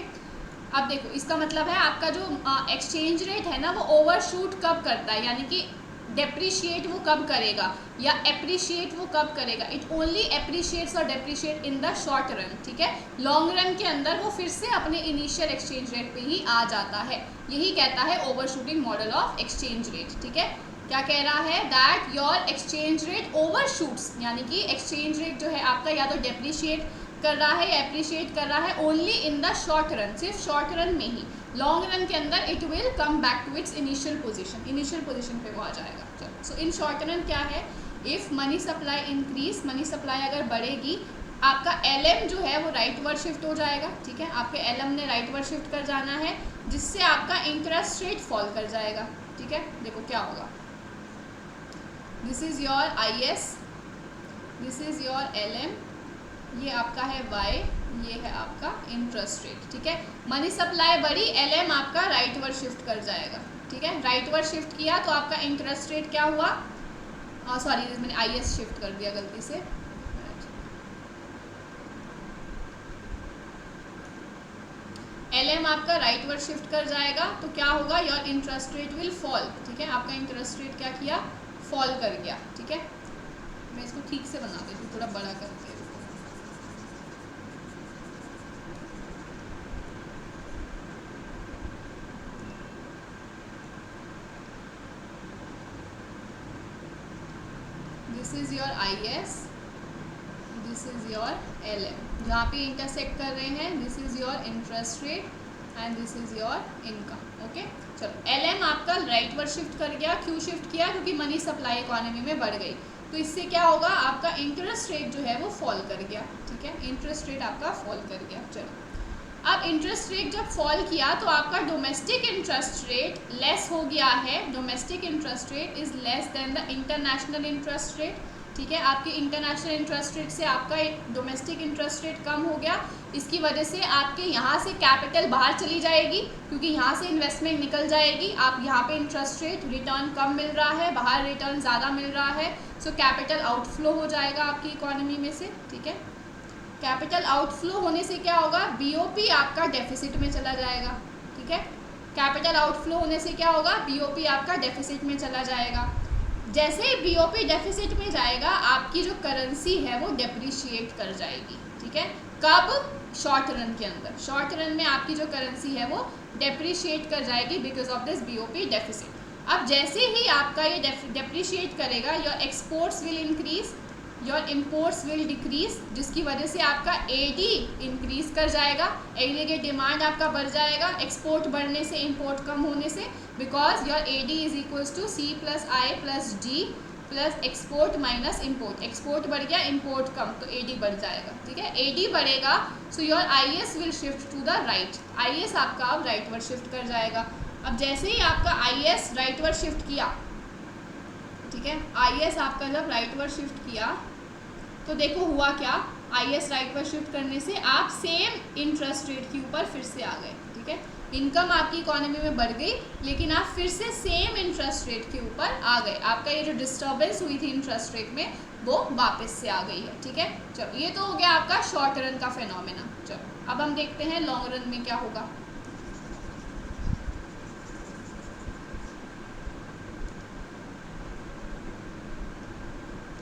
अब देखो इसका मतलब है आपका जो एक्सचेंज रेट है ना वो ओवरशूट कब करता है, यानी कि डेप्रिशिएट वो कब करेगा या एप्रिशिएट वो कब करेगा, इट ओनली एप्रिशिएट्स और depreciate in the short run. ठीक है, लॉन्ग रन के अंदर वो फिर से अपने इनिशियल एक्सचेंज रेट पे ही आ जाता है। यही कहता है overshooting model of exchange rate. ठीक है, क्या कह रहा है, दैट योर एक्सचेंज रेट ओवरशूट्स, यानी कि एक्सचेंज रेट जो है आपका या तो डेप्रिशिएट कर रहा है या एप्रिशिएट कर रहा है only in the short run, सिर्फ शॉर्ट रन में ही। लॉन्ग रन के अंदर it will come back to its initial position पे वो आ जाएगा। चलो, सो इन शॉर्ट रन क्या है, if money supply increase, money supply अगर बढ़ेगी, आपका LM जो है वो राइट वर्ड शिफ्ट हो जाएगा। ठीक है, आपके LM ने राइट वर्ड शिफ्ट कर जाना है, जिससे आपका इंटरेस्ट रेट फॉल कर जाएगा। ठीक है, देखो क्या होगा, this is your IS, this is your LM, ये आपका है Y, ये है आपका इंटरेस्ट रेट। ठीक है, मनी सप्लाई बढ़ी, LM आपका राइट वर्ड शिफ्ट कर जाएगा। ठीक है, राइट वर्ड शिफ्ट किया तो आपका इंटरेस्ट रेट क्या हुआ, सॉरी मैंने IS शिफ्ट कर दिया गलती से, LM आपका राइट वर्ड शिफ्ट कर जाएगा तो क्या होगा, your interest rate will fall. ठीक है, आपका इंटरेस्ट रेट क्या किया, फॉल कर गया। ठीक है, मैं इसको ठीक से बना देती हूँ, थोड़ा बड़ा करके। This is your IS, this is your LM, जहाँ पे इंटरसेक्ट कर रहे हैं, this is your interest rate and this is your income. Okay, चलो LM आपका राइट वर्ड शिफ्ट कर गया, क्यों शिफ्ट किया, क्योंकि मनी सप्लाई इकोनॉमी में बढ़ गई, तो इससे क्या होगा, आपका इंटरेस्ट रेट जो है वो फॉल कर गया। ठीक है, इंटरेस्ट रेट आपका फॉल कर गया। चलो, अब इंटरेस्ट रेट जब फॉल किया तो आपका डोमेस्टिक इंटरेस्ट रेट लेस हो गया है, domestic interest rate is less than the international interest rate. ठीक है, आपकी इंटरनेशनल इंटरेस्ट रेट से आपका डोमेस्टिक इंटरेस्ट रेट कम हो गया, इसकी वजह से आपके यहाँ से कैपिटल बाहर चली जाएगी, क्योंकि यहाँ से इन्वेस्टमेंट निकल जाएगी, आप यहाँ पे इंटरेस्ट रेट रिटर्न कम मिल रहा है, बाहर रिटर्न ज़्यादा मिल रहा है, सो कैपिटल आउटफ्लो हो जाएगा आपकी इकोनॉमी में से। ठीक है, कैपिटल आउटफ्लो होने से क्या होगा, BOP आपका डेफिसिट में चला जाएगा। ठीक है, कैपिटल आउटफ्लो होने से क्या होगा, BOP आपका डेफिसिट में चला जाएगा। जैसे ही BOP डेफिसिट में जाएगा, आपकी जो करेंसी है वो डेप्रिशिएट कर जाएगी। ठीक है, कब, शॉर्ट रन के अंदर, शॉर्ट रन में आपकी जो करेंसी है वो डेप्रिशिएट कर जाएगी because of this BOP deficit. अब जैसे ही आपका ये डेप्रिशिएट करेगा, your exports will increase, your imports will decrease, जिसकी वजह से आपका AD इंक्रीज कर जाएगा, एग्रीगेट डिमांड आपका बढ़ जाएगा, एक्सपोर्ट बढ़ने से इम्पोर्ट कम होने से, because your AD is equals to C+I+D plus export minus import, export बढ़ गया, इम्पोर्ट कम, तो AD बढ़ जाएगा। ठीक है, AD बढ़ेगा so your IS will shift to the right, IS आपका अब राइट वर्ड शिफ्ट कर जाएगा। अब जैसे ही आपका IS राइट वर्ड शिफ्ट किया, ठीक है, IS आपका जब राइट वर्ड शिफ्ट किया तो देखो हुआ क्या, IS राइट वर्ड शिफ्ट करने से आप सेम इंटरेस्ट रेट के ऊपर फिर से आ गए। ठीक है, इनकम आपकी इकोनॉमी में बढ़ गई, लेकिन आप फिर से सेम इंटरेस्ट रेट के ऊपर आ गए, आपका ये जो डिस्टर्बेंस हुई थी इंटरेस्ट रेट में वो वापस से आ गई है। ठीक है, चलो ये तो हो गया आपका शॉर्ट रन का फेनोमेना। चलो अब हम देखते हैं लॉन्ग रन में क्या होगा।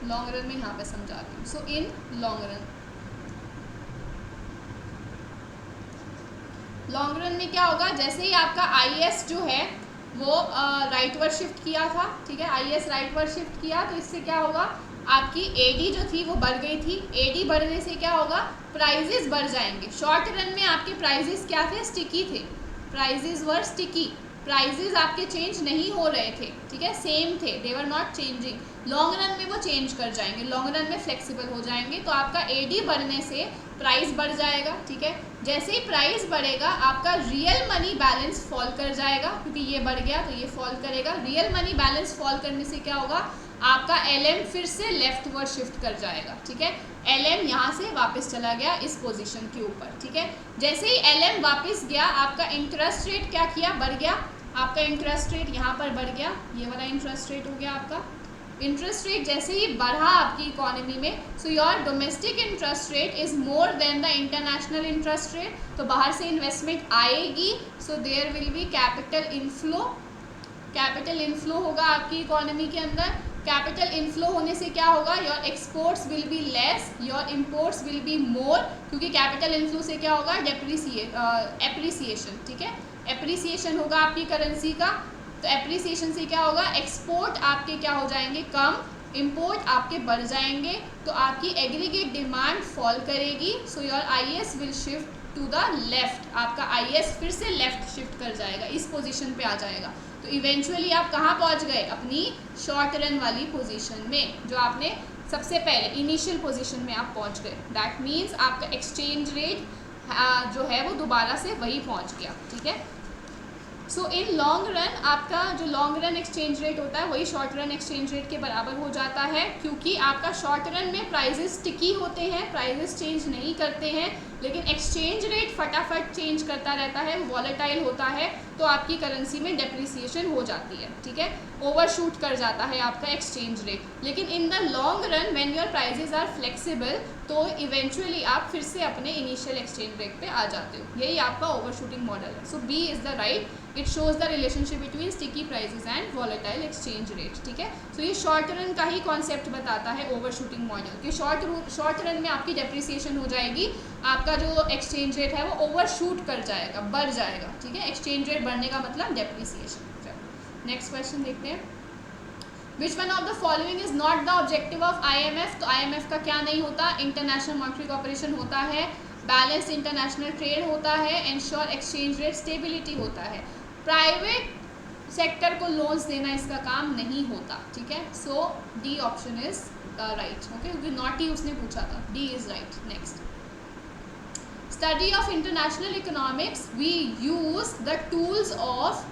लॉन्ग रन में यहाँ पे समझाती हूँ। सो इन लॉन्ग रन में क्या होगा, जैसे ही आपका IS जो है वो राइट वर्ड शिफ्ट किया था, ठीक है, IS राइट वर्ड शिफ्ट किया तो इससे क्या होगा, आपकी AD जो थी वो बढ़ गई थी, AD बढ़ने से क्या होगा, प्राइजेस बढ़ जाएंगे। शॉर्ट रन में आपके प्राइजेस क्या थे, स्टिकी थे, प्राइजेस वर स्टिकी, प्राइजेज आपके चेंज नहीं हो रहे थे, ठीक है, सेम थे, they were not changing. Long run में वो चेंज कर जाएंगे, लॉन्ग रन में फ्लेक्सिबल हो जाएंगे, तो आपका एडी बढ़ने से प्राइस बढ़ जाएगा, ठीक है। जैसे ही प्राइस बढ़ेगा आपका रियल मनी बैलेंस फॉल कर जाएगा, क्योंकि ये बढ़ गया तो ये फॉल करेगा। रियल मनी बैलेंस फॉल करने से क्या होगा, आपका LM फिर से लेफ्ट वर्ड शिफ्ट कर जाएगा, ठीक है। LM यहाँ से वापस चला गया इस पोजीशन के ऊपर, ठीक है। जैसे ही LM वापस गया, आपका इंटरेस्ट रेट क्या किया, बढ़ गया। आपका इंटरेस्ट रेट यहाँ पर बढ़ गया, ये वाला इंटरेस्ट रेट हो गया आपका। इंटरेस्ट रेट जैसे ही बढ़ा आपकी इकोनॉमी में, so your domestic interest rate is more than the international interest rate, तो बाहर से इन्वेस्टमेंट आएगी, so there will be capital inflow. Capital inflow होगा आपकी इकोनॉमी के अंदर। कैपिटल इनफ्लो होने से क्या होगा, your exports will be less, your imports will be मोर, क्योंकि कैपिटल इनफ्लो से क्या होगा, एप्रिसिएशन, ठीक है, एप्रिसिएशन होगा आपकी करेंसी का। तो एप्रिसिएशन से क्या होगा, एक्सपोर्ट आपके क्या हो जाएंगे, कम, इंपोर्ट आपके बढ़ जाएंगे, तो आपकी एग्रीगेट डिमांड फॉल करेगी, so your IS will shift to the left. आपका IS फिर से लेफ्ट शिफ्ट कर जाएगा, इस पोजीशन पे आ जाएगा। तो इवेंचुअली आप कहाँ पहुँच गए, अपनी शॉर्ट रन वाली पोजीशन में, जो आपने सबसे पहले इनिशियल पोजीशन में आप पहुँच गए। दैट मीन्स आपका एक्सचेंज रेट जो है वो दोबारा से वही पहुँच गया, ठीक है। सो इन लॉन्ग रन आपका जो लॉन्ग रन एक्सचेंज रेट होता है वही शॉर्ट रन एक्सचेंज रेट के बराबर हो जाता है, क्योंकि आपका शॉर्ट रन में प्राइजेस स्टिकी होते हैं, प्राइजेस चेंज नहीं करते हैं, लेकिन एक्सचेंज रेट फटाफट चेंज करता रहता है, वॉलेटाइल होता है, तो आपकी करेंसी में डेप्रिसिएशन हो जाती है, ठीक है, ओवरशूट कर जाता है आपका एक्सचेंज रेट। लेकिन in the long run when your prices are flexible, तो इवेंचुअली आप फिर से अपने इनिशियल एक्सचेंज रेट पे आ जाते हो। यही आपका ओवरशूटिंग मॉडल है। So B is the right, it shows the relationship between sticky prices and volatile exchange rate, ठीक है। सो ये शॉर्ट रन का ही कॉन्सेप्ट बताता है ओवरशूटिंग मॉडल, कि शॉर्ट रन में आपकी डेप्रिसिएशन हो जाएगी, आपका जो एक्सचेंज रेट है वो ओवरशूट कर जाएगा, बढ़ जाएगा, ठीक है। एक्सचेंज रेट बढ़ने का मतलब डेप्रिसिएशन। नेक्स्ट क्वेश्चन देखते हैं, which one of the following is not the objective of IMF। तो IMF का क्या नहीं होता, इंटरनेशनल मॉनेटरी कॉर्पोरेशन होता है, बैलेंस इंटरनेशनल ट्रेड होता है, एंश्योर एक्सचेंज रेट स्टेबिलिटी होता है। प्राइवेट सेक्टर को लोन्स देना इसका काम नहीं होता, ठीक है। So D option is right, okay, क्योंकि नॉट ही उसने पूछा था, D is right. Next, study of international economics, we use the tools of,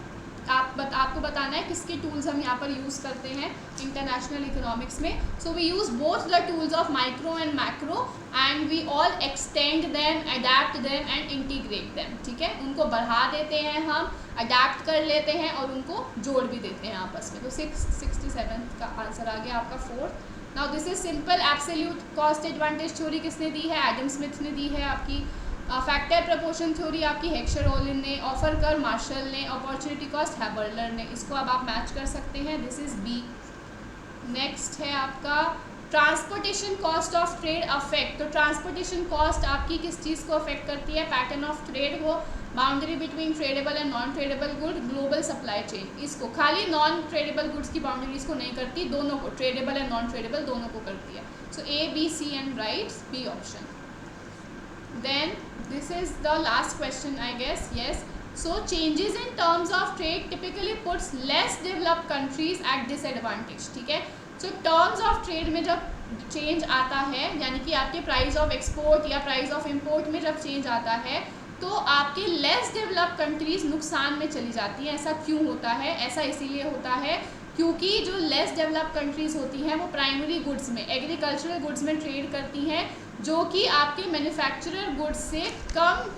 आपको बताना है किसके टूल्स हम यहाँ पर यूज़ करते हैं इंटरनेशनल इकोनॉमिक्स में। So we use both the tools of micro and macro, and we all extend them, adapt them and integrate them, ठीक है। उनको बढ़ा देते हैं हम, अडेप्ट कर लेते हैं और उनको जोड़ भी देते हैं आपस में। तो 67 का आंसर आ गया आपका 4। Now this is simple absolute cost advantage theory किसने दी है, एडम स्मिथ ने दी है। आपकी फैक्टर प्रपोर्शन थ्योरी आपकी हेक्सर-ओलिन ने, ऑफर कर मार्शल ने, अपॉर्चुनिटी कॉस्ट हैबर्लर ने। इसको अब आप मैच कर सकते हैं, दिस इज B। नेक्स्ट है आपका transportation cost of trade affect. तो ट्रांसपोर्टेशन कॉस्ट आपकी किस चीज़ को अफेक्ट करती है, पैटर्न ऑफ ट्रेड को, boundary between tradable and non tradable good, global supply chain. इसको खाली नॉन ट्रेडेबल गुड्स की बाउंड्रीज को नहीं करती, दोनों को, ट्रेडेबल एंड नॉन ट्रेडेबल दोनों को करती है। So A, B, C and right B option. Then this is the last question I guess, yes. So changes in terms of trade typically puts less developed countries at disadvantage, ठीक है। So terms of trade में जब change आता है, यानी कि आपके price of export या प्राइस ऑफ इम्पोर्ट में जब चेंज आता है, तो आपके लेस डेवलप्ड कंट्रीज नुकसान में चली जाती हैं। ऐसा क्यों होता है, ऐसा इसीलिए होता है क्योंकि जो लेस डेवलप्ड कंट्रीज़ होती हैं वो प्राइमरी गुड्स में, एग्रीकल्चरल गुड्स में ट्रेड करती हैं, जो कि आपके मैन्युफैक्चरर गुड्स से कम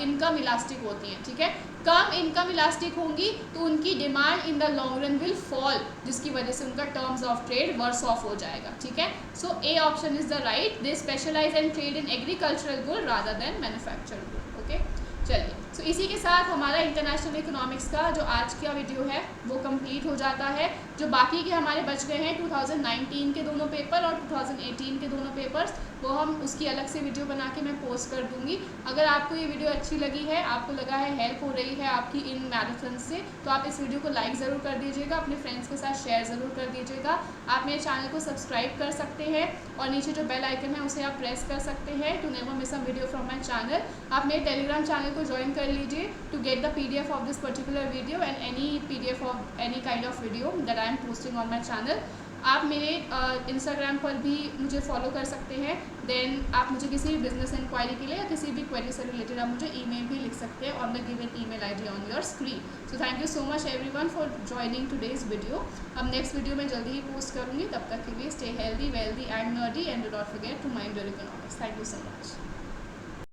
इनकम इलास्टिक होती हैं, ठीक है। कम इनकम इलास्टिक होंगी तो उनकी demand in the long run will fall, जिसकी वजह से उनका terms of trade worse off हो जाएगा, ठीक है। So A option is the right, they specialise and trade in agricultural good rather than manufacturer good, okay. चलिए, सो इसी के साथ हमारा इंटरनेशनल इकोनॉमिक्स का जो आज का वीडियो है वो कंप्लीट हो जाता है। जो बाकी के हमारे बच गए हैं 2019 के दोनों पेपर और 2018 के दोनों पेपर्स, वो हम उसकी अलग से वीडियो बना के मैं पोस्ट कर दूंगी। अगर आपको ये वीडियो अच्छी लगी है, आपको लगा है हेल्प हो रही है आपकी इन मैराथन से, तो आप इस वीडियो को लाइक ज़रूर कर दीजिएगा, अपने फ्रेंड्स के साथ शेयर ज़रूर कर दीजिएगा। आप मेरे चैनल को सब्सक्राइब कर सकते हैं और नीचे जो बेल आइकन है उसे आप प्रेस कर सकते हैं to never miss a video from my channel. आप मेरे टेलीग्राम चैनल को ज्वाइन कर कर लीजिए to get the PDF of this particular video and any PDF of any kind of video that I am posting on my channel. आप मेरे Instagram पर भी मुझे फॉलो कर सकते हैं। देन आप मुझे किसी भी बिजनेस इंक्वायरी के लिए या किसी भी क्वेरी से रिलेटेड आप मुझे ईमेल भी लिख सकते हैं on the given email ID on your screen. So thank you so much everyone for joining today's video. अब नेक्स्ट वीडियो में जल्दी ही पोस्ट करूँगी, तब तक के लिए stay healthy, wealthy and nerdy and do not forget to mind your economics. Thank you so much.